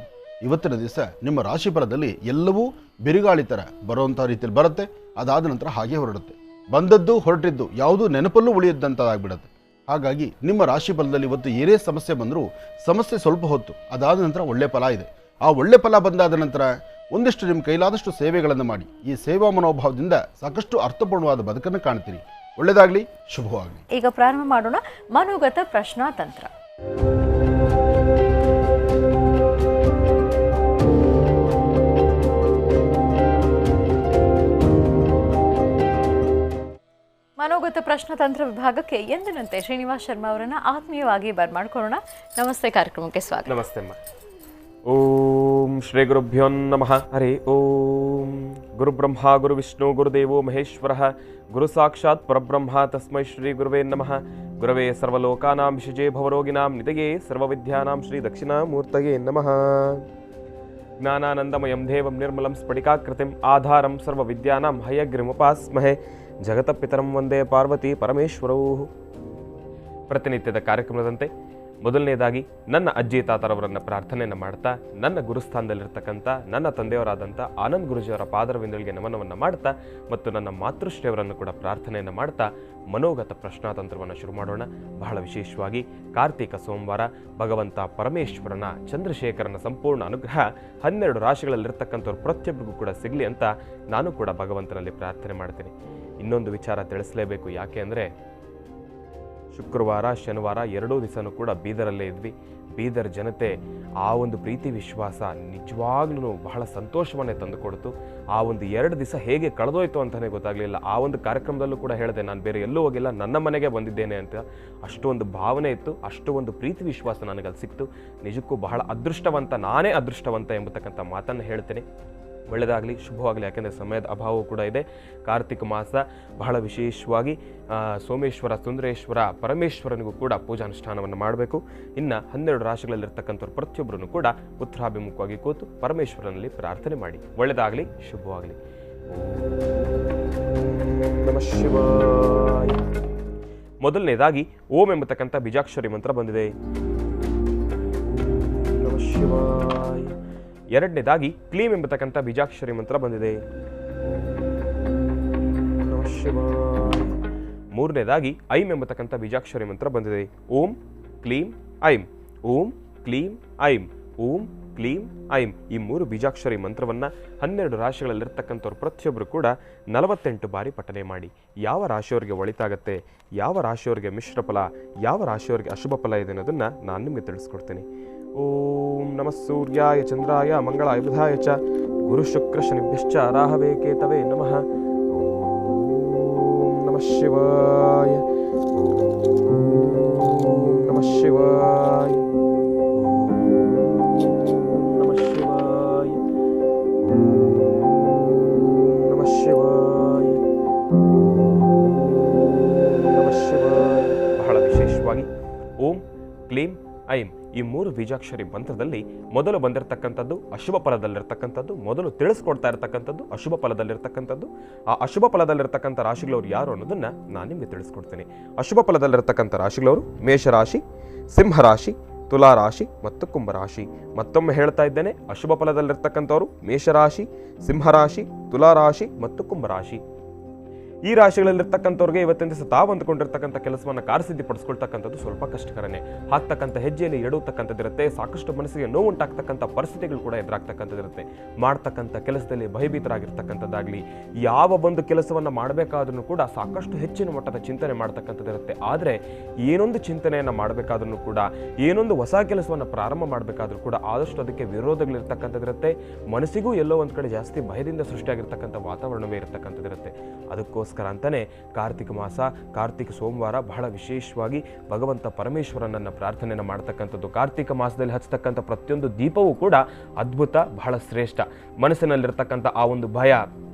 ಇವತ್ತಿನ ದಿವಸ ನಿಮ್ಮ ರಾಶಿ ಫಲದಲ್ಲಿ ಎಲ್ಲವೂ ಬಿರುಗಾಳಿ ಥರ ಬರುವಂಥ ರೀತಿಯಲ್ಲಿ ಬರುತ್ತೆ. ಅದಾದ ನಂತರ ಹಾಗೆ ಹೊರಡುತ್ತೆ. ಬಂದದ್ದು ಹೊರಟಿದ್ದು ಯಾವುದೂ ನೆನಪಲ್ಲೂ ಉಳಿಯದಂಥದ್ದಾಗ್ಬಿಡುತ್ತೆ. ಹಾಗಾಗಿ ನಿಮ್ಮ ರಾಶಿ ಫಲದಲ್ಲಿ ಇವತ್ತು ಏನೇ ಸಮಸ್ಯೆ ಬಂದರೂ ಸಮಸ್ಯೆ ಸ್ವಲ್ಪ ಹೊತ್ತು, ಅದಾದ ನಂತರ ಒಳ್ಳೆ ಫಲ ಇದೆ. ಆ ಒಳ್ಳೆ ಫಲ ಬಂದಾದ ನಂತರ ಒಂದಿಷ್ಟು ನಿಮ್ಮ ಕೈಲಾದಷ್ಟು ಸೇವೆಗಳನ್ನು ಮಾಡಿ. ಈ ಸೇವಾ ಮನೋಭಾವದಿಂದ ಸಾಕಷ್ಟು ಅರ್ಥಪೂರ್ಣವಾದ ಬದುಕನ್ನು ಕಾಣ್ತೀರಿ. ಒಳ್ಳೆಯದಾಗಲಿ, ಶುಭವಾಗಲಿ. ಈಗ ಪ್ರಾರಂಭ ಮಾಡೋಣ ಮನೋಗತ ಪ್ರಶ್ನಾತಂತ್ರ. ಮನೋಗತ ಪ್ರಶ್ನತಂತ್ರ ವಿಭಾಗಕ್ಕೆ ಎಂದಿನಂತೆ ಶ್ರೀನಿವಾಸ್ ಶರ್ಮಾ ಅವರನ್ನ ಆತ್ಮೀಯವಾಗಿ ಬರ್ಮಾಡ್ಕೊಳ್ಳೋಣ. ನಮಸ್ತೆ, ಕಾರ್ಯಕ್ರಮಕ್ಕೆ ಸ್ವಾಗತ. ನಮಸ್ತೆ ಅಮ್ಮ. ಓಂ ಶ್ರೀ ಗುರುಭ್ಯೋ ನಮಃ. ಹರಿ ಓಂ. ಗುರು ಬ್ರಹ್ಮ ಗುರು ವಿಷ್ಣು ಗುರುದೇವೋ ಮಹೇಶ್ವರ ಗುರು ಸಾಕ್ಷಾತ್ ಪರಬ್ರಹ್ಮ ತಸ್ಮೈ ಶ್ರೀ ಗುರುವೇ ನಮಃ. ಗುರವೇ ಸರ್ವಲೋಕಾನಾಂ ವಿಷಜೇ ಭವರೋಗಿನಾಂ ನಿಧಯೇ ಸರ್ವವಿದ್ಯಾನಾಂ ಶ್ರೀ ದಕ್ಷಿಣಾಮೂರ್ತಯೇ ನಮಃ. ಜ್ಞಾನಾನಂದಮಯಂ ದೇವಂ ನಿರ್ಮಲಂ ಸ್ಫಟಿಕಾಕೃತಿಂ ಆಧಾರಂ ಸರ್ವವಿದ್ಯಾನಾಂ ಹಯಗ್ರೀಮುಪಾಸ್ಮಹೇ ಜಗತಪಿತರಂ ವಂದೇ ಪಾರ್ವತಿ ಪರಮೇಶ್ವರೌ. ಪ್ರತಿನಿತ್ಯದ ಕಾರ್ಯಕ್ರಮದಂತೆ ಮೊದಲನೇದಾಗಿ ನನ್ನ ಅಜ್ಜಿ ತಾತರವರನ್ನು ಪ್ರಾರ್ಥನೆಯನ್ನು ಮಾಡ್ತಾ, ನನ್ನ ಗುರುಸ್ಥಾನದಲ್ಲಿರ್ತಕ್ಕಂಥ ನನ್ನ ತಂದೆಯವರಾದಂಥ ಆನಂದ್ ಗುರುಜಿಯವರ ಪಾದರವಿಂದಗಳಿಗೆ ನಮನವನ್ನು ಮಾಡ್ತಾ ಮತ್ತು ನನ್ನ ಮಾತೃಶ್ರೀಯವರನ್ನು ಕೂಡ ಪ್ರಾರ್ಥನೆಯನ್ನು ಮಾಡ್ತಾ ಮನೋಗತ ಪ್ರಶ್ನಾತಂತ್ರವನ್ನು ಶುರು ಮಾಡೋಣ. ಬಹಳ ವಿಶೇಷವಾಗಿ ಕಾರ್ತಿಕ ಸೋಮವಾರ ಭಗವಂತ ಪರಮೇಶ್ವರನ ಚಂದ್ರಶೇಖರನ ಸಂಪೂರ್ಣ ಅನುಗ್ರಹ 12 ರಾಶಿಗಳಲ್ಲಿರ್ತಕ್ಕಂಥವ್ರು ಪ್ರತಿಯೊಬ್ಬರಿಗೂ ಕೂಡ ಸಿಗಲಿ ಅಂತ ನಾನು ಕೂಡ ಭಗವಂತನಲ್ಲಿ ಪ್ರಾರ್ಥನೆ ಮಾಡ್ತೀನಿ. ಇನ್ನೊಂದು ವಿಚಾರ ತಿಳಿಸಲೇಬೇಕು. ಯಾಕೆ ಅಂದರೆ ಶುಕ್ರವಾರ ಶನಿವಾರ 2 ದಿವಸನೂ ಕೂಡ ಬೀದರಲ್ಲೇ ಇದ್ವಿ. ಬೀದರ್ ಜನತೆ ಆ ಒಂದು ಪ್ರೀತಿ ವಿಶ್ವಾಸ ನಿಜವಾಗ್ಲೂ ಬಹಳ ಸಂತೋಷವನ್ನೇ ತಂದುಕೊಡ್ತು. ಆ ಒಂದು 2 ದಿವಸ ಹೇಗೆ ಕಳೆದೋಯ್ತು ಅಂತಲೇ ಗೊತ್ತಾಗಲಿಲ್ಲ. ಆ ಒಂದು ಕಾರ್ಯಕ್ರಮದಲ್ಲೂ ಕೂಡ ಹೇಳಿದೆ, ನಾನು ಬೇರೆ ಎಲ್ಲೂ ಹೋಗಿಲ್ಲ, ನನ್ನ ಮನೆಗೆ ಬಂದಿದ್ದೇನೆ ಅಂತ. ಅಷ್ಟೊಂದು ಭಾವನೆ ಇತ್ತು, ಅಷ್ಟು ಒಂದು ಪ್ರೀತಿ ವಿಶ್ವಾಸ ನನಗಲ್ಲಿ ಸಿಕ್ತು. ನಿಜಕ್ಕೂ ಬಹಳ ಅದೃಷ್ಟವಂತ, ನಾನೇ ಅದೃಷ್ಟವಂತ ಎಂಬತಕ್ಕಂಥ ಮಾತನ್ನು ಹೇಳ್ತೇನೆ. ಒಳ್ಳೆಯದಾಗಲಿ, ಶುಭವಾಗಲಿ. ಯಾಕೆಂದರೆ ಸಮಯದ ಅಭಾವವೂ ಕೂಡ ಇದೆ. ಕಾರ್ತಿಕ ಮಾಸ ಬಹಳ ವಿಶೇಷವಾಗಿ ಸೋಮೇಶ್ವರ, ಸುಂದರೇಶ್ವರ, ಪರಮೇಶ್ವರನಿಗೂ ಕೂಡ ಪೂಜಾನುಷ್ಠಾನವನ್ನು ಮಾಡಬೇಕು. ಇನ್ನು 12 ರಾಶಿಗಳಲ್ಲಿರ್ತಕ್ಕಂಥವ್ರು ಪ್ರತಿಯೊಬ್ಬರೂ ಕೂಡ ಉತ್ತರಾಭಿಮುಖವಾಗಿ ಕೂತು ಪರಮೇಶ್ವರನಲ್ಲಿ ಪ್ರಾರ್ಥನೆ ಮಾಡಿ. ಒಳ್ಳೆಯದಾಗಲಿ, ಶುಭವಾಗಲಿ. ನಮಃ ಶಿವಾಯ. ಮೊದಲನೇದಾಗಿ ಓಂ ಎಂಬತಕ್ಕಂಥ ಬೀಜಾಕ್ಷರಿ ಮಂತ್ರ ಬಂದಿದೆ. ನಮಃ ಶಿವಾಯ. ಎರಡನೇದಾಗಿ ಕ್ಲೀಂ ಎಂಬತಕ್ಕಂಥ ಬೀಜಾಕ್ಷರಿ ಮಂತ್ರ ಬಂದಿದೆ. ನಮಃ ಶಿವಾಯ. ಮೂರನೇದಾಗಿ ಐಂ ಎಂಬತಕ್ಕಂಥ ಬೀಜಾಕ್ಷರಿ ಮಂತ್ರ ಬಂದಿದೆ. ಓಂ ಕ್ಲೀಂ ಐಂ, ಓಂ ಕ್ಲೀಂ ಐಂ, ಓಂ ಕ್ಲೀಂ ಐಂ. ಈ 3 ಬೀಜಾಕ್ಷರಿ ಮಂತ್ರವನ್ನು 12 ರಾಶಿಗಳಲ್ಲಿರ್ತಕ್ಕಂಥವ್ರು ಪ್ರತಿಯೊಬ್ಬರು ಕೂಡ 48 ಬಾರಿ ಪಠನೆ ಮಾಡಿ. ಯಾವ ರಾಶಿಯವರಿಗೆ ಒಳಿತಾಗತ್ತೆ, ಯಾವ ರಾಶಿಯವರಿಗೆ ಮಿಶ್ರ ಫಲ, ಯಾವ ರಾಶಿಯವರಿಗೆ ಅಶುಭ ಫಲ ಇದೆ ಅನ್ನೋದನ್ನು ನಾನು ನಿಮಗೆ ತಿಳಿಸ್ಕೊಡ್ತೀನಿ. ಓಂ ನಮಃ ಸೂರ್ಯಾಯ ಚಂದ್ರಾಯ ಮಂಗಳಾಯ ಬುಧಾಯ ಚ ಗುರು ಶುಕ್ರ ಶನಿಭ್ಯಶ್ಚ ರಾಹವೇ ಕೇತವೇ ನಮಃ. ಓಂ ನಮಃ ಶಿವಾಯ. ಓಂ ನಮಃ ಶಿವಾಯ. ಓಂ ನಮಃ ಶಿವಾಯ. ಓಂ ನಮಃ ಶಿವಾಯ. ಓಂ ನಮಃ ಶಿವಾಯ. ಬಹಳ ವಿಶೇಷವಾಗಿ ಓಂ ಕ್ಲೀಂ ಐಂ ಈ 3 ಬೀಜಾಕ್ಷರಿ ಮಂತ್ರದಲ್ಲಿ ಮೊದಲು ಬಂದಿರತಕ್ಕಂಥದ್ದು ಅಶುಭ ಫಲದಲ್ಲಿರ್ತಕ್ಕಂಥದ್ದು, ಮೊದಲು ತಿಳಿಸ್ಕೊಡ್ತಾ ಇರತಕ್ಕಂಥದ್ದು ಅಶುಭ ಫಲದಲ್ಲಿರ್ತಕ್ಕಂಥದ್ದು. ಆ ಅಶುಭ ಫಲದಲ್ಲಿರ್ತಕ್ಕಂಥ ರಾಶಿಗಳವರು ಯಾರು ಅನ್ನೋದನ್ನು ನಾನು ನಿಮಗೆ ತಿಳಿಸ್ಕೊಡ್ತೀನಿ. ಅಶುಭ ಫಲದಲ್ಲಿರ್ತಕ್ಕಂಥ ರಾಶಿಗಳವರು ಮೇಷರಾಶಿ, ಸಿಂಹರಾಶಿ, ತುಲಾರಾಶಿ ಮತ್ತು ಕುಂಭರಾಶಿ. ಮತ್ತೊಮ್ಮೆ ಹೇಳ್ತಾ ಇದ್ದೇನೆ, ಅಶುಭ ಫಲದಲ್ಲಿರ್ತಕ್ಕಂಥವರು ಮೇಷರಾಶಿ, ಸಿಂಹರಾಶಿ, ತುಲಾರಾಶಿ ಮತ್ತು ಕುಂಭರಾಶಿ. ಈ ರಾಶಿಗಳಲ್ಲಿರ್ತಕ್ಕಂಥವ್ರಿಗೆ ಇವತ್ತಿನ ದಿವಸ ತಾವು ಅಂದುಕೊಂಡಿರ್ತಕ್ಕಂಥ ಕೆಲಸವನ್ನು ಕಾರ್ಯಸಿದ್ಧಿಪಡಿಸ್ಕೊಳ್ತಕ್ಕಂಥದ್ದು ಸ್ವಲ್ಪ ಕಷ್ಟಕರನೇ. ಹಾಕ್ತಕ್ಕಂಥ ಹೆಜ್ಜೆಯಲ್ಲಿ ಎಡುತ್ತಕ್ಕಂಥದ್ದಿರುತ್ತೆ. ಸಾಕಷ್ಟು ಮನಸ್ಸಿಗೆ ನೋವು ಉಂಟಾಗ್ತಕ್ಕಂಥ ಪರಿಸ್ಥಿತಿಗಳು ಕೂಡ ಎದುರಾಗ್ತಕ್ಕಂಥದ್ದಿರುತ್ತೆ. ಮಾಡ್ತಕ್ಕಂಥ ಕೆಲಸದಲ್ಲಿ ಭಯಭೀತರಾಗಿರ್ತಕ್ಕಂಥದ್ದಾಗಲಿ, ಯಾವ ಒಂದು ಕೆಲಸವನ್ನು ಮಾಡಬೇಕಾದ್ರೂ ಕೂಡ ಸಾಕಷ್ಟು ಹೆಚ್ಚಿನ ಮಟ್ಟದ ಚಿಂತನೆ ಮಾಡ್ತಕ್ಕಂಥದ್ದಿರುತ್ತೆ. ಆದರೆ ಏನೊಂದು ಚಿಂತನೆಯನ್ನು ಮಾಡಬೇಕಾದ್ರೂ ಕೂಡ, ಏನೊಂದು ಹೊಸ ಕೆಲಸವನ್ನು ಪ್ರಾರಂಭ ಮಾಡಬೇಕಾದ್ರೂ ಕೂಡ ಆದಷ್ಟು ಅದಕ್ಕೆ ವಿರೋಧಗಳಿರ್ತಕ್ಕಂಥದ್ದಿರುತ್ತೆ. ಮನಸ್ಸಿಗೂ ಎಲ್ಲೋ ಒಂದು ಕಡೆ ಜಾಸ್ತಿ ಭಯದಿಂದ ಸೃಷ್ಟಿಯಾಗಿರ್ತಕ್ಕಂಥ ವಾತಾವರಣವೇ ಇರತಕ್ಕಂಥದ್ದಿರುತ್ತೆ. ಅದಕ್ಕೋಸ್ಕರ ಅಂತಾನೆ ಕಾರ್ತಿಕ ಮಾಸ, ಕಾರ್ತಿಕ ಸೋಮವಾರ ಬಹಳ ವಿಶೇಷವಾಗಿ ಭಗವಂತ ಪರಮೇಶ್ವರನನ್ನು ಪ್ರಾರ್ಥನೆಯನ್ನು ಮಾಡ್ತಕ್ಕಂಥದ್ದು. ಕಾರ್ತಿಕ ಮಾಸದಲ್ಲಿ ಹಚ್ಚತಕ್ಕಂಥ ಪ್ರತಿಯೊಂದು ದೀಪವೂ ಕೂಡ ಅದ್ಭುತ, ಬಹಳ ಶ್ರೇಷ್ಠ. ಮನಸ್ಸಿನಲ್ಲಿರ್ತಕ್ಕಂಥ ಆ ಒಂದು ಭಯ,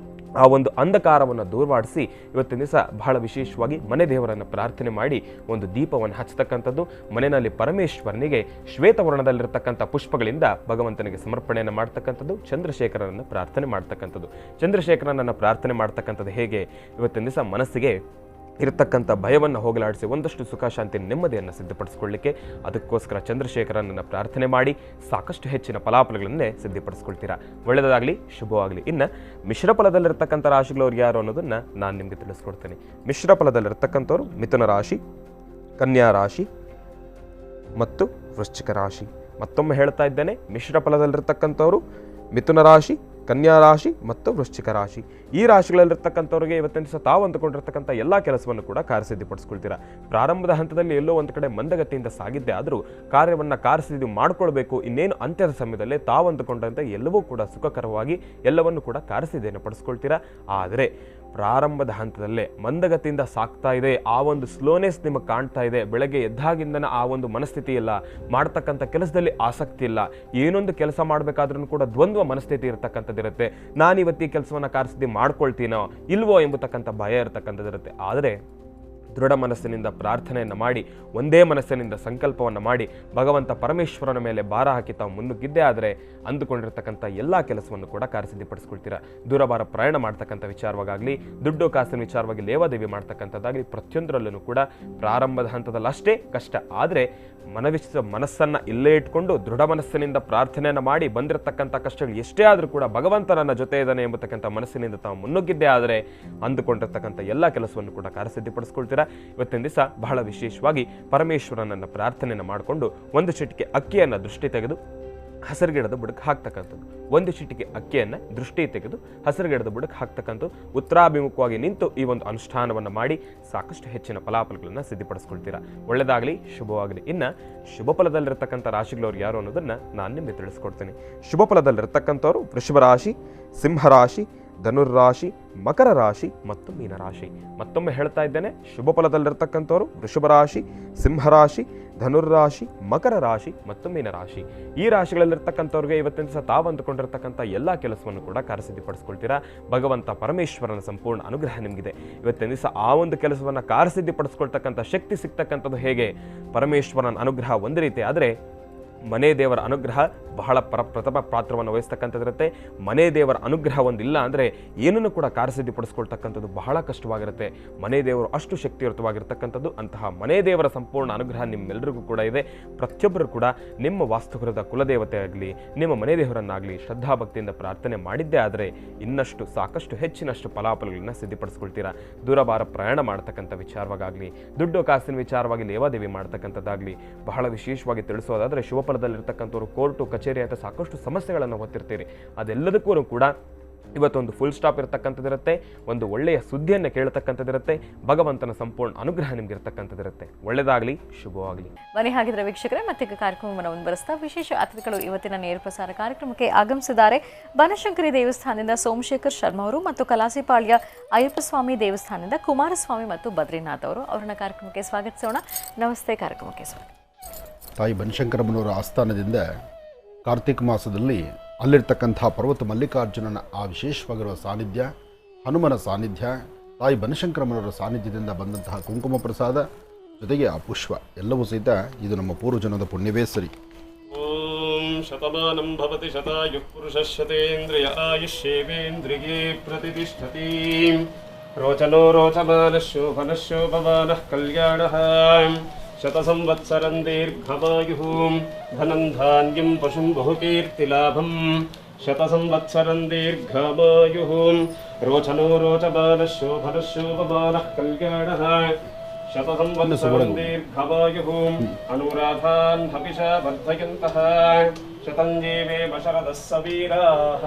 ಆ ಒಂದು ಅಂಧಕಾರವನ್ನು ದೂರವಾಡಿಸಿ ಇವತ್ತಿನ ದಿವಸ ಬಹಳ ವಿಶೇಷವಾಗಿ ಮನೆ ದೇವರನ್ನು ಪ್ರಾರ್ಥನೆ ಮಾಡಿ ಒಂದು ದೀಪವನ್ನು ಹಚ್ಚತಕ್ಕಂಥದ್ದು, ಮನೆಯಲ್ಲಿ ಪರಮೇಶ್ವರನಿಗೆ ಶ್ವೇತವರ್ಣದಲ್ಲಿರ್ತಕ್ಕಂಥ ಪುಷ್ಪಗಳಿಂದ ಭಗವಂತನಿಗೆ ಸಮರ್ಪಣೆಯನ್ನು ಮಾಡ್ತಕ್ಕಂಥದ್ದು, ಚಂದ್ರಶೇಖರನನ್ನು ಪ್ರಾರ್ಥನೆ ಮಾಡ್ತಕ್ಕಂಥದ್ದು. ಚಂದ್ರಶೇಖರನನ್ನು ಪ್ರಾರ್ಥನೆ ಮಾಡ್ತಕ್ಕಂಥದ್ದು ಹೇಗೆ? ಇವತ್ತಿನ ದಿವಸ ಮನಸ್ಸಿಗೆ ಇರತಕ್ಕಂಥ ಭಯವನ್ನು ಹೋಗಲಾಡಿಸಿ ಒಂದಷ್ಟು ಸುಖ ಶಾಂತಿ ನೆಮ್ಮದಿಯನ್ನು ಸಿದ್ಧಪಡಿಸ್ಕೊಳ್ಳಿಕ್ಕೆ ಅದಕ್ಕೋಸ್ಕರ ಚಂದ್ರಶೇಖರನನ್ನು ಪ್ರಾರ್ಥನೆ ಮಾಡಿ ಸಾಕಷ್ಟು ಹೆಚ್ಚಿನ ಫಲಾಫಲಗಳನ್ನೇ ಸಿದ್ಧಪಡಿಸ್ಕೊಳ್ತೀರಾ. ಒಳ್ಳೆಯದಾಗಲಿ, ಶುಭವಾಗಲಿ. ಇನ್ನು ಮಿಶ್ರ ಫಲದಲ್ಲಿರ್ತಕ್ಕಂಥ ರಾಶಿಗಳವ್ರು ಯಾರು ಅನ್ನೋದನ್ನು ನಾನು ನಿಮಗೆ ತಿಳಿಸ್ಕೊಡ್ತೇನೆ. ಮಿಶ್ರ ಫಲದಲ್ಲಿರ್ತಕ್ಕಂಥವ್ರು ಮಿಥುನ ರಾಶಿ, ಕನ್ಯಾ ರಾಶಿ ಮತ್ತು ವೃಶ್ಚಿಕ ರಾಶಿ. ಮತ್ತೊಮ್ಮೆ ಹೇಳ್ತಾ ಇದ್ದೇನೆ, ಮಿಶ್ರ ಫಲದಲ್ಲಿರ್ತಕ್ಕಂಥವ್ರು ಮಿಥುನ ರಾಶಿ, ಕನ್ಯಾ ರಾಶಿ ಮತ್ತು ವೃಶ್ಚಿಕ ರಾಶಿ. ಈ ರಾಶಿಗಳಲ್ಲಿರ್ತಕ್ಕಂಥವ್ರಿಗೆ ಇವತ್ತಿನ ದಿವಸ ತಾವು ಅಂದುಕೊಂಡಿರ್ತಕ್ಕಂಥ ಎಲ್ಲ ಕೆಲಸವನ್ನು ಕೂಡ ಕಾರ್ಯಸಿದ್ಧಿಪಡಿಸ್ಕೊಳ್ತೀರಾ. ಪ್ರಾರಂಭದ ಹಂತದಲ್ಲಿ ಎಲ್ಲೋ ಒಂದು ಕಡೆ ಮಂದಗತಿಯಿಂದ ಸಾಗಿದ್ದೆ ಆದರೂ ಕಾರ್ಯವನ್ನು ಕಾರ್ಯಸಿದ್ಧಿ ಮಾಡ್ಕೊಳ್ಬೇಕು. ಇನ್ನೇನು ಅಂತ್ಯದ ಸಮಯದಲ್ಲೇ ತಾವು ಅಂದುಕೊಂಡಂತೆ ಎಲ್ಲವೂ ಕೂಡ ಸುಖಕರವಾಗಿ ಎಲ್ಲವನ್ನು ಕೂಡ ಕಾರ್ಯಸಿದ್ಧಿಯನ್ನು ಪಡಿಸ್ಕೊಳ್ತೀರಾ. ಆದರೆ ಪ್ರಾರಂಭದ ಹಂತದಲ್ಲೇ ಮಂದಗತಿಯಿಂದ ಸಾಕ್ತಾ ಇದೆ, ಆ ಒಂದು ಸ್ಲೋನೆಸ್ ನಿಮಗೆ ಕಾಣ್ತಾ ಇದೆ. ಬೆಳಗ್ಗೆ ಎದ್ದಾಗಿಂದನ ಆ ಒಂದು ಮನಸ್ಥಿತಿ ಇಲ್ಲ, ಮಾಡ್ತಕ್ಕಂಥ ಕೆಲಸದಲ್ಲಿ ಆಸಕ್ತಿ ಇಲ್ಲ, ಏನೊಂದು ಕೆಲಸ ಮಾಡಬೇಕಾದ್ರೂ ಕೂಡ ದ್ವಂದ್ವ ಮನಸ್ಥಿತಿ ಇರತಕ್ಕಂಥದ್ದಿರುತ್ತೆ. ನಾನು ಇವತ್ತು ಈ ಕೆಲಸವನ್ನು ಕಾರ್ಯಸಿದ್ಧಿ ಮಾಡ್ಕೊಳ್ತೀನೋ ಇಲ್ವೋ ಎಂಬತಕ್ಕಂಥ ಭಯ ಇರತಕ್ಕಂಥದ್ದಿರುತ್ತೆ. ಆದರೆ ದೃಢ ಮನಸ್ಸಿನಿಂದ ಪ್ರಾರ್ಥನೆಯನ್ನು ಮಾಡಿ, ಒಂದೇ ಮನಸ್ಸಿನಿಂದ ಸಂಕಲ್ಪವನ್ನು ಮಾಡಿ ಭಗವಂತ ಪರಮೇಶ್ವರನ ಮೇಲೆ ಭಾರ ಹಾಕಿ ತಾವು ಮುನ್ನುಗ್ಗಿದ್ದೇ ಆದರೆ ಅಂದುಕೊಂಡಿರ್ತಕ್ಕಂಥ ಎಲ್ಲ ಕೆಲಸವನ್ನು ಕೂಡ ಕಾರ್ಯಸಿದ್ಧಿಪಡಿಸ್ಕೊಳ್ತೀರಾ. ದೂರಭಾರ ಪ್ರಯಾಣ ಮಾಡ್ತಕ್ಕಂಥ ವಿಚಾರವಾಗಲಿ, ದುಡ್ಡು ಕಾಸಿನ ವಿಚಾರವಾಗಿ ಲೇವಾದೇವಿ ಮಾಡ್ತಕ್ಕಂಥದ್ದಾಗಲಿ ಪ್ರತಿಯೊಂದರಲ್ಲೂ ಕೂಡ ಪ್ರಾರಂಭದ ಹಂತದಲ್ಲಿ ಅಷ್ಟೇ ಕಷ್ಟ. ಆದರೆ ಮನಸ್ಸನ್ನು ಇಲ್ಲೇ ಇಟ್ಕೊಂಡು ದೃಢ ಮನಸ್ಸಿನಿಂದ ಪ್ರಾರ್ಥನೆಯನ್ನು ಮಾಡಿ ಬಂದಿರತಕ್ಕಂಥ ಕಷ್ಟಗಳು ಎಷ್ಟೇ ಆದರೂ ಕೂಡ ಭಗವಂತ ನನ್ನ ಜೊತೆ ಇದ್ದಾನೆ ಎಂಬತಕ್ಕಂಥ ಮನಸ್ಸಿನಿಂದ ತಾವು ಮುನ್ನುಗ್ಗಿದ್ದೇ ಆದರೆ ಅಂದುಕೊಂಡಿರ್ತಕ್ಕಂಥ ಎಲ್ಲ ಕೆಲಸವನ್ನು ಕೂಡ ಕಾರ್ಯಸಿದ್ಧಿಪಡಿಸ್ಕೊಳ್ತೀರಾ. ಇವತ್ತಿನ ದಿವಸ ಬಹಳ ವಿಶೇಷವಾಗಿ ಪರಮೇಶ್ವರನನ್ನು ಪ್ರಾರ್ಥನೆಯನ್ನು ಮಾಡಿಕೊಂಡು ಒಂದು ಚಿಟಿಕೆ ಅಕ್ಕಿಯನ್ನು ದೃಷ್ಟಿ ತೆಗೆದು ಹಸಿರುಗಿಡದ ಬುಡಕ್ಕೆ ಹಾಕ್ತಕ್ಕಂಥದ್ದು, ಒಂದು ಚಿಟಿಕೆ ಅಕ್ಕಿಯನ್ನು ದೃಷ್ಟಿ ತೆಗೆದು ಹಸಿರುಗಿಡದ ಬುಡಕ್ಕೆ ಹಾಕ್ತಕ್ಕಂಥದ್ದು, ಉತ್ತರಾಭಿಮುಖವಾಗಿ ನಿಂತು ಈ ಒಂದು ಅನುಷ್ಠಾನವನ್ನು ಮಾಡಿ ಸಾಕಷ್ಟು ಹೆಚ್ಚಿನ ಫಲಾಫಲಗಳನ್ನು ಸಿದ್ಧಪಡಿಸ್ಕೊಳ್ತೀರಾ. ಒಳ್ಳೆಯದಾಗಲಿ, ಶುಭವಾಗಲಿ. ಇನ್ನು ಶುಭ ಫಲದಲ್ಲಿರ್ತಕ್ಕಂಥ ರಾಶಿಗಳವ್ರು ಯಾರು ಅನ್ನೋದನ್ನು ನಾನು ನಿಮಗೆ ತಿಳಿಸ್ಕೊಡ್ತೀನಿ. ಶುಭ ಫಲದಲ್ಲಿರ್ತಕ್ಕಂಥವ್ರು ವೃಷಭ ರಾಶಿ, ಸಿಂಹರಾಶಿ, ಧನುರ್ರಾಶಿ, ಮಕರ ರಾಶಿ ಮತ್ತು ಮೀನರಾಶಿ. ಮತ್ತೊಮ್ಮೆ ಹೇಳ್ತಾ ಇದ್ದೇನೆ, ಶುಭ ಫಲದಲ್ಲಿರ್ತಕ್ಕಂಥವ್ರು ವೃಷಭ ರಾಶಿ, ಸಿಂಹರಾಶಿ, ಧನುರ್ರಾಶಿ, ಮಕರ ರಾಶಿ ಮತ್ತು ಮೀನರಾಶಿ. ಈ ರಾಶಿಗಳಲ್ಲಿರ್ತಕ್ಕಂಥವ್ರಿಗೆ ಇವತ್ತಿನ ದಿವಸ ತಾವು ಅಂದುಕೊಂಡಿರ್ತಕ್ಕಂಥ ಎಲ್ಲ ಕೆಲಸವನ್ನು ಕೂಡ ಕಾರ್ಯಸಿದ್ಧಿಪಡಿಸ್ಕೊಳ್ತೀರಾ. ಭಗವಂತ ಪರಮೇಶ್ವರನ ಸಂಪೂರ್ಣ ಅನುಗ್ರಹ ನಿಮಗಿದೆ. ಇವತ್ತಿನ ದಿವಸ ಆ ಒಂದು ಕೆಲಸವನ್ನು ಕಾರ್ಯಸಿದ್ಧಿಪಡಿಸ್ಕೊಳ್ತಕ್ಕಂಥ ಶಕ್ತಿ ಸಿಗ್ತಕ್ಕಂಥದ್ದು ಹೇಗೆ? ಪರಮೇಶ್ವರನ ಅನುಗ್ರಹ ಒಂದು ರೀತಿ ಆದರೆ ಮನೆ ದೇವರ ಅನುಗ್ರಹ ಬಹಳ ಪ್ರಥಮ ಪಾತ್ರವನ್ನು ವಹಿಸ್ತಕ್ಕಂಥದ್ದಿರುತ್ತೆ. ಮನೆ ದೇವರ ಅನುಗ್ರಹ ಒಂದಿಲ್ಲ ಅಂದರೆ ಏನನ್ನು ಕೂಡ ಕಾರ್ಯಸಿದ್ಧಿಪಡಿಸ್ಕೊಳ್ತಕ್ಕಂಥದ್ದು ಬಹಳ ಕಷ್ಟವಾಗಿರುತ್ತೆ. ಮನೆ ದೇವರು ಅಷ್ಟು ಶಕ್ತಿಯುತವಾಗಿರ್ತಕ್ಕಂಥದ್ದು. ಅಂತಹ ಮನೆ ದೇವರ ಸಂಪೂರ್ಣ ಅನುಗ್ರಹ ನಿಮ್ಮೆಲ್ಲರಿಗೂ ಕೂಡ ಇದೆ. ಪ್ರತಿಯೊಬ್ಬರು ಕೂಡ ನಿಮ್ಮ ವಾಸ್ತುಗೃಹದ ಕುಲದೇವತೆ ಆಗಲಿ, ನಿಮ್ಮ ಮನೆ ದೇವರನ್ನಾಗಲಿ ಶ್ರದ್ಧಾಭಕ್ತಿಯಿಂದ ಪ್ರಾರ್ಥನೆ ಮಾಡಿದ್ದೇ ಆದರೆ ಇನ್ನಷ್ಟು ಸಾಕಷ್ಟು ಹೆಚ್ಚಿನಷ್ಟು ಫಲಾಫಲಗಳನ್ನು ಸಿದ್ಧಪಡಿಸ್ಕೊಳ್ತೀರಾ. ದೂರಭಾರ ಪ್ರಯಾಣ ಮಾಡ್ತಕ್ಕಂಥ ವಿಚಾರವಾಗಲಿ, ದುಡ್ಡು ಕಾಸಿನ ವಿಚಾರವಾಗಿ ಲೇವಾದೇವಿ ಮಾಡ್ತಕ್ಕಂಥದ್ದಾಗಲಿ ಬಹಳ ವಿಶೇಷವಾಗಿ ತಿಳಿಸೋದಾದರೆ ಶುಭ ಫಲದಲ್ಲಿರ್ತಕ್ಕಂಥವ್ರು ಕೋರ್ಟು ಕಚೇರಿ ಅಂತ ಸಾಕಷ್ಟು ಸಮಸ್ಯೆಗಳನ್ನು ಹೊತ್ತಿರ್ತೀರಿ. ಅದೆಲ್ಲದಕ್ಕೂ ಕೂಡ ಇವತ್ತೊಂದು ಫುಲ್ ಸ್ಟಾಪ್ ಇರತಕ್ಕಂಥದ್ದಿರುತ್ತೆ. ಒಂದು ಒಳ್ಳೆಯ ಸುದ್ದಿಯನ್ನು ಕೇಳತಕ್ಕಂಥದ್ದಿರುತ್ತೆ. ಭಗವಂತನ ಸಂಪೂರ್ಣ ಅನುಗ್ರಹ ನಿಮ್ಗೆ ಇರತಕ್ಕಂಥದ್ದಿರುತ್ತೆ. ಒಳ್ಳೆಯದಾಗಲಿ, ಶುಭವಾಗಲಿ. ಬನ್ನಿ ಹಾಗಿದ್ರೆ ವೀಕ್ಷಕರೇ, ಮತ್ತೆ ಕಾರ್ಯಕ್ರಮವನ್ನು ಮುಂದುವರಿಸ್ತಾ ವಿಶೇಷ ಅತಿಥಿಗಳು ಇವತ್ತಿನ ನೇರ ಪ್ರಸಾರ ಕಾರ್ಯಕ್ರಮಕ್ಕೆ ಆಗಮಿಸಿದ್ದಾರೆ. ಬನಶಂಕರಿ ದೇವಸ್ಥಾನದಿಂದ ಸೋಮಶೇಖರ್ ಶರ್ಮಾ ಅವರು ಮತ್ತು ಕಲಾಸಿಪಾಳ್ಯ ಅಯ್ಯಪ್ಪ ಸ್ವಾಮಿ ದೇವಸ್ಥಾನದಿಂದ ಕುಮಾರಸ್ವಾಮಿ ಮತ್ತು ಬದ್ರಿನಾಥ್ ಅವರು. ಅವರನ್ನ ಕಾರ್ಯಕ್ರಮಕ್ಕೆ ಸ್ವಾಗತಿಸೋಣ. ನಮಸ್ತೆ, ಕಾರ್ಯಕ್ರಮಕ್ಕೆ ಸ್ವಾಗತ. ತಾಯಿ ಬನಶಂಕರಮ್ಮನವರ ಆಸ್ಥಾನದಿಂದ ಕಾರ್ತಿಕ ಮಾಸದಲ್ಲಿ ಅಲ್ಲಿರ್ತಕ್ಕಂಥ ಪರ್ವತ ಮಲ್ಲಿಕಾರ್ಜುನನ ಆ ವಿಶೇಷವಾಗಿರುವ ಸಾನ್ನಿಧ್ಯ, ಹನುಮನ ಸಾನ್ನಿಧ್ಯ, ತಾಯಿ ಬನಶಂಕರಮ್ಮನವರ ಸಾನ್ನಿಧ್ಯದಿಂದ ಬಂದಂತಹ ಕುಂಕುಮ ಪ್ರಸಾದ ಜೊತೆಗೆ ಆ ಪುಷ್ಪ ಎಲ್ಲವೂ ಸಹಿತ ಇದು ನಮ್ಮ ಪೂರ್ವಜನದ ಪುಣ್ಯವೇ ಸರಿ. ಓಂ ಶತಮಾನಂ ಭವತಿ ಶತಾಯುಃ ಪುರುಷಃ ಶತೇಂದ್ರಿಯ ಆಯುಷ್ಯೇವೇಂದ್ರಿಯೇ ಪ್ರತಿಷ್ಠತಿ. ರೋಚನೋ ರೋಚಮಾನಃ ಶೋಭನಃ ಶೋಭಮಾನಃ ಕಲ್ಯಾಣಃ. ಶತಸಂವತ್ಸರಂ ದೀರ್ಘಮಾಯುಃ ಧನಂ ಧಾನ್ಯಂ ಪಶುಂ ಬಹುಕೀರ್ತಿಲಾಭಂ. ಶತಸಂವತ್ಸರಂ ದೀರ್ಘಮಾಯುಃ ರೋಚನೋ ರೋಚಮಾನಃ ಶೋಭನಃ ಶೋಭಮಾನಃ ಕಲ್ಯಾಣಃ. ಶತಸಂವತ್ಸರಂ ದೀರ್ಘಮಾಯುಃ ಅನುರಾಧಾನ್ ಹವಿಷಾ ವರ್ಧಯन्तಃ. ಶತಂ ಜೀವೇಮ ಶರದಃ ಸವೀರಾಃ.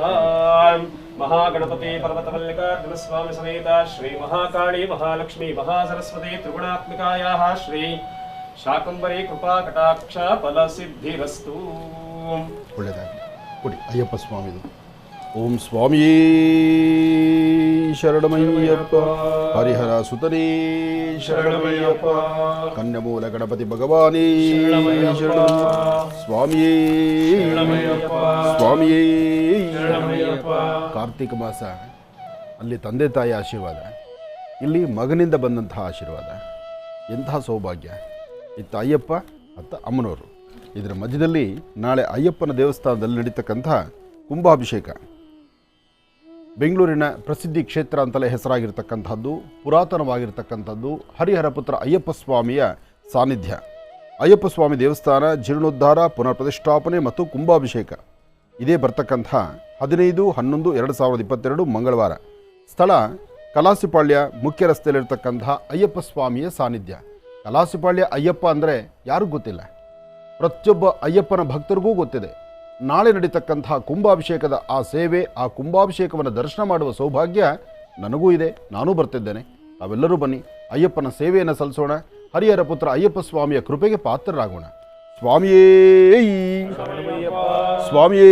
ಮಹಾಗಣಪತಿ ಪರ್ವತಮಲ್ಲಿಕಾರ್ಜುನ ಸ್ವಾಮಿ ಸಮೇತ ಶ್ರೀ ಮಹಾಕಾಳಿ ಮಹಾಲಕ್ಷ್ಮೀ ಮಹಾಸರಸ್ವತಿ ತ್ರಿಗುಣಾತ್ಮಿಕಾಯಾಃ ಶ್ರೀ ಶಾಕಂಬರಿ ಕೃಪಾ ಕಟಾಕ್ಷ ಫಲಸಿದ್ಧಿರಸ್ತು. ಒಳ್ಳೆಯದಾಗಿ ಕೊಡಿ ಅಯ್ಯಪ್ಪ ಸ್ವಾಮಿದು. ಓಂ ಸ್ವಾಮಿ ಶರಣಮಯ್ಯಪ್ಪ, ಹರಿಹರ ಸುತನೇ ಶರಣಮಯ್ಯಪ್ಪ, ಕನ್ಯಮೂಲ ಗಣಪತಿ ಭಗವಾನೇ ಶರಣ. ಸ್ವಾಮಿಯೇ ಸ್ವಾಮಿಯೇ. ಕಾರ್ತಿಕ ಮಾಸ ಅಲ್ಲಿ ತಂದೆ ತಾಯಿ ಆಶೀರ್ವಾದ, ಇಲ್ಲಿ ಮಗನಿಂದ ಬಂದಂತಹ ಆಶೀರ್ವಾದ. ಎಂತಹ ಸೌಭಾಗ್ಯ! ಇತ್ತ ಅಯ್ಯಪ್ಪ, ಅತ್ತ ಅಮ್ಮನವರು. ಇದರ ಮಧ್ಯದಲ್ಲಿ ನಾಳೆ ಅಯ್ಯಪ್ಪನ ದೇವಸ್ಥಾನದಲ್ಲಿ ನಡೀತಕ್ಕಂತಹ ಕುಂಭಾಭಿಷೇಕ. ಬೆಂಗಳೂರಿನ ಪ್ರಸಿದ್ಧಿ ಕ್ಷೇತ್ರ ಅಂತಲೇ ಹೆಸರಾಗಿರ್ತಕ್ಕಂಥದ್ದು, ಪುರಾತನವಾಗಿರ್ತಕ್ಕಂಥದ್ದು ಹರಿಹರ ಪುತ್ರ ಅಯ್ಯಪ್ಪ ಸ್ವಾಮಿಯ ಸಾನ್ನಿಧ್ಯ. ಅಯ್ಯಪ್ಪ ಸ್ವಾಮಿ ದೇವಸ್ಥಾನ ಜೀರ್ಣೋದ್ಧಾರ, ಪುನರ್ ಪ್ರತಿಷ್ಠಾಪನೆ ಮತ್ತು ಕುಂಭಾಭಿಷೇಕ ಇದೇ ಬರ್ತಕ್ಕಂಥ 15/11/2022 ಮಂಗಳವಾರ. ಸ್ಥಳ ಕಲಾಸಿಪಾಳ್ಯ ಮುಖ್ಯ ರಸ್ತೆಯಲ್ಲಿರ್ತಕ್ಕಂಥ ಅಯ್ಯಪ್ಪ ಸ್ವಾಮಿಯ ಸಾನ್ನಿಧ್ಯ. ಕಲಾಸಿಪಾಳ್ಯ ಅಯ್ಯಪ್ಪ ಅಂದರೆ ಯಾರಿಗೂ ಗೊತ್ತಿಲ್ಲ, ಪ್ರತಿಯೊಬ್ಬ ಅಯ್ಯಪ್ಪನ ಭಕ್ತರಿಗೂ ಗೊತ್ತಿದೆ. ನಾಳೆ ನಡೀತಕ್ಕಂಥ ಕುಂಭಾಭಿಷೇಕದ ಆ ಸೇವೆ, ಆ ಕುಂಭಾಭಿಷೇಕವನ್ನು ದರ್ಶನ ಮಾಡುವ ಸೌಭಾಗ್ಯ ನನಗೂ ಇದೆ. ನಾನೂ ಬರ್ತಿದ್ದೇನೆ. ತಾವೆಲ್ಲರೂ ಬನ್ನಿ, ಅಯ್ಯಪ್ಪನ ಸೇವೆಯನ್ನು ಸಲ್ಲಿಸೋಣ. ಹರಿಹರ ಪುತ್ರ ಅಯ್ಯಪ್ಪ ಸ್ವಾಮಿಯ ಕೃಪೆಗೆ ಪಾತ್ರರಾಗೋಣ. ಸ್ವಾಮಿಯೇ ಸ್ವಾಮಿಯೇ.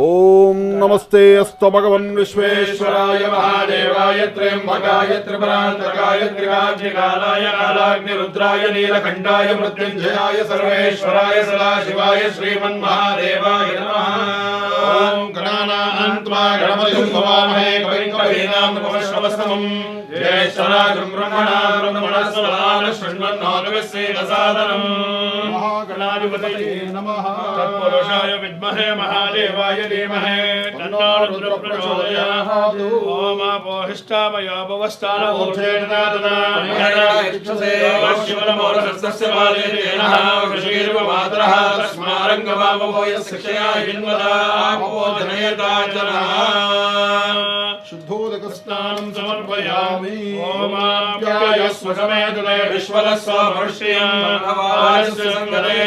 ಓಂ ನಮಸ್ತೆ ಅಸ್ತು ಭಗವನ್ ವಿಶ್ವೇಶ್ವರಾಯ ಮಹಾದೇವಾಯ ತ್ರ್ಯಂಬಕಾಯ ತ್ರಿಪುರಾಂತಕಾಯ ತ್ರಿಕಾಗ್ನಿಕಾಲಾಯ ಕಾಲಾಗ್ನಿರುದ್ರಾಯ ನೀಲಕಂಠಾಯ ಮೃತ್ಯುಂಜಯಾಯ ಸರ್ವೇಶ್ವರಾಯ ಸದಾಶಿವಾಯ ಶ್ರೀಮನ್ಮಹಾದೇವಾಯ ನಮಃ. ಓಂ ಗಣಾನಾನ್ತ್ವಾ ಗಣಪತಿಂ ಭವಾಮಹೇ ಕವಿಂ ಕವೀನಾಂ ನಮಃ ಜ್ಯೇಷ್ಠರಾಜಂ ಬ್ರಹ್ಮಣಾಂ ಬ್ರಹ್ಮಣಸ್ಪದಾನ ಶೃಣ್ವನ್ನೋತಿಭಿಸ್ಸೇನ ಸಾದನಂ. ಮಹಾಗಣಾಧಿಪತಯೇ ನಮಃ. ತತ್ಪುರುಷಾಯ ವಿದ್ಮಹೇ ಮಹಾದೇವಾಯ ಧೀಮಹಿ ತನ್ನೋ ರುದ್ರಃ ಪ್ರಚೋದಯಾತ್. ಓಂ ಅಪೋಹಿಷ್ಠಾಮಯೋ ಭವಸ್ಥಾನ ಊರ್ಧ್ವೇನಾದನ ಮಹೇರಾಕ್ಷಸೇ ಶಿವನಮೋರಸಸ್ಯ ಬಾಲೇ ತೇನಃ ಋಷೀರ್ವ ಮಾತರಃ ತಸ್ಮಾರಂಗವಾಮವೋ ಯಸ್ಯಕ್ಷಯಾ ಹಿನ್ವದಾ ಆಪೋಜನಯತಾ ಜನಃ. ಶುದ್ಧೋದಕ ಸ್ನಾನಂ ಸಮರ್ಪಯಾಮಿ. ಓಂ ಆಪ್ಯಾಯಸ್ವ ಸಮೇತೇ ವಿಶ್ವಲಸ್ವ ಮನುಷ್ಯಂ ಭಗವಾನಸ್ಯ ಸಂಗದೇ